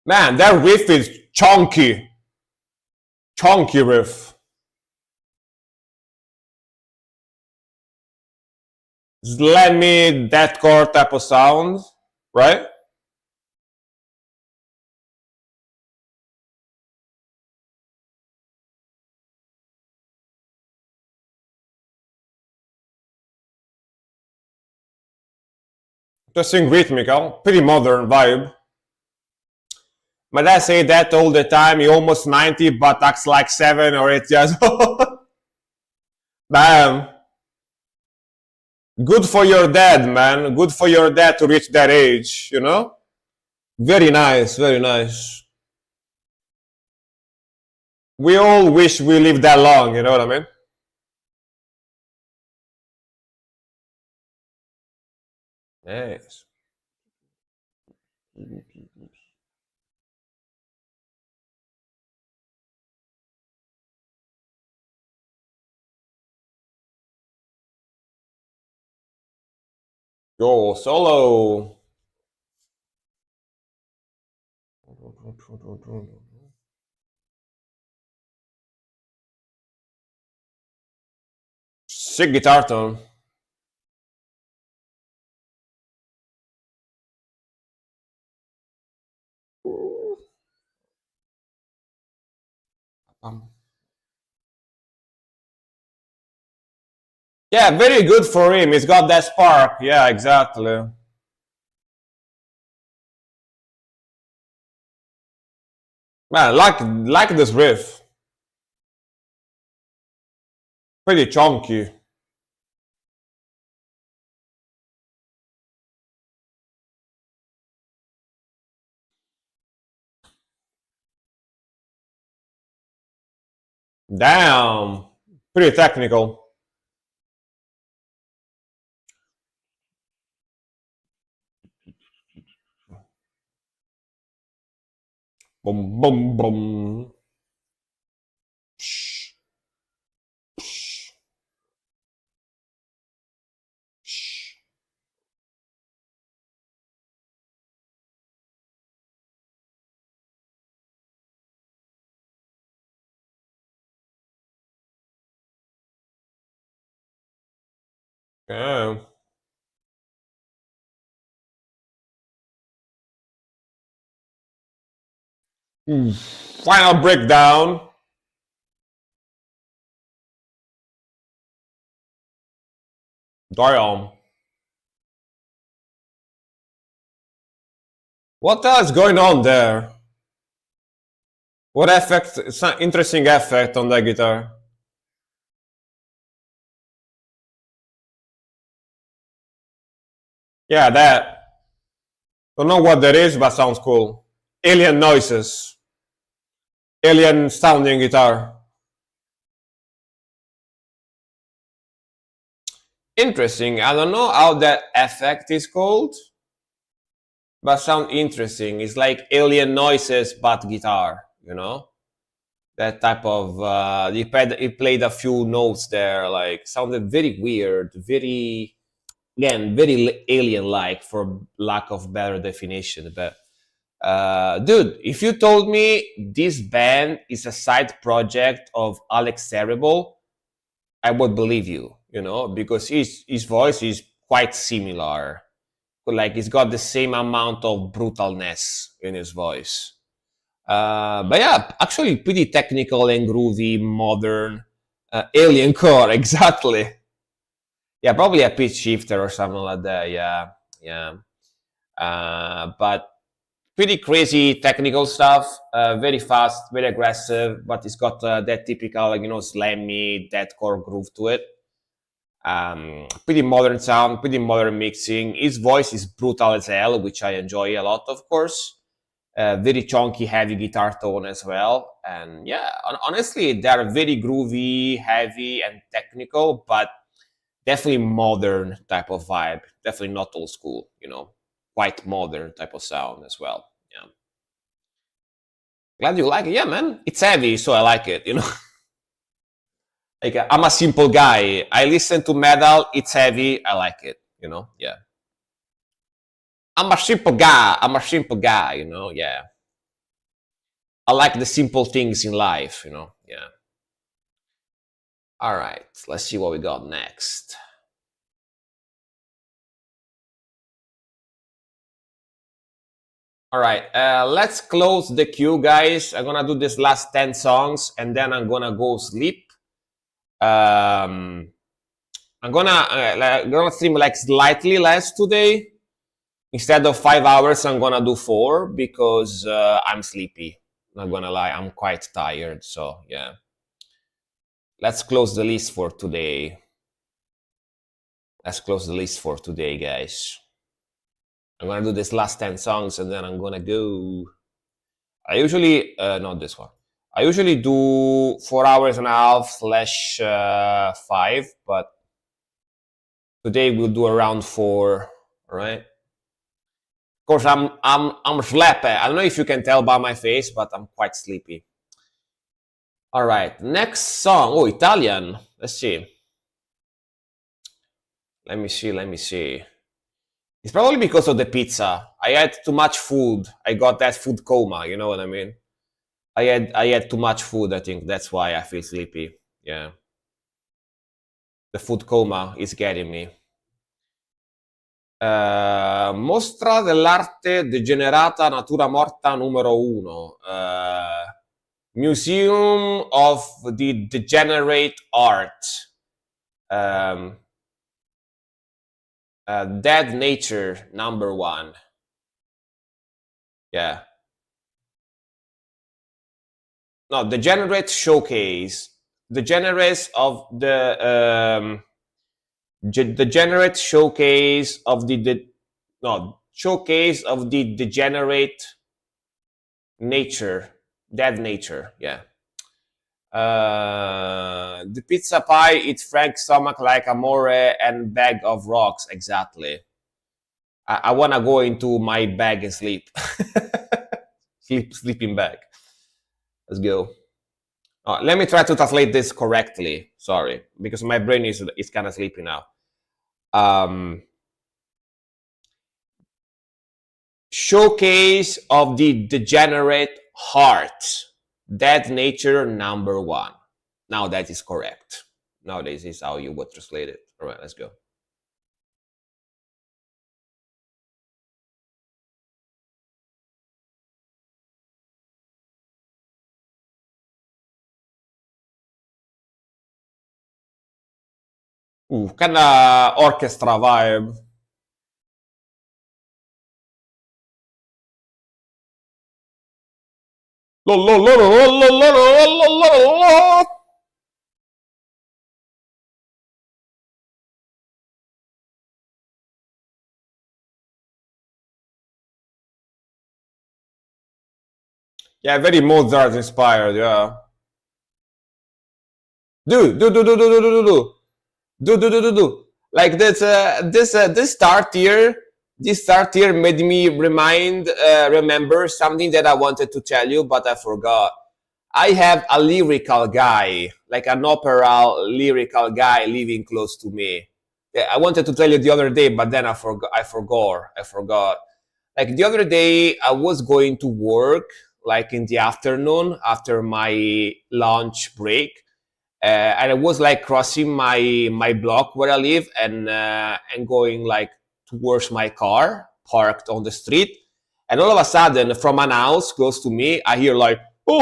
Man, that riff is chunky. Chunky riff. Slammy, deathcore type of sound, right? Interesting rhythmical, pretty modern vibe. My dad say that all the time. He almost 90, but acts like 7 or 8 years old. Damn. Good for your dad, man. Good for your dad to reach that age. Very nice, very nice. We all wish we lived that long, you know what I mean? Yes. Go solo. Sick guitar tone. Yeah, very good for him. He's got that spark. Yeah, exactly. Man, like this riff. Pretty chunky. Damn, pretty technical. Boom, boom, boom. Psh, psh, psh. Yeah. Final breakdown. Damn. What else is going on there? What effect? It's an interesting effect on the guitar. Yeah, that. Don't know what that is, but sounds cool. Alien noises. Alien sounding guitar. Interesting. I don't know how that effect is called, but sound interesting. It's like alien noises, but guitar. You know, that type of. He played a few notes there, like sounded very weird, very again very alien-like, for lack of better definition. But dude, if you told me this band is a side project of Alex Terrible, I would believe you, because his voice is quite similar. Like he's got the same amount of brutalness in his voice. But yeah, actually pretty technical and groovy, modern, alien core, exactly. Yeah, probably a pitch shifter or something like that. Yeah, yeah. But pretty crazy technical stuff. Very fast, very aggressive, but it's got that typical, slammy deathcore groove to it. Pretty modern sound, pretty modern mixing. His voice is brutal as hell, which I enjoy a lot, of course. Very chunky, heavy guitar tone as well. And yeah, honestly, they're very groovy, heavy, and technical, but definitely modern type of vibe. Definitely not old school, quite modern type of sound as well. Yeah. Glad you like it. Yeah, man. It's heavy, so I like it. Like I'm a simple guy. I listen to metal. It's heavy. I like it. Yeah. I'm a simple guy. I'm a simple guy. Yeah. I like the simple things in life. Yeah. All right. Let's see what we got next. All right. Let's close the queue, guys. I'm gonna do this last 10 songs, and then I'm gonna go sleep. I'm gonna stream like slightly less today. Instead of 5 hours, I'm gonna do 4 because I'm sleepy. Not gonna lie, I'm quite tired. So yeah, let's close the list for today. Let's close the list for today, guys. I'm gonna do this last 10 songs and then I'm gonna go. I usually not this one. I usually do 4 hours and a half slash 5, but today we'll do around 4. All right. Of course, I'm sleepy. I don't know if you can tell by my face, but I'm quite sleepy. All right, next song. Oh, Italian. Let's see. Let me see. Let me see. It's probably because of the pizza. I had too much food. I got that food coma. You know what I mean? I had too much food. I think that's why I feel sleepy. Yeah, the food coma is getting me. Mostra dell'arte degenerata natura morta numero 1. Museum of the Degenerate Art. Um, Dead Nature number 1. Yeah. No, Degenerate Showcase. Degenerates of the Degenerate Showcase of no, Showcase of the Degenerate Nature. Dead Nature. Yeah. The pizza pie eats Frank's stomach like amore and bag of rocks. Exactly. I want to go into my bag and sleep. Sleeping bag. Let's go. Let me try to translate this correctly. Sorry, because my brain is kind of sleepy now. Showcase of the degenerate heart. Dead nature number one. Now that is correct. Now this is how you would translate it. All right, let's go. Kind of orchestra vibe. Yeah, very Mozart inspired. Yeah. Do. Like this start here. This start here made me remember something that I wanted to tell you, but I forgot. I have a lyrical guy, like an opera lyrical guy living close to me. Yeah, I wanted to tell you the other day, but then I forgot. Like the other day, I was going to work, like in the afternoon after my lunch break, and I was like crossing my block where I live and going like towards my car parked on the street, and all of a sudden from an house close to me, I hear like I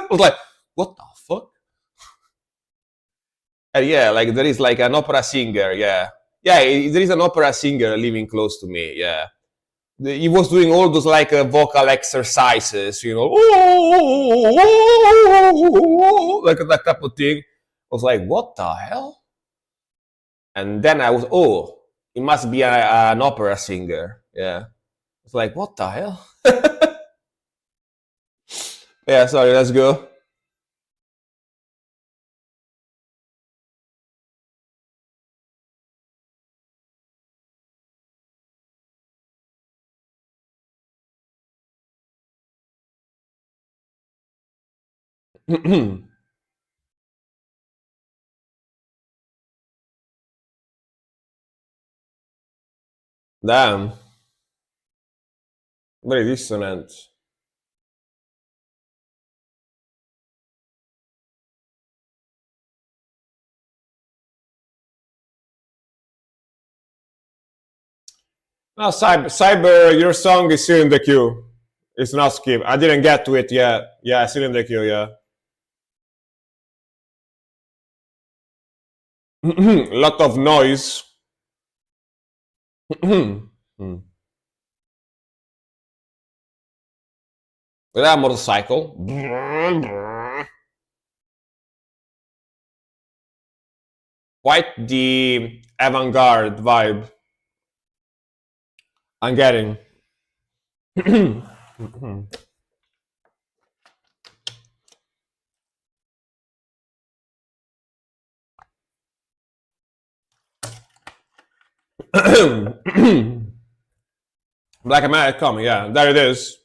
was like, what the fuck? Yeah, like there is like an opera singer. Yeah, yeah, there is an opera singer living close to me. Yeah, he was doing all those like vocal exercises, like that type of thing. I was like, what the hell? And then I was, oh, it must be an opera singer. Yeah, it's like, what the hell? Yeah, sorry, let's go. Damn, very dissonant. No, cyber, your song is still in the queue. It's not skip. I didn't get to it yet. Yeah, still in the queue. Yeah. A lot of noise. That motorcycle. Quite the avant-garde vibe I'm getting. Black Magic coming, yeah, there it is.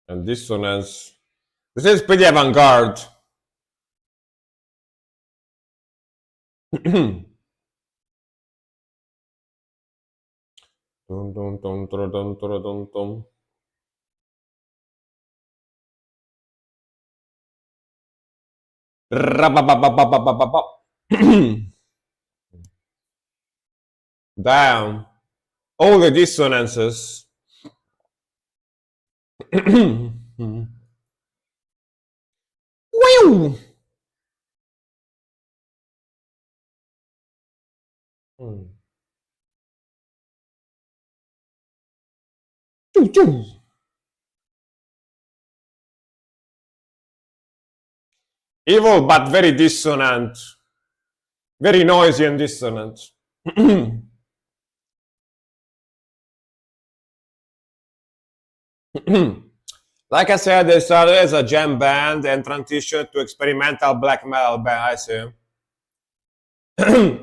And dissonance. This is pretty avant-garde. Dun, dun, dun, dun, dun, dun, dun, dun. Rabababababababab. Damn. All the dissonances. Whew. Choo, choo. Evil, but very dissonant. Very noisy and dissonant. Like I said, they started as a jam band and transitioned to experimental black metal band. I see.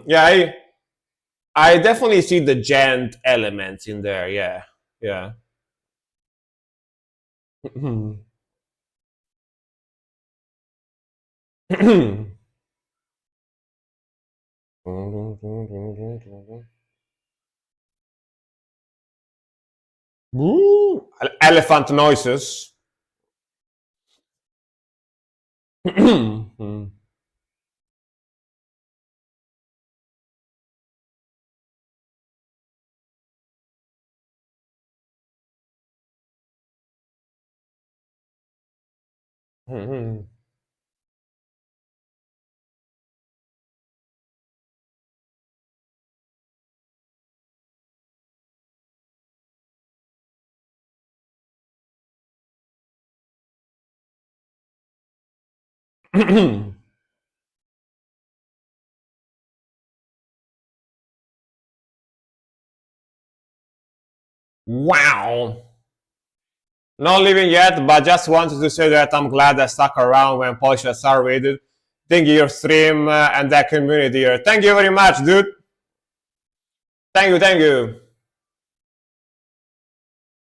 Yeah, I definitely see the gent elements in there. Yeah, yeah. Elephant noises. Wow. Not leaving yet, but just wanted to say that I'm glad I stuck around when Polished started. Thank you, your stream and that community here. Thank you very much, dude. Thank you, thank you.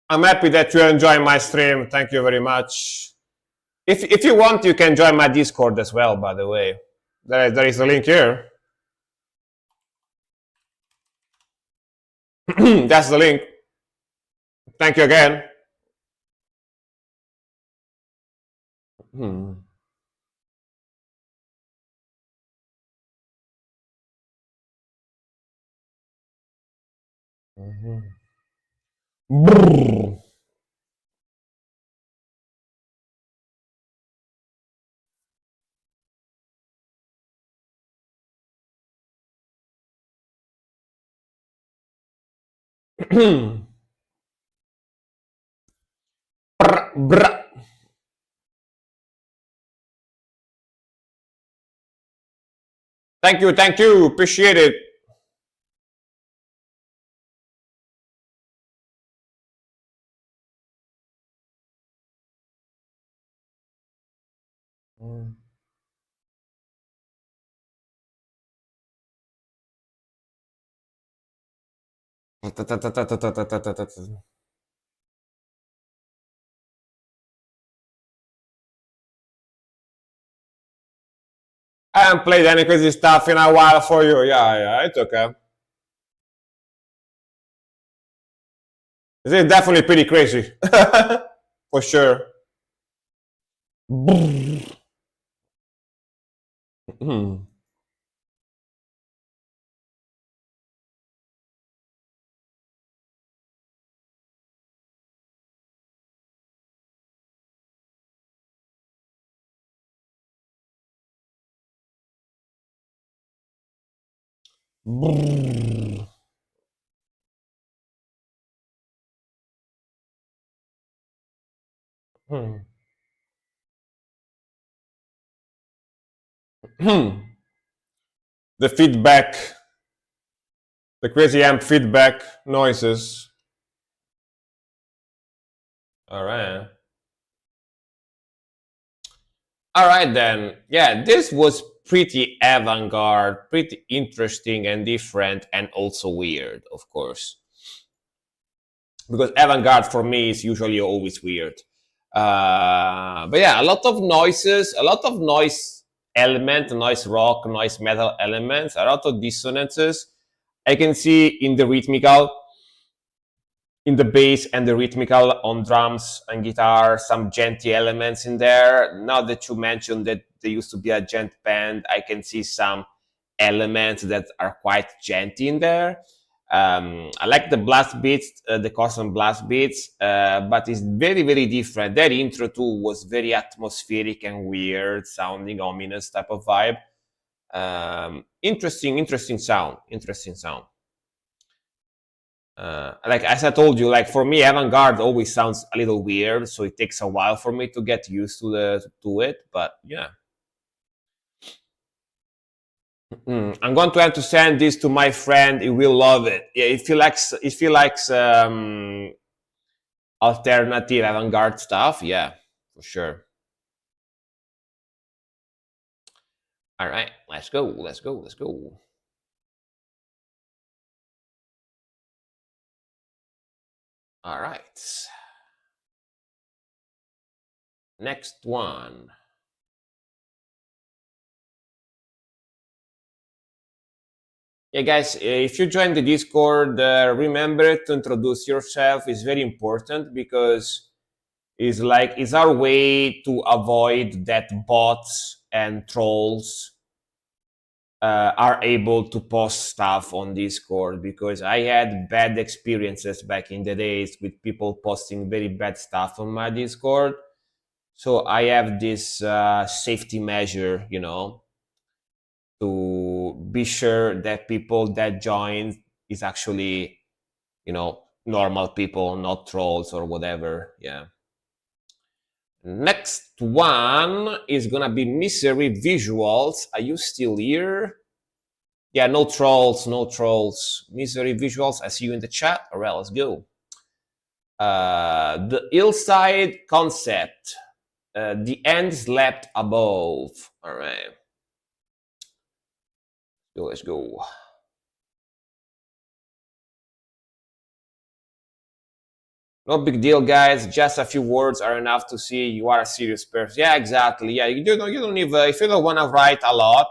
I'm happy that you enjoy my stream. Thank you very much. If you want, you can join my Discord as well, by the way. There is a link here. That's the link. Thank you again. Brrr. Brr, brr. Thank you, appreciate it. I haven't played any crazy stuff in a while for you. Yeah, it's okay. This is definitely pretty crazy. For sure. The feedback, the crazy amp feedback noises. All right. All right then. Yeah, this was pretty avant-garde, pretty interesting and different, and also weird, of course. Because avant-garde for me is usually always weird. But yeah, a lot of noises, a lot of noise element, noise rock, noise metal elements, a lot of dissonances. I can see in the rhythmical, in the bass and the rhythmical on drums and guitar, some djenty elements in there. Now that you mentioned that there used to be a djent band, I can see some elements that are quite djenty in there. I like the blast beats, the custom blast beats, but it's very, very different. That intro too was very atmospheric and weird, sounding ominous type of vibe. Interesting sound. Like as I told you, like for me, avant-garde always sounds a little weird, so it takes a while for me to get used to it. But yeah, I'm going to have to send this to my friend. He will love it. Yeah, if he likes alternative avant-garde stuff, yeah, for sure. All right, let's go. Let's go. Let's go. All right. Next one. Yeah, guys, if you join the Discord, remember to introduce yourself. It's very important because it's our way to avoid that bots and trolls are able to post stuff on Discord, because I had bad experiences back in the days with people posting very bad stuff on my Discord. So I have this safety measure, to be sure that people that join is actually, normal people, not trolls or whatever. Yeah. Next one is gonna be Misery Visuals. Are you still here? Yeah, no trolls, no trolls. Misery Visuals, I see you in the chat. All right, let's go. The Hillside Concept. The end slept above. All right. So let's go. No big deal, guys. Just a few words are enough to see you are a serious person. Yeah, exactly. Yeah, you don't need, if you don't want to write a lot,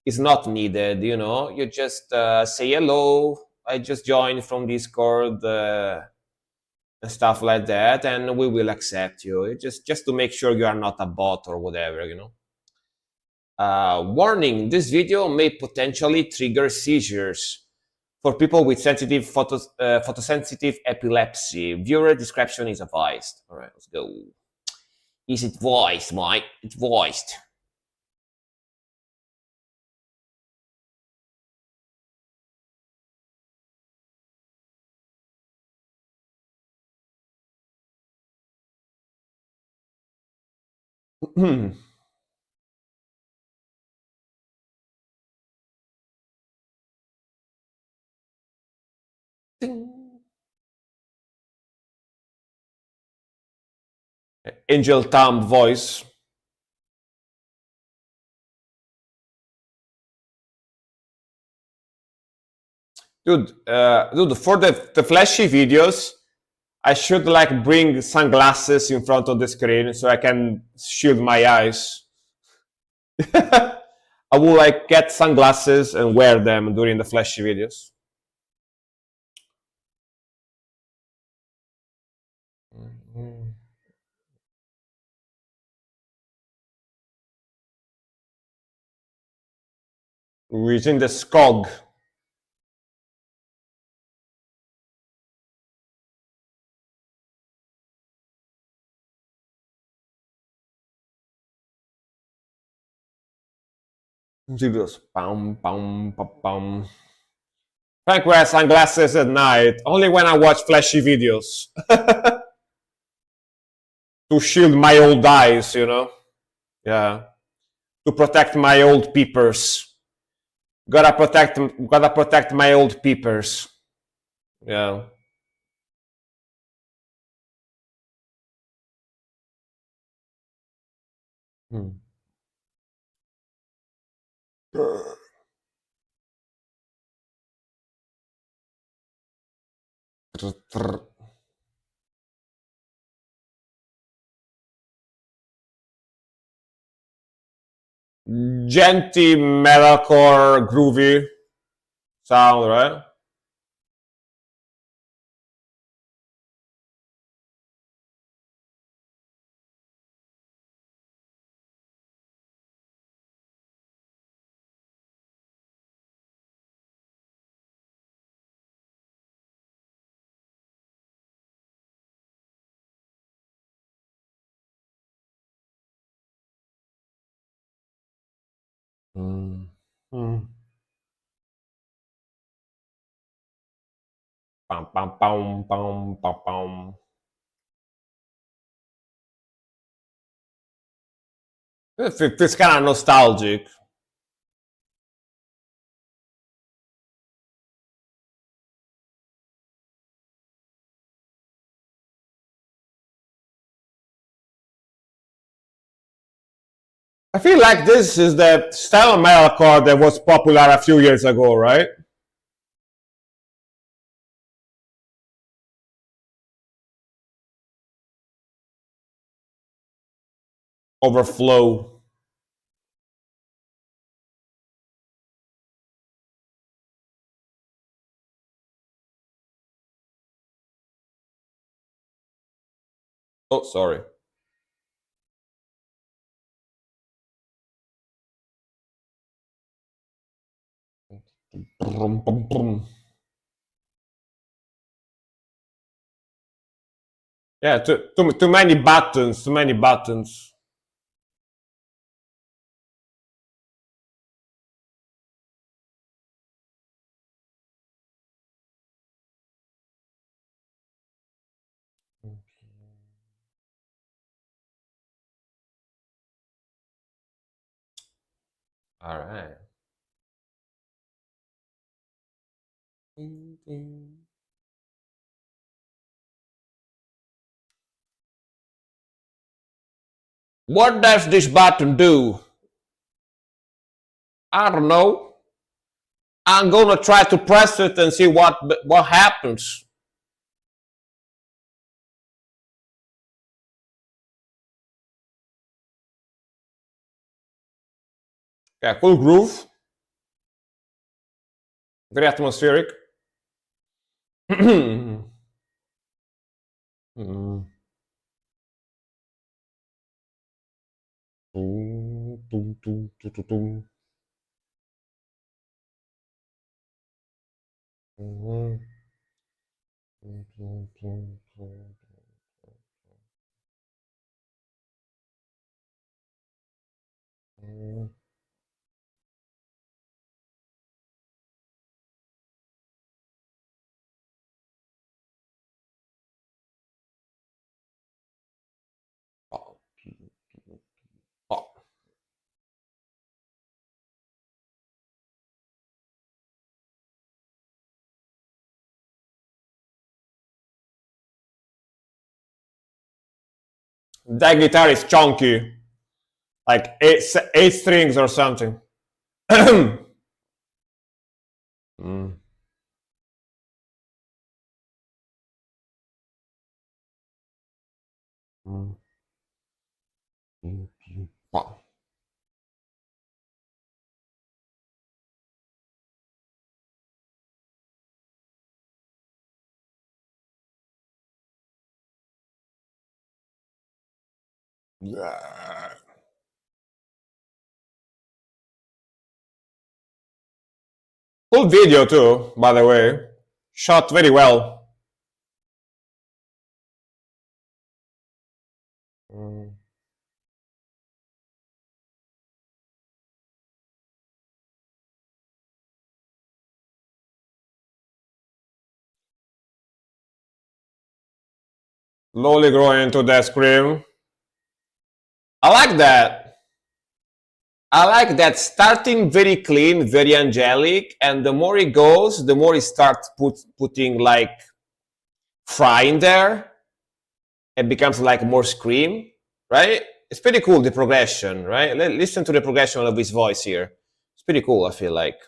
it's not needed. You just say hello. I just joined from Discord and stuff like that, and we will accept you. Just to make sure you are not a bot or whatever. Warning: this video may potentially trigger seizures for people with sensitive photosensitive epilepsy. Viewer discretion is advised. All right, let's go. Is it voiced, Mike? It's voiced. Angel Thumb voice. Dude, for the flashy videos, I should like bring sunglasses in front of the screen so I can shield my eyes. I will like get sunglasses and wear them during the flashy videos. Using the SCOG. Videos. Pam, pam, pam, pam. Frank wears sunglasses at night, only when I watch flashy videos. To shield my old eyes. Yeah. To protect my old peepers. Gotta protect my old peepers. Yeah. Hmm. Genty metalcore groovy sound, right? Mm. Mm. Pam, pam, pam, pam, pam, pam. It's kind of nostalgic. I feel like this is the style of metal card that was popular a few years ago, right? Overflow. Oh, sorry. Brum, brum, brum. Yeah, too many buttons, too many buttons. All right. What does this button do? I don't know. I'm gonna try to press it and see what happens. Yeah, cool groove. Very atmospheric. Mm. Tum, tum, tum, tum, tum, tum. Mhm. Tum, tum, tum, tum, tum. Oh, oh. That guitar is chunky, like eight strings or something. Mm. Mm. Mm. Oh. Yeah. Cool video too, by the way. Shot very well. Mm. Slowly growing into the scream. I like that. I like that starting very clean, very angelic, and the more it goes, the more it starts putting like fry in there. It becomes like more scream, right? It's pretty cool the progression, right? Listen to the progression of his voice here. It's pretty cool. I feel like.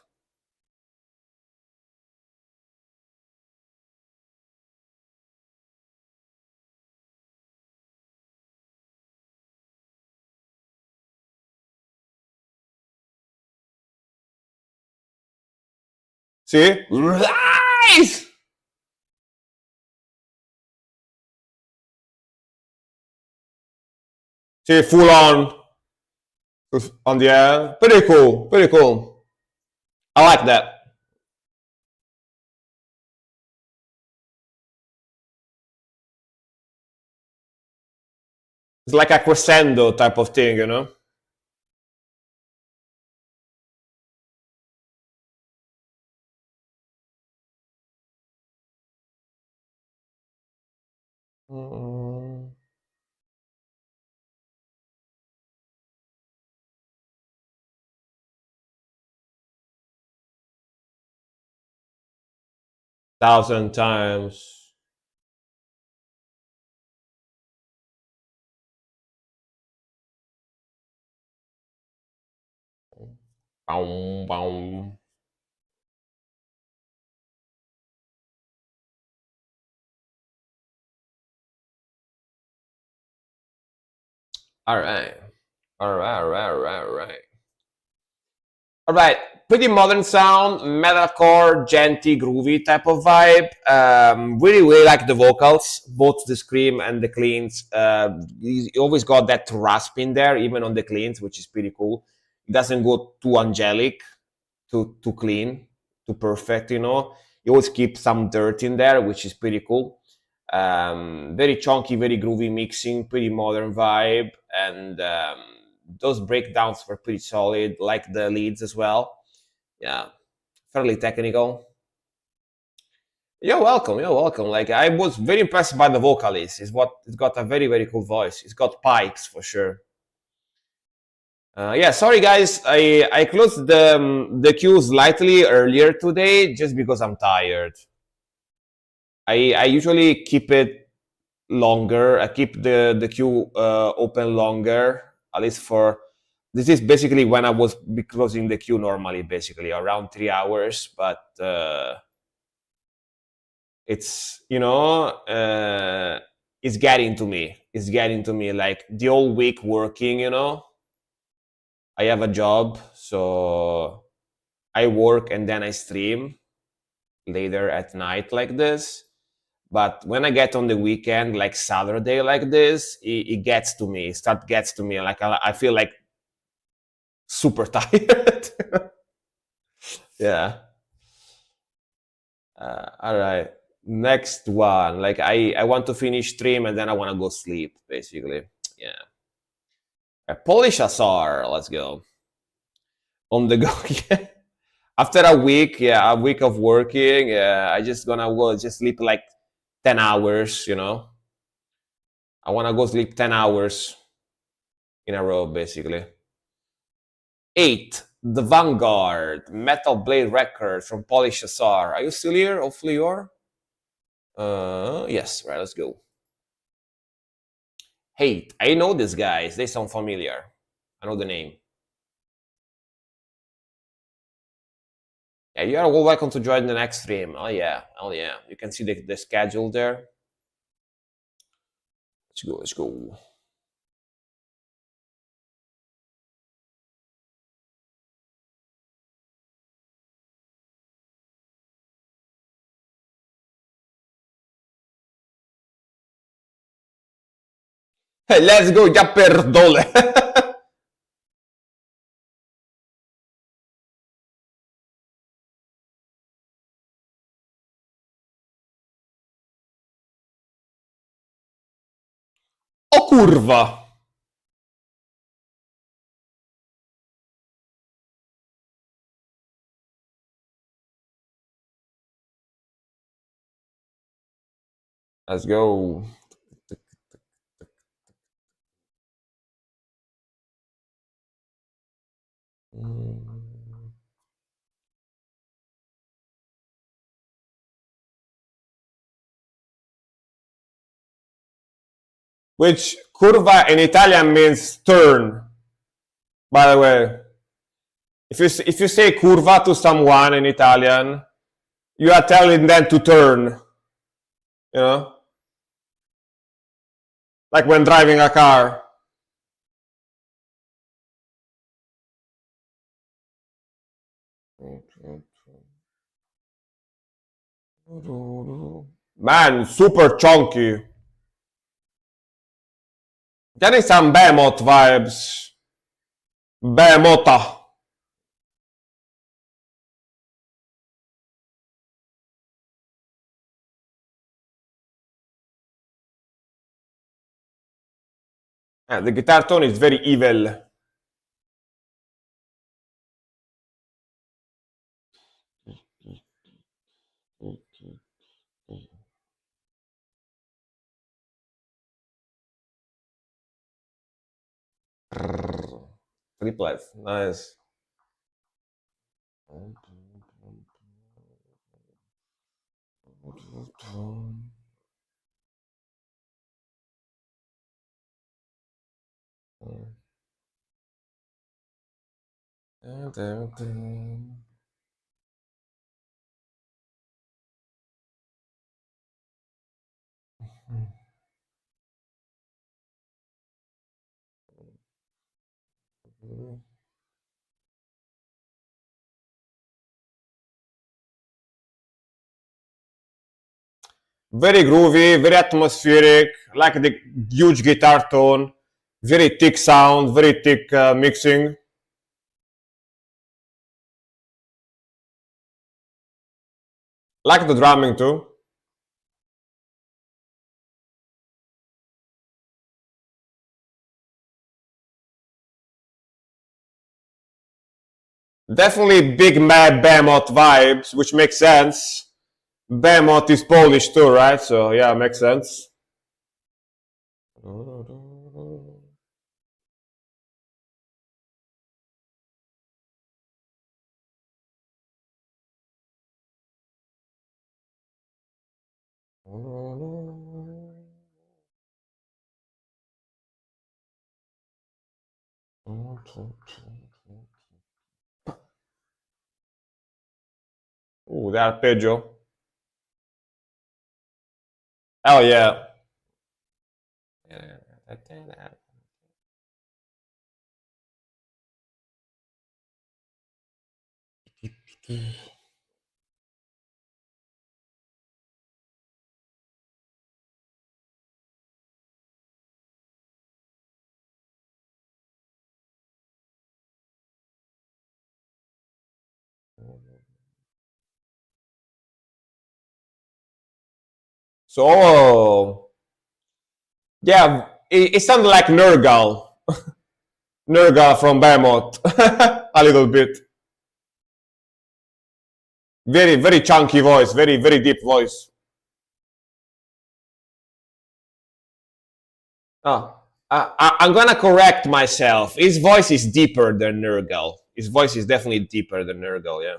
See, rise. See, full on the air. Pretty cool. Pretty cool. I like that. It's like a crescendo type of thing, you know. Mm. Thousand times. Boom, boom. All right. All right, all right, all right, all right. All right, pretty modern sound, metalcore, genty, groovy type of vibe. Really, really like the vocals, both the scream and the cleans. You always got that rasp in there, even on the cleans, which is pretty cool. It doesn't go too angelic, too clean, too perfect. You know, you always keep some dirt in there, which is pretty cool. Very chunky, very groovy mixing, pretty modern vibe, and those breakdowns were pretty solid, like the leads as well. Yeah, fairly technical. You're welcome. You're welcome. Like I was very impressed by the vocalist. It's got a very very cool voice. It's got pipes for sure. Yeah, sorry guys, I closed the queue slightly earlier today just because I'm tired. I usually keep it longer. I keep the queue open longer, at least for this is basically when I was be closing the queue normally, basically around 3 hours. But it's it's getting to me. It's getting to me like the whole week working. I have a job, so I work and then I stream later at night like this. But when I get on the weekend, like Saturday, like this, it gets to me. It gets to me. Like I feel like super tired. Yeah. All right. Next one. Like I want to finish stream and then I want to go sleep. Basically. Yeah. Polish Azar. Let's go. On the go. Yeah. After a week, yeah, a week of working, yeah, I just gonna go just sleep like 10 hours. I wanna go sleep 10 hours in a row, basically. 8. The Vanguard, Metal Blade Records from Polish SR. Are you still here? Hopefully you are. Yes, right, let's go. 8. I know these guys. They sound familiar. I know the name. Yeah, you are all welcome to join the next stream. Oh yeah, oh yeah. You can see the schedule there. Let's go, let's go. Hey, let's go, ya perdole. O kurwa! Let's go. Which curva in Italian means turn, by the way. If you say curva to someone in Italian, you are telling them to turn, you know? Like when driving a car. Man, super chunky. Getting some Behemoth vibes. Behemota. Yeah, the guitar tone is very evil. Triplets, nice. Very groovy, very atmospheric, like the huge guitar tone, very thick sound, very thick mixing. Like the drumming too. Definitely big mad Behemoth vibes, which makes sense. Behemoth is Polish too, right? So yeah, makes sense. Ooh, the arpeggio. Oh yeah. So yeah, it sounded like Nergal. Nergal from Behemoth. A little bit. Very, very chunky voice, very, very deep voice. Oh, I'm gonna correct myself. His voice is deeper than Nergal. His voice is definitely deeper than Nergal, yeah.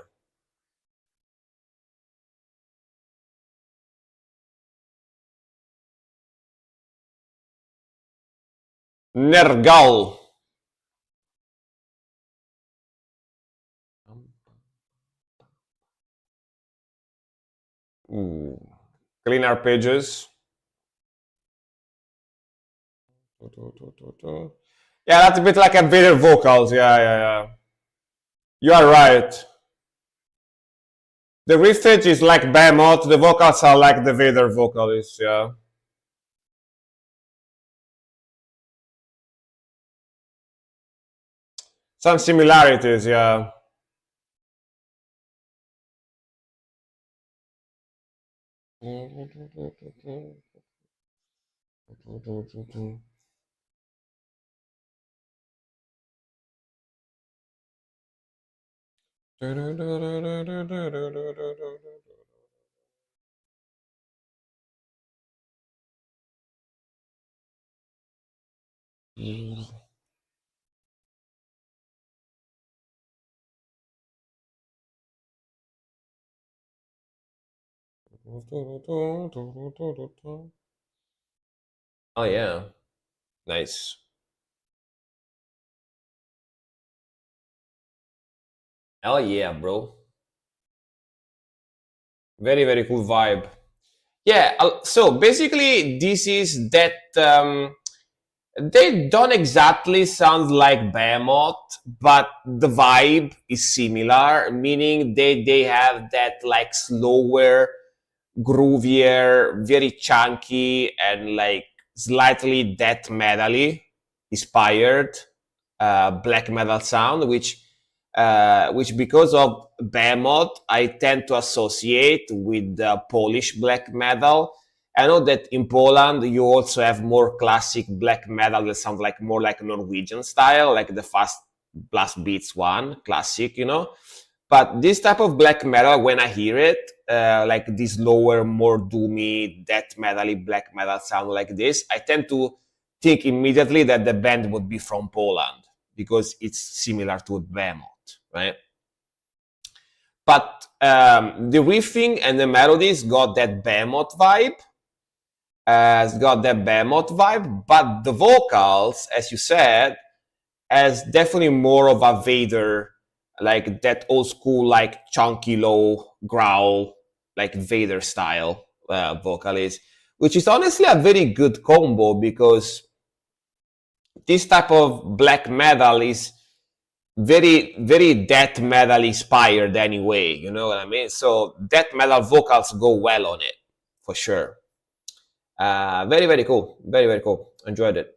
Nergal. Ooh. Clean arpeggios. Yeah, that's a bit like a Vader vocals. Yeah, yeah, yeah. You are right. The riffage is like Behemoth. The vocals are like the Vader vocals. Yeah. Some similarities. Yeah. Oh yeah, nice. Hell yeah, bro. Very very cool vibe. Yeah. So basically, this is that. They don't exactly sound like Behemoth, but the vibe is similar. Meaning they have that like slower, groovier, very chunky, and like slightly death metally inspired black metal sound, which because of Behemoth I tend to associate with Polish black metal. I know that in Poland you also have more classic black metal that sounds like more like Norwegian style, like the fast blast beats one, classic, you know. But this type of black metal, when I hear it, like this lower, more doomy, death metally black metal sound like this, I tend to think immediately that the band would be from Poland because it's similar to Behemoth, right? But the riffing and the melodies got that Behemoth vibe. It's got that Behemoth vibe, but the vocals, as you said, has definitely more of a Vader like that old school, like chunky low growl, like Vader style vocalist, which is honestly a very good combo because this type of black metal is very death metal inspired anyway. You know what I mean? So death metal vocals go well on it for sure. Very cool. Very cool. Enjoyed it.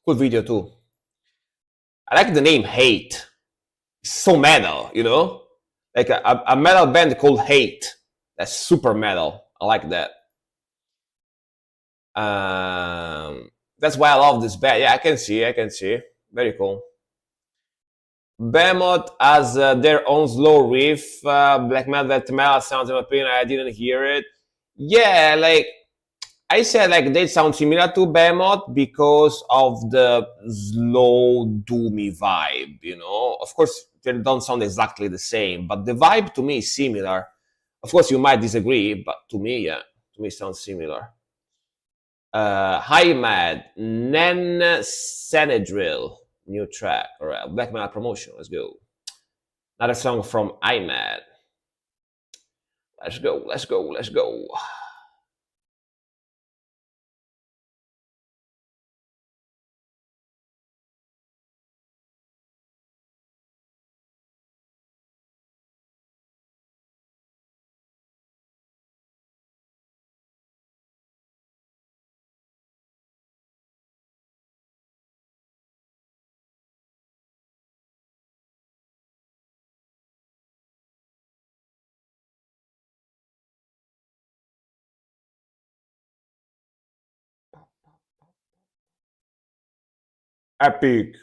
Cool video too. I like the name Hate. It's so metal, you know? Like a metal band called Hate. That's super metal. I like that. That's why I love this band. Yeah, I can see. Very cool. Behemoth has their own slow riff. Black metal, death metal sounds, in my opinion, I didn't hear it. Yeah, like I said, like they sound similar to Behemoth because of the slow doomy vibe. You know, of course they don't sound exactly the same, but the vibe to me is similar. Of course, you might disagree, but to me, yeah, to me it sounds similar. Hi Mad, Nen Senedrill, new track. All right, Black Metal promotion. Let's go. Another song from IMAD. Let's go. Epic.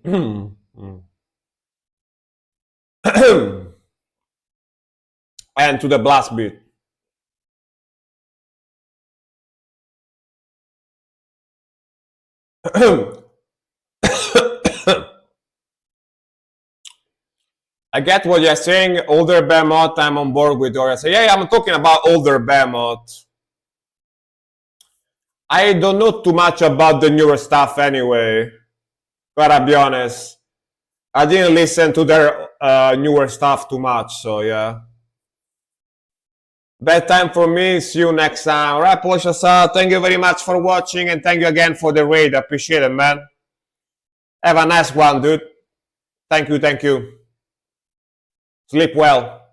And to the blast beat. I get what you're saying. Older Behemoth, I'm on board with you. So yeah, I'm talking about older Behemoth. I don't know too much about the newer stuff anyway. Gotta be honest. I didn't listen to their newer stuff too much, so yeah. Bad time for me. See you next time. All right, Polishasa, thank you very much for watching, and thank you again for the raid. Appreciate it, man. Have a nice one, dude. Thank you. Sleep well.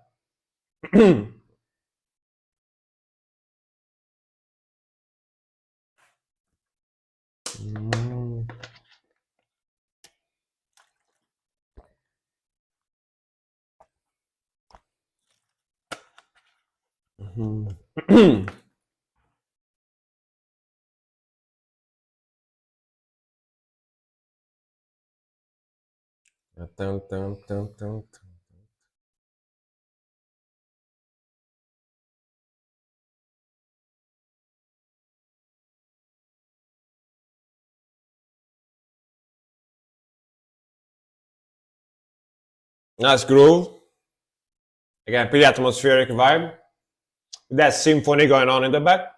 Nice groove. Again, pretty atmospheric vibe. That symphony going on in the back.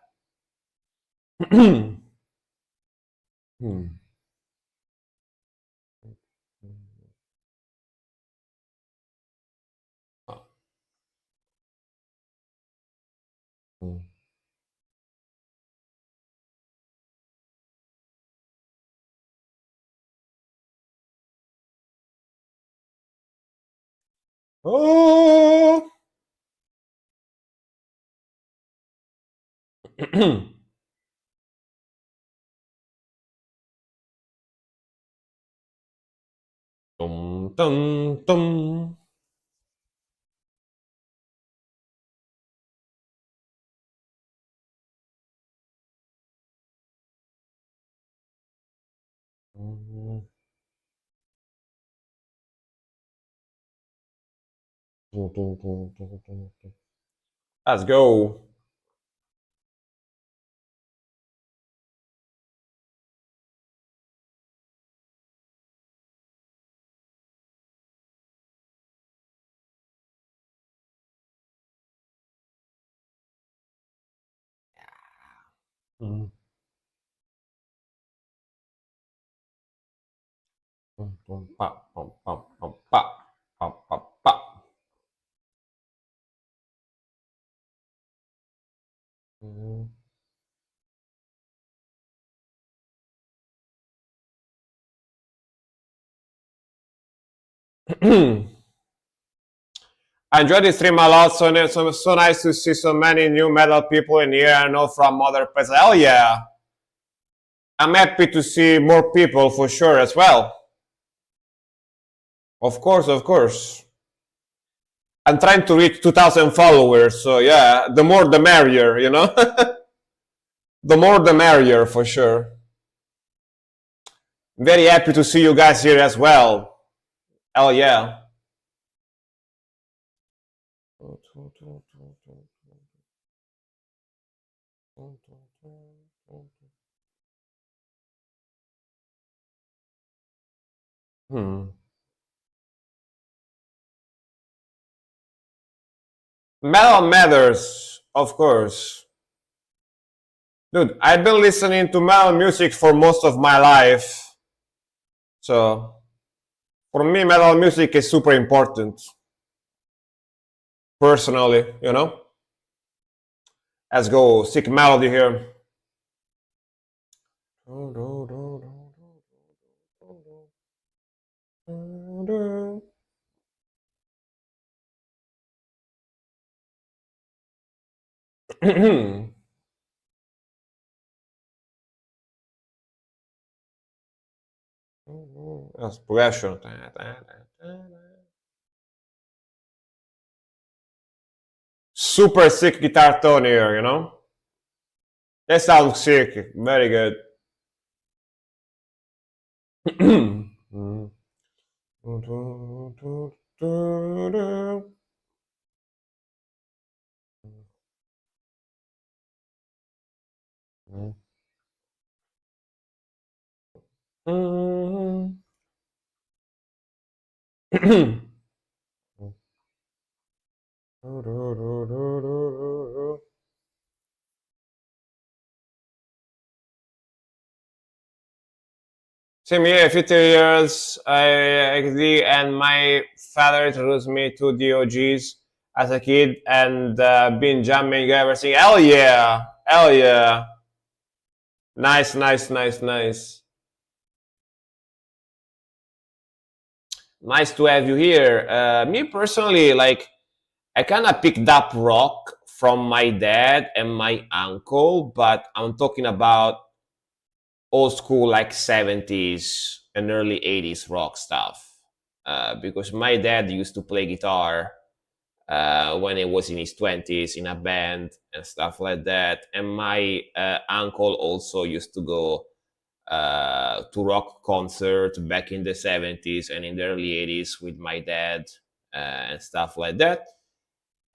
Oh. Dum, dum, dum. Let's go. Mm. Pum, pum, pa, pum, pum, pum, pa, pum, pum, pa. Mm. I enjoyed the stream a lot. So nice to see so many new metal people in here. I know from other places. Hell yeah! I'm happy to see more people for sure as well. Of course, of course. I'm trying to reach 2,000 followers, so yeah, the more the merrier, you know? The more the merrier for sure. Very happy to see you guys here as well. Hell yeah. Hmm. Metal matters, of course. Dude, I've been listening to metal music for most of my life. So, for me, metal music is super important. Personally, you know? Let's go, sick melody here. That's progression. Super sick guitar tone here, you know? That sounds sick. Very good. Same here, 50 years, I agree, and my father introduced me to the OGs as a kid, and been jamming everything. Hell yeah! Hell yeah! Nice, nice, nice, nice. Nice to have you here. Me personally, like, I kind of picked up rock from my dad and my uncle, but I'm talking about old school, like 70s and early 80s rock stuff. Because my dad used to play guitar when he was in his 20s in a band and stuff like that. And my uncle also used to go to rock concerts back in the 70s and in the early 80s with my dad and stuff like that.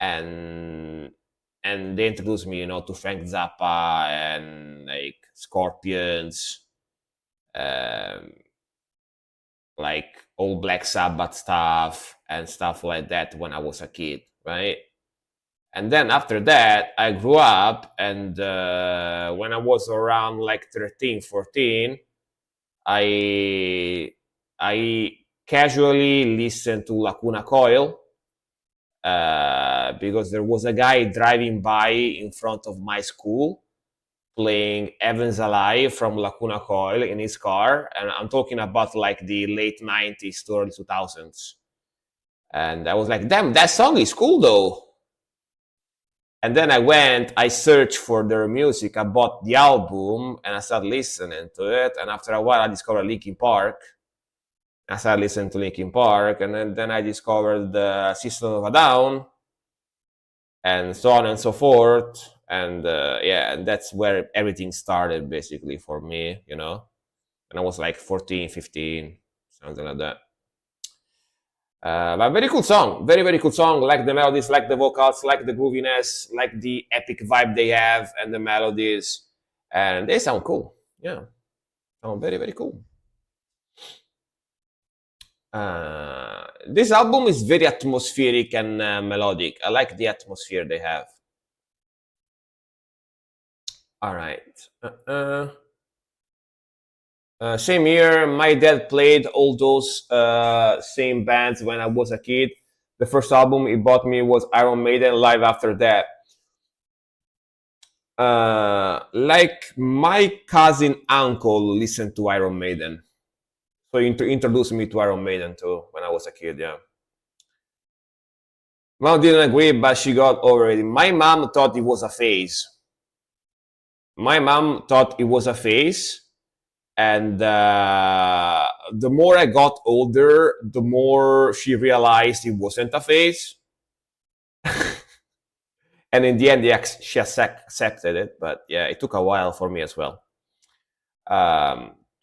And they introduced me, you know, to Frank Zappa and like Scorpions, um, like old Black Sabbath stuff and stuff like that when I was a kid, right? And then after that, I grew up, and when I was around like 13, 14, I I casually listened to Lacuna Coil because there was a guy driving by in front of my school playing Evans Alive from Lacuna Coil in his car, and I'm talking about like the late 90s to early 2000s. And I was like, damn, that song is cool though. And then I searched for their music, I bought the album, and I started listening to it. And after a while, I discovered Linkin Park. I started listening to Linkin Park, and then I discovered the System of a Down, and so on and so forth. And yeah, and that's where everything started basically for me, you know. And I was like 14, 15, something like that. But very cool song, very very cool song. Like the melodies, like the vocals, like the grooviness, like the epic vibe they have, and the melodies, and they sound cool. Yeah, sound very very cool. This album is very atmospheric and melodic. I like the atmosphere they have. All right. Same year, my dad played all those same bands when I was a kid. The first album he bought me was Iron Maiden. Live after that, like my cousin uncle listened to Iron Maiden, so he introduced me to Iron Maiden too when I was a kid. Yeah, mom didn't agree, but she got over it. My mom thought it was a phase. My mom thought it was a phase, and the more I got older, the more she realized it wasn't a phase. And in the end, she accepted it. But yeah, it took a while for me as well.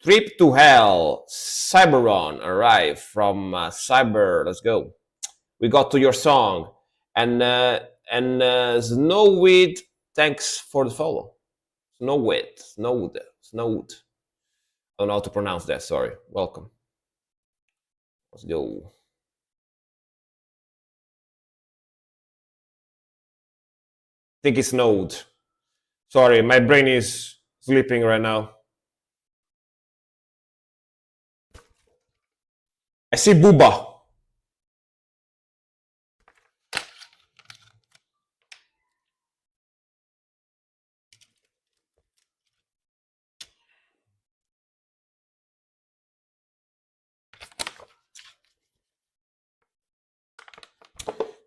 Trip to Hell, Cyberon arrived from Cyber. Let's go. We got to your song, and Snowweed. Thanks for the follow. Snowwood. I don't know how to pronounce that. Sorry. Welcome. Let's go. I think it's snowed. Sorry, my brain is sleeping right now. I see Booba.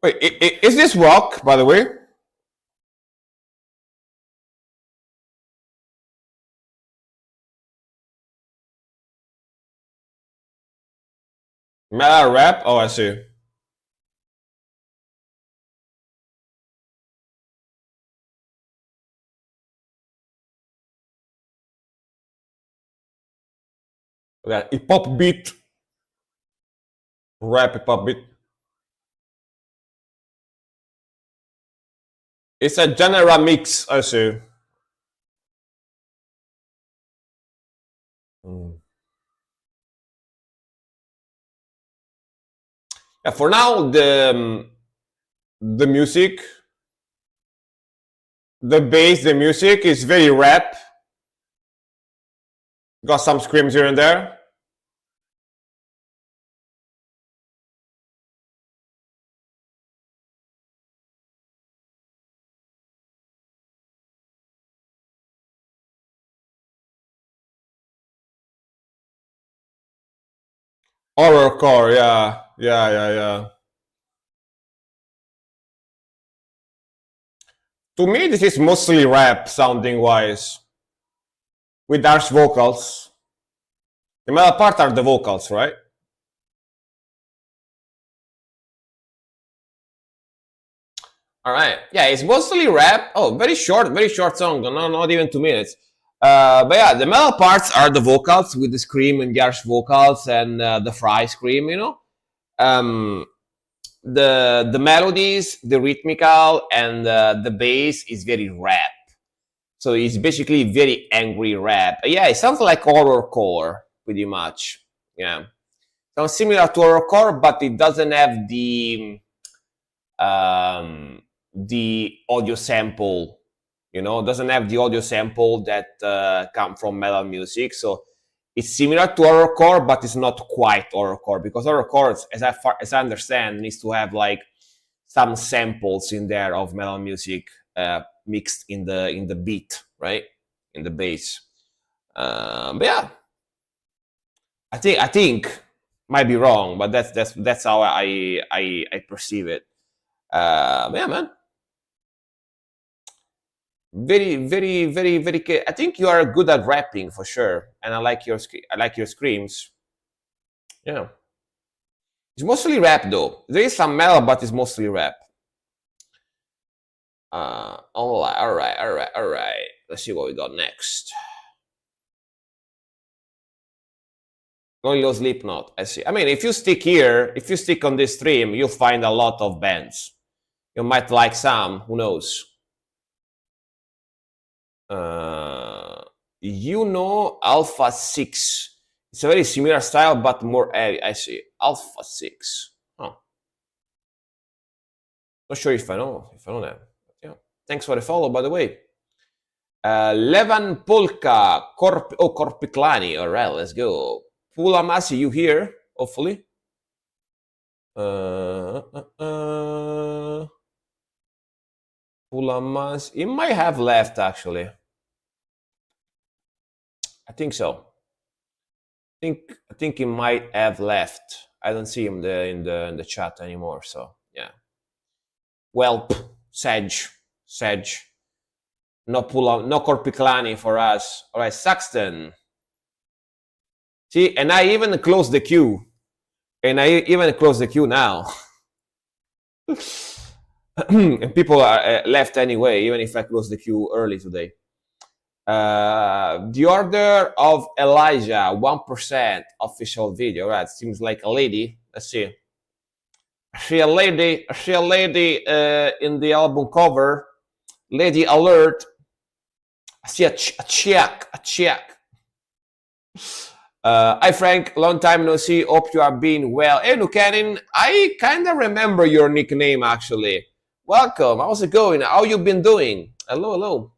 Wait, is this rock, by the way? Metal rap? Oh, I see. Okay, hip hop beat, rap hip hop beat. It's a genre mix, I see. Mm. Yeah, for now, the music, the bass, the music is very rap. Got some screams here and there. Horrorcore, yeah. To me, this is mostly rap sounding wise, with harsh vocals. The metal part are the vocals, right? All right. Yeah, it's mostly rap. Oh, very short song. Not even 2 minutes. But yeah, the metal parts are the vocals with the scream and the harsh vocals and the fry scream. Um, the melodies, the rhythmical, and the bass is very rap. So it's basically very angry rap. Yeah, it sounds like horrorcore pretty much. Yeah, sounds similar to horrorcore, but it doesn't have the audio sample. Doesn't have the audio sample that come from metal music. So it's similar to horrorcore, but it's not quite horrorcore because horrorcore, as I understand, needs to have like some samples in there of metal music mixed in the beat, right? In the bass. But yeah, I think might be wrong, but that's how I perceive it. But yeah, man, very. I think you are good at rapping for sure, and I like your screams. Yeah, it's mostly rap though. There is some metal, but it's mostly rap. All right. Let's see what we got next. Going low Slipknot. I see. I mean, if you stick here, if you stick on this stream, you'll find a lot of bands. You might like some. Who knows? Uh, Alpha 6. It's a very similar style, but more airy. I see. Alpha 6. Oh, not sure if I know that. But yeah. Thanks for the follow, by the way. Levan Polka, Korpiklani. All right, let's go. Pulamasi, you here? Hopefully. Pulamas, he might have left actually. I think so. I think he might have left. I don't see him in the chat anymore. So yeah. Well, Sedge. No no Korpiklani for us. All right, Saxton. See, and I even closed the queue. And I even closed the queue now. And people are left anyway, even if I close the queue early today. The Order of Elijah, 1% official video. Right, seems like a lady. Let's see. She a lady in the album cover. Lady alert. I see a check. Hi Frank, long time no see. Hope you are being well. Hey Nukanin, I kind of remember your nickname actually. Welcome. How's it going? How you been doing? Hello.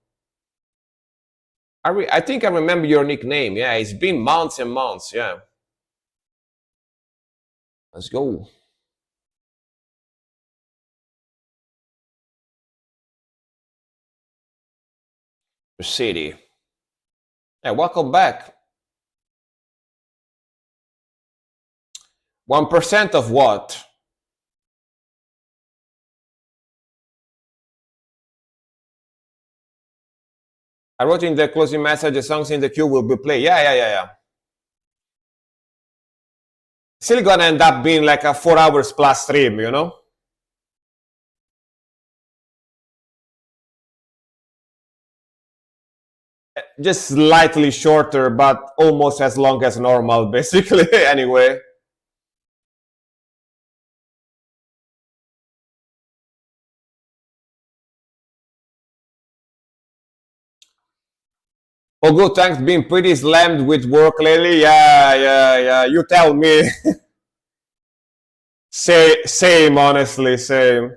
I think I remember your nickname. Yeah, it's been months and months. Yeah. Let's go. The city. Yeah, welcome back. 1% of what? I wrote in the closing message, the songs in the queue will be played. Yeah. Still gonna end up being like a 4 hours plus stream, you know? Just slightly shorter, but almost as long as normal, basically, anyway. Oh, good, thanks. Been pretty slammed with work lately. Yeah. You tell me. Same, honestly, same.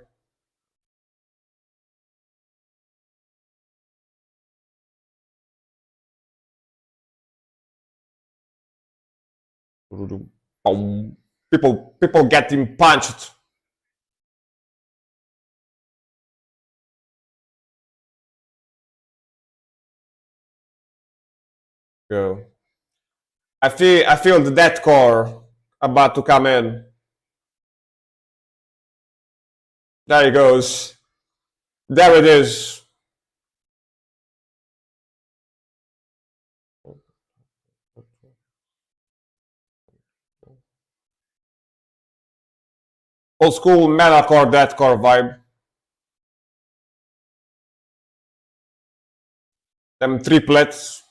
People getting punched. Yeah. I feel the deathcore about to come in. There he goes. There it is. Old school metalcore, deathcore vibe. Them triplets.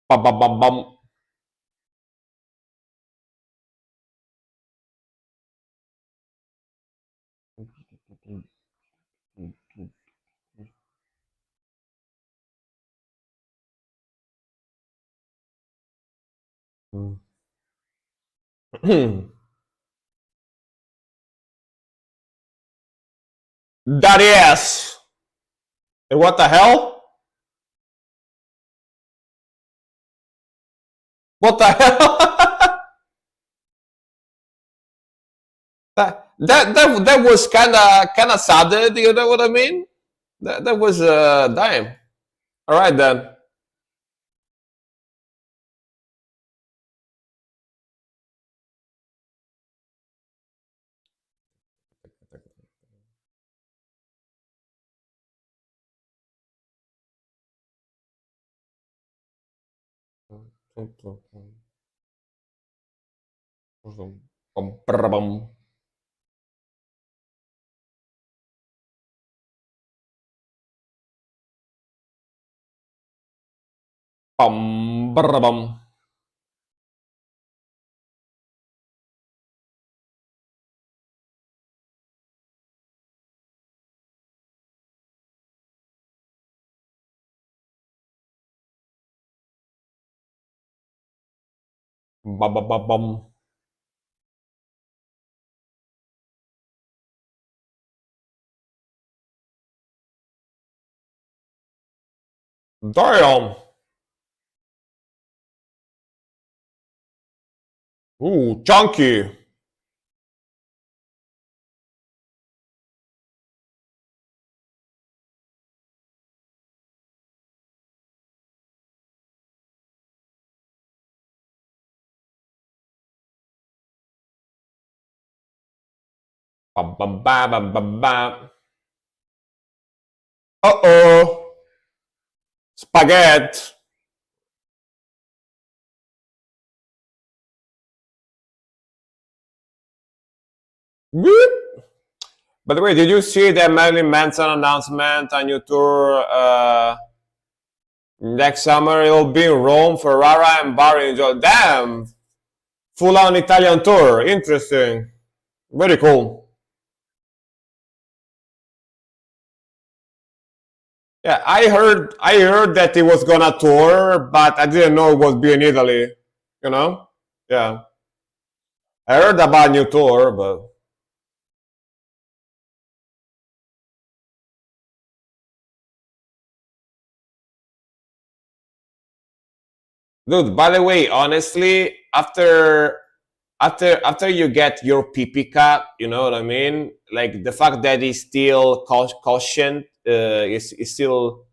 Bum bum bum bum. That is. What the hell? What the hell? that was kind of sad. You know what I mean? That was damn. All right then. Bum, bum. Bum, bum, bum, bum. Damn. Ooh, chunky. Ba, ba, ba, ba, ba, ba. Uh-oh. Spaghetti. Beep. By the way, did you see the Marilyn Manson announcement on your tour? Next summer it'll be in Rome, Ferrara, and Bari. Damn, full-on Italian tour. Interesting. Very cool. Yeah, I heard that it was gonna tour, but I didn't know it was be in Italy. You know? Yeah, I heard about new tour, but dude. By the way, honestly, after you get your PP cut, you know what I mean? Like the fact that he's still caution is still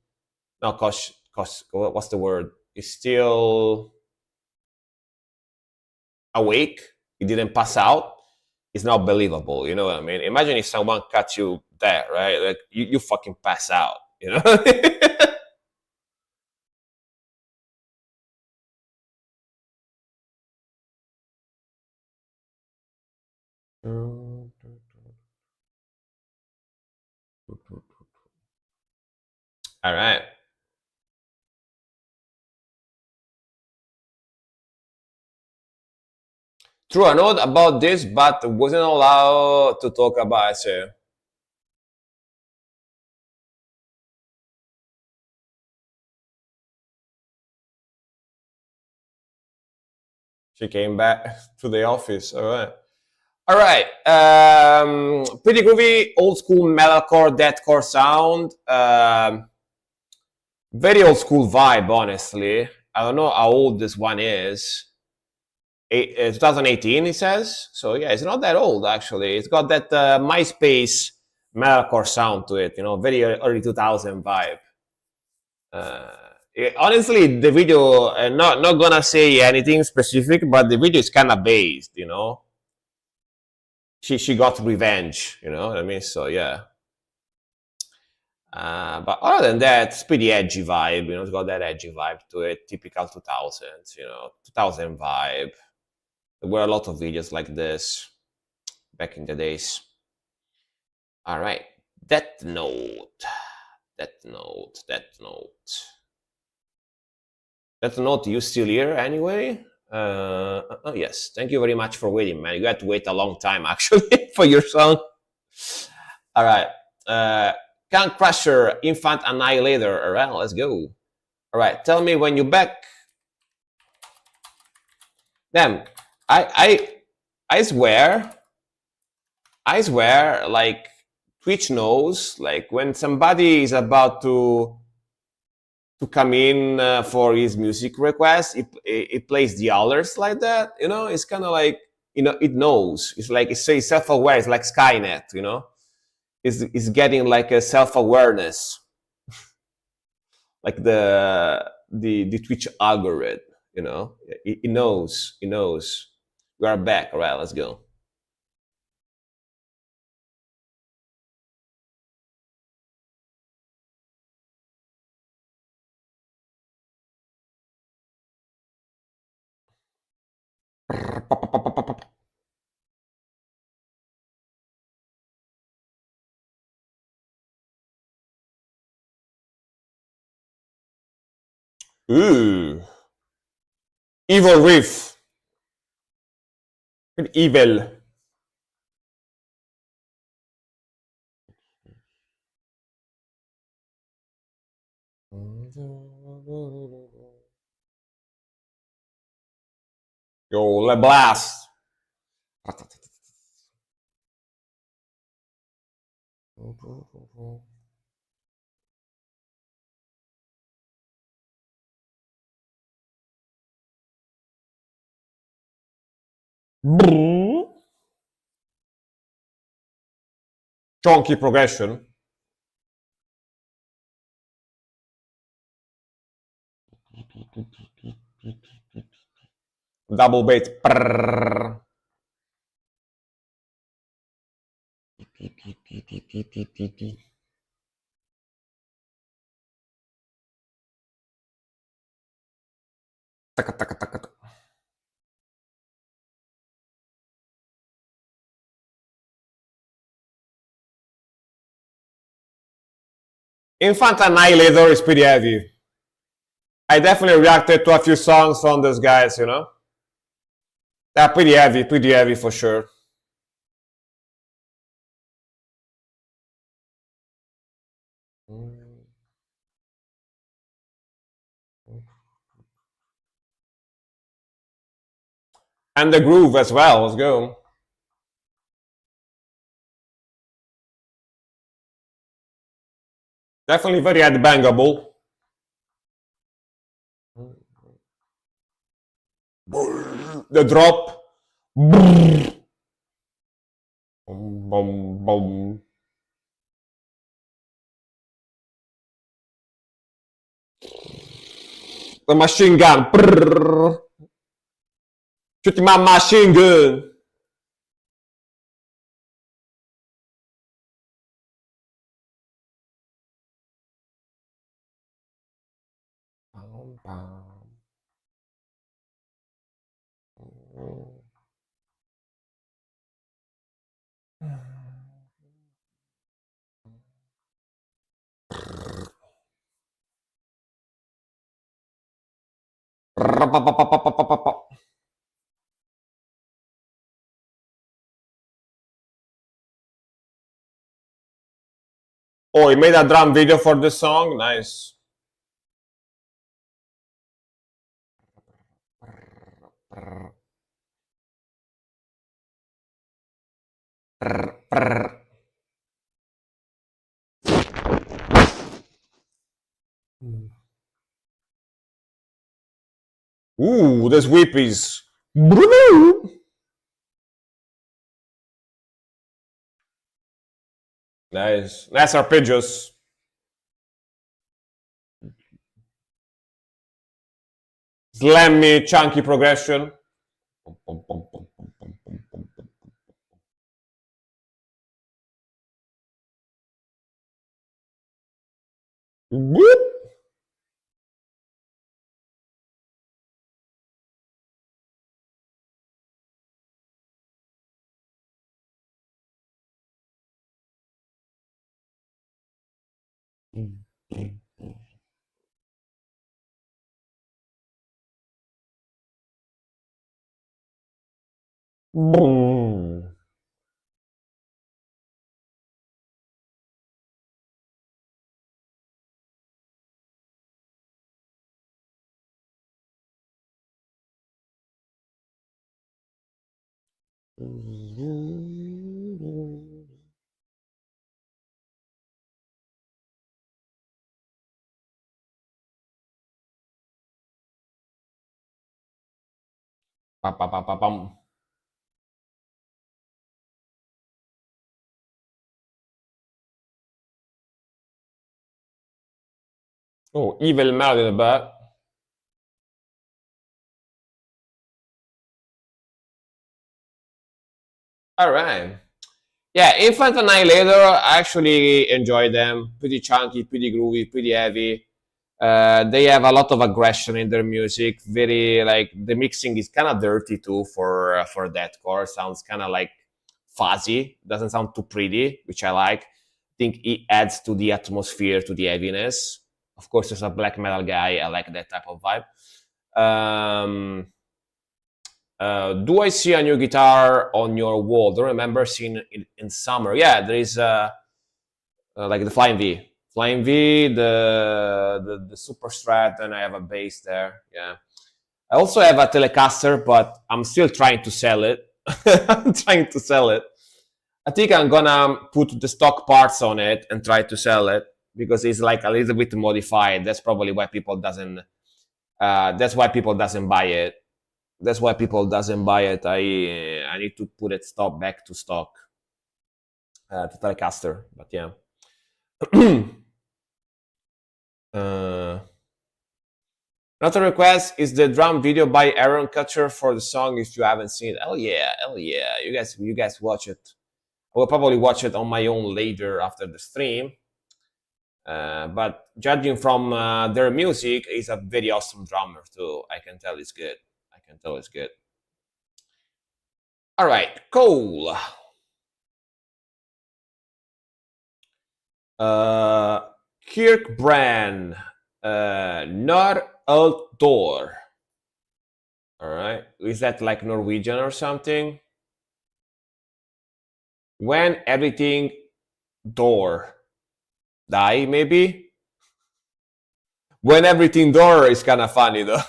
no caution. What's the word? Is still awake. He didn't pass out. It's not believable. You know what I mean? Imagine if someone cut you there, right? Like you fucking pass out. You know? All right. True, I know about this, but wasn't allowed to talk about it. She came back to the office. All right. All right. Pretty groovy, old school metalcore, deathcore sound. Very old school vibe, honestly. I don't know how old this one is. 2018, he says. So yeah, it's not that old actually. It's got that MySpace metalcore sound to it. You know, very early 2000 vibe. Honestly, the video, not gonna say anything specific, but the video is kind of based. You know, she got revenge. You know what I mean? So yeah. But other than that, it's pretty edgy vibe. You know, it's got that edgy vibe to it. Typical 2000s. You know, 2000 vibe. There were a lot of videos like this back in the days. All right. That note. That note. That note. That note. You still here anyway? Oh yes. Thank you very much for waiting, man. You had to wait a long time actually for your song. All right. Can Crusher, Infant Annihilator. All right, let's go. All right. Tell me when you're back. Damn. I I swear. I swear. Like Twitch knows. Like when somebody is about to come in for his music request, it plays the others like that. You know, it's kind of like it knows. It's like it's self-aware. It's like Skynet. You know, it's getting like a self-awareness, like the Twitch algorithm. You know, it knows. It knows. We are back. All right, let's go. Ooh, evil riff. Evil. Yo, le blast. Chunky progression. Double bass. Infant Annihilator is pretty heavy. I definitely reacted to a few songs from those guys, you know? They're pretty heavy for sure. And the groove as well, let's go. Definitely very headbangable. The drop. Boom, boom, boom. The machine gun. Shooting my machine gun. Oh, he made a drum video for the song. Nice. Ooh, this whip is. Nice. Nice arpeggios. Slammy, chunky progression. Whoop. Boom. Pa, pa, pa, pa, pam. Oh, evil melody in the back. All right. Yeah, Infant Annihilator, I actually enjoy them. Pretty chunky, pretty groovy, pretty heavy. They have a lot of aggression in their music. Very like the mixing is kind of dirty too for deathcore. Sounds kind of like fuzzy. Doesn't sound too pretty, which I like. I think it adds to the atmosphere, to the heaviness. Of course, as a black metal guy, I like that type of vibe. Do I see a new guitar on your wall? Don't remember seeing it in summer. Yeah, there is like the Flying V. Flying V, the Super Strat, and I have a bass there. Yeah. I also have a Telecaster, but I'm still trying to sell it. I'm trying to sell it. I think I'm gonna put the stock parts on it and try to sell it because it's like a little bit modified. That's probably why people doesn't. That's why people doesn't buy it. That's why people doesn't buy it. I need to put it back to stock, to Telecaster. But yeah. uh, Another request is the drum video by Aaron Kutcher for the song. If you haven't seen it, hell yeah! You guys watch it. I will probably watch it on my own later after the stream. But judging from their music, he's a very awesome drummer too. I can tell it's good. All right, cool. Kirkbrand, not outdoor. All right, is that like Norwegian or something? When everything door die, maybe. When everything door is kind of funny though.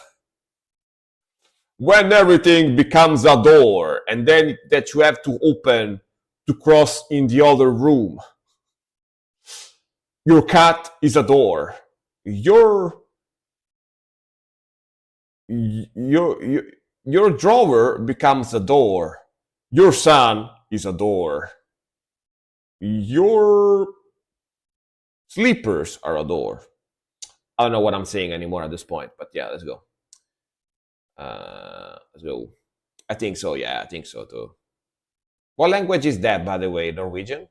When everything becomes a door, and then that you have to open to cross in the other room. Your cat is a door. Your drawer becomes a door. Your son is a door. Your sleepers are a door. I don't know what I'm saying anymore at this point, but yeah, let's go. I think so. Yeah, I think so too. What language is that, by the way? Norwegian?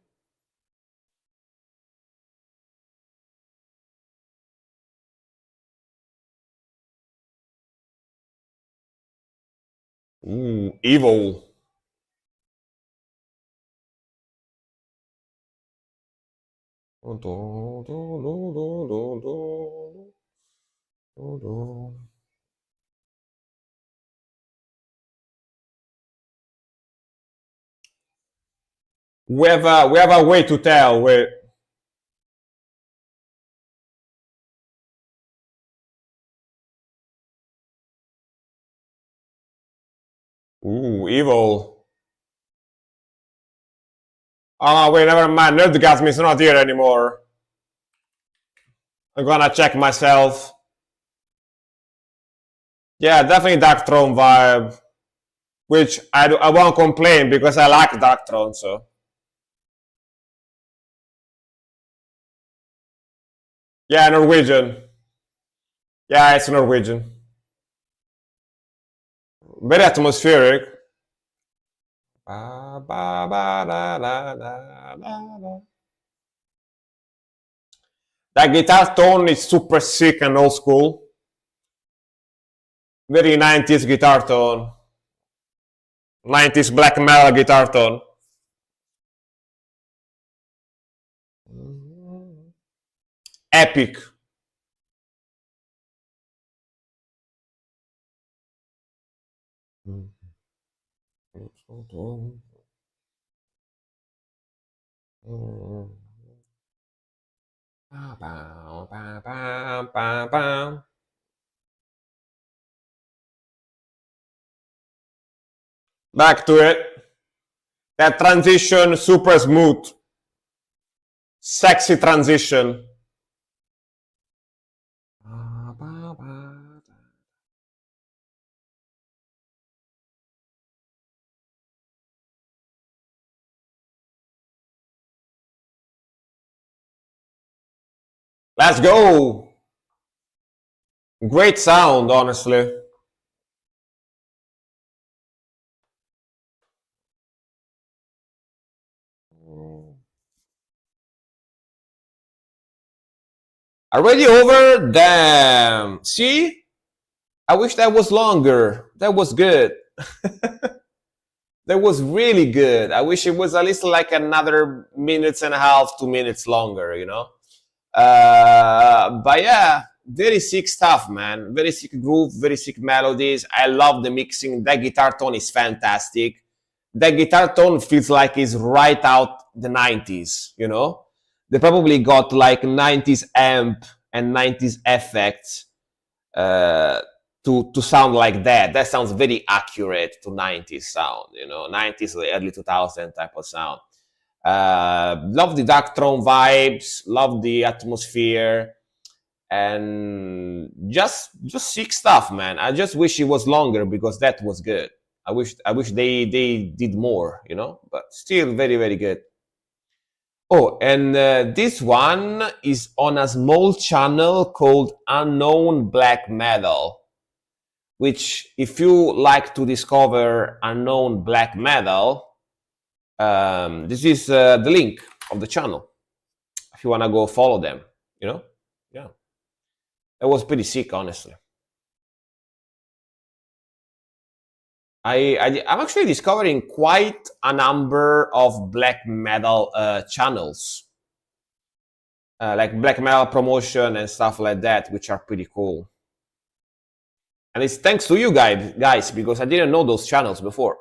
Ooh, evil. We have a way to tell. Ooh, evil. Oh, wait, never mind. Nerdgasm is not here anymore. I'm gonna check myself. Yeah, definitely Darkthrone vibe. Which I won't complain because I like Darkthrone, so. Yeah, Norwegian. Yeah, it's Norwegian. Very atmospheric. That guitar tone is super sick and old school. Very 90s guitar tone. 90s black metal guitar tone. Epic. Back to it. That transition, super smooth. Sexy transition. Let's go. Great sound, honestly. Already over? Damn. See? I wish that was longer. That was good. That was really good. I wish it was at least like another minutes and a half, 2 minutes longer, you know? But yeah, very sick stuff, man. Very sick groove, very sick melodies. I love the mixing. That guitar tone is fantastic. That guitar tone feels like it's right out the 90s, you know? They probably got like 90s amp and 90s effects to sound like that. That sounds very accurate to 90s sound, you know, 90s, early 2000 type of sound. Love the Darkthrone vibes, love the atmosphere. and just sick stuff, man. I just wish it was longer because that was good. I wish they did more, but still very very good. Oh, and this one is on a small channel called Unknown Black Metal, which, if you like to discover unknown black metal, this is the link of the channel. If you want to go follow them, yeah, that was pretty sick, honestly. I'm actually discovering quite a number of black metal channels, like black metal promotion and stuff like that, which are pretty cool. And it's thanks to you guys, because I didn't know those channels before,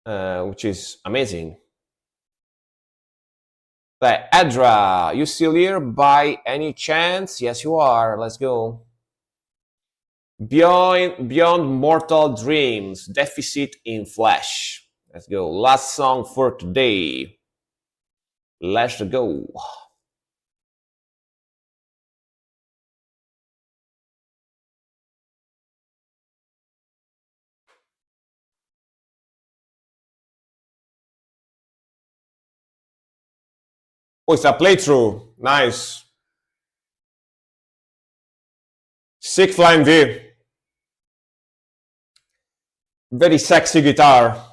which is amazing. But Adra, you still here by any chance? Yes, you are. Let's go. Beyond Mortal Dreams, Deficit in Flesh. Let's go. Last song for today. Let's go. Oh, it's a playthrough. Nice. Sick Flying V. Very sexy guitar.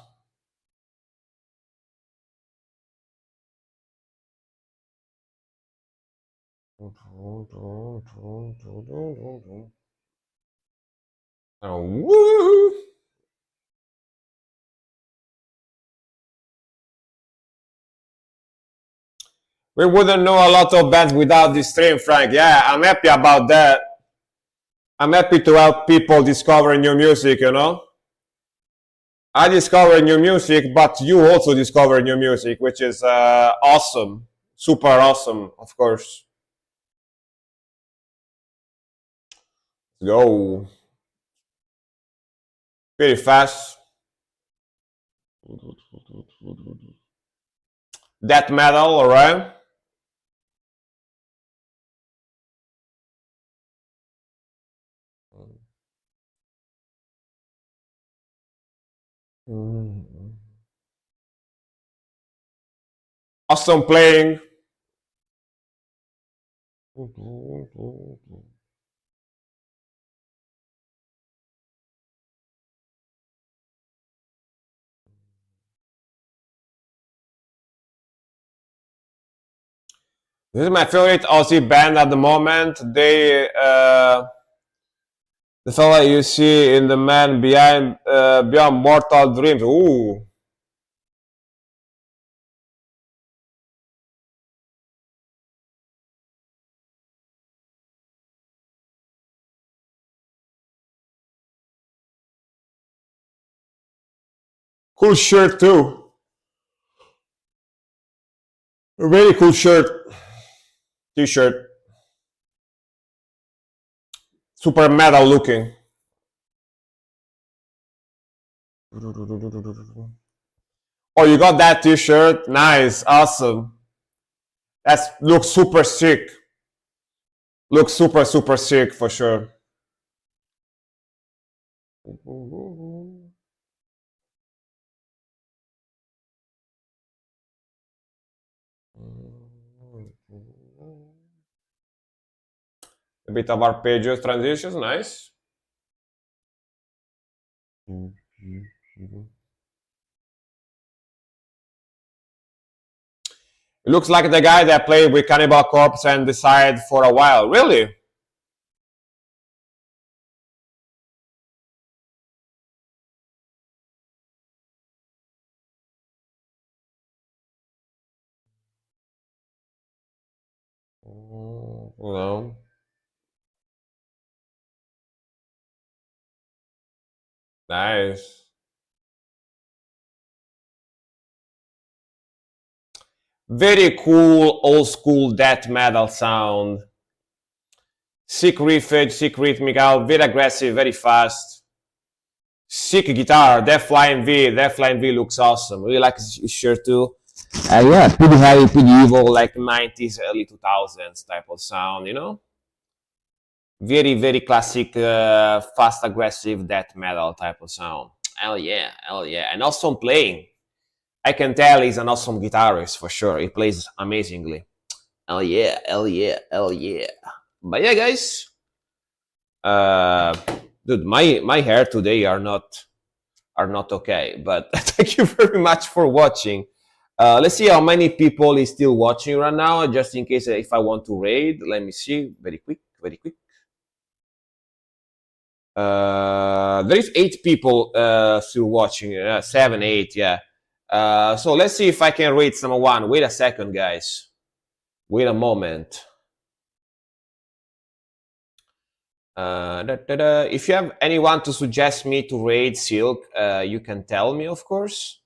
Oh, woo! We wouldn't know a lot of bands without this stream, Frank. Yeah, I'm happy about that. I'm happy to help people discover new music, I discover new music, but you also discover new music, which is awesome. Super awesome, of course. Let's go. Pretty fast. Death metal, alright? Awesome playing. This is my favorite Aussie band at the moment. The fella you see in the man beyond Mortal Dreams. Ooh. Cool shirt too. A very cool shirt. T-shirt. Super metal looking. Oh, you got that T-shirt? Nice, awesome. That looks super sick. Looks super sick for sure. A bit of arpeggios, transitions, nice. It looks like the guy that played with Cannibal Corpse and decided for a while. Really? No. Nice. Very cool old school death metal sound. Sick riffage, sick rhythmical, very aggressive, very fast. Sick guitar, Death Flying V looks awesome. Really like his shirt too. Yeah, pretty heavy, pretty evil, like 90s, early 2000s type of sound, you know? Very, very classic, fast, aggressive death metal type of sound. Hell yeah, hell yeah. And awesome playing. I can tell he's an awesome guitarist for sure. He plays amazingly. Hell yeah, hell yeah, hell yeah. But yeah, guys, uh, dude, my hair today are not okay. But thank you very much for watching. Let's see how many people is still watching right now, just in case if I want to raid. Let me see, very quick, very quick. There is 8 people still watching. 7, 8, yeah. So let's see if I can raid someone. Wait a second, guys. Wait a moment. If you have anyone to suggest me to raid Silk, you can tell me, of course.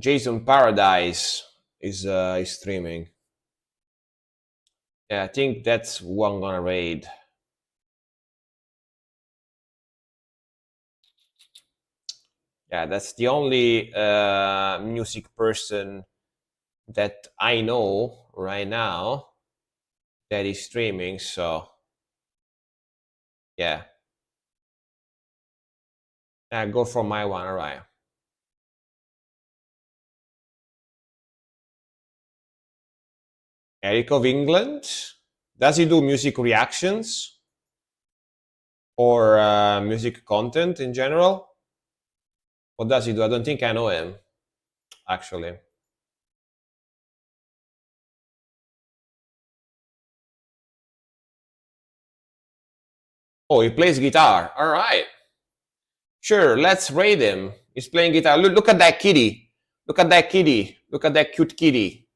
Jason Paradise is streaming. Yeah, I think that's who I'm gonna raid. Yeah, that's the only music person that I know right now that is streaming. So yeah, go for my one. All right. Eric of England. Does he do music reactions or music content in general? What does he do? I don't think I know him, actually. Oh, he plays guitar. All right. Sure, let's raid him. He's playing guitar. Look at that kitty. Look at that kitty. Look at that cute kitty.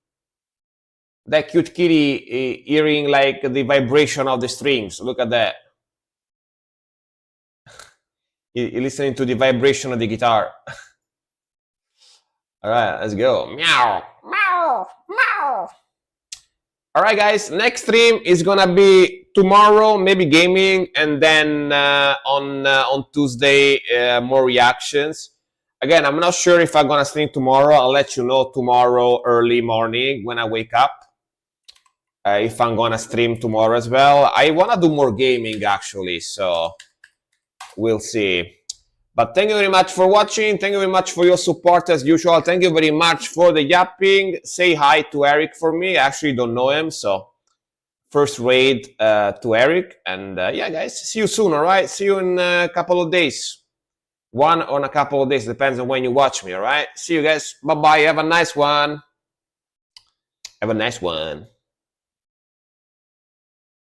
That cute kitty hearing like the vibration of the strings. Look at that. Listening to the vibration of the guitar. All right, let's go. Meow, meow, meow. All right, guys. Next stream is gonna be tomorrow, maybe gaming, and then on Tuesday more reactions. Again, I'm not sure if I'm gonna stream tomorrow. I'll let you know tomorrow early morning when I wake up. If I'm gonna stream tomorrow as well. I wanna do more gaming actually, so we'll see. But thank you very much for watching. Thank you very much for your support as usual. Thank you very much for the yapping. Say hi to Eric for me. I actually don't know him, so first raid to Eric. And yeah, guys, see you soon, all right? See you in a couple of days. One on a couple of days, depends on when you watch me, all right? See you guys. Bye-bye. Have a nice one. Have a nice one.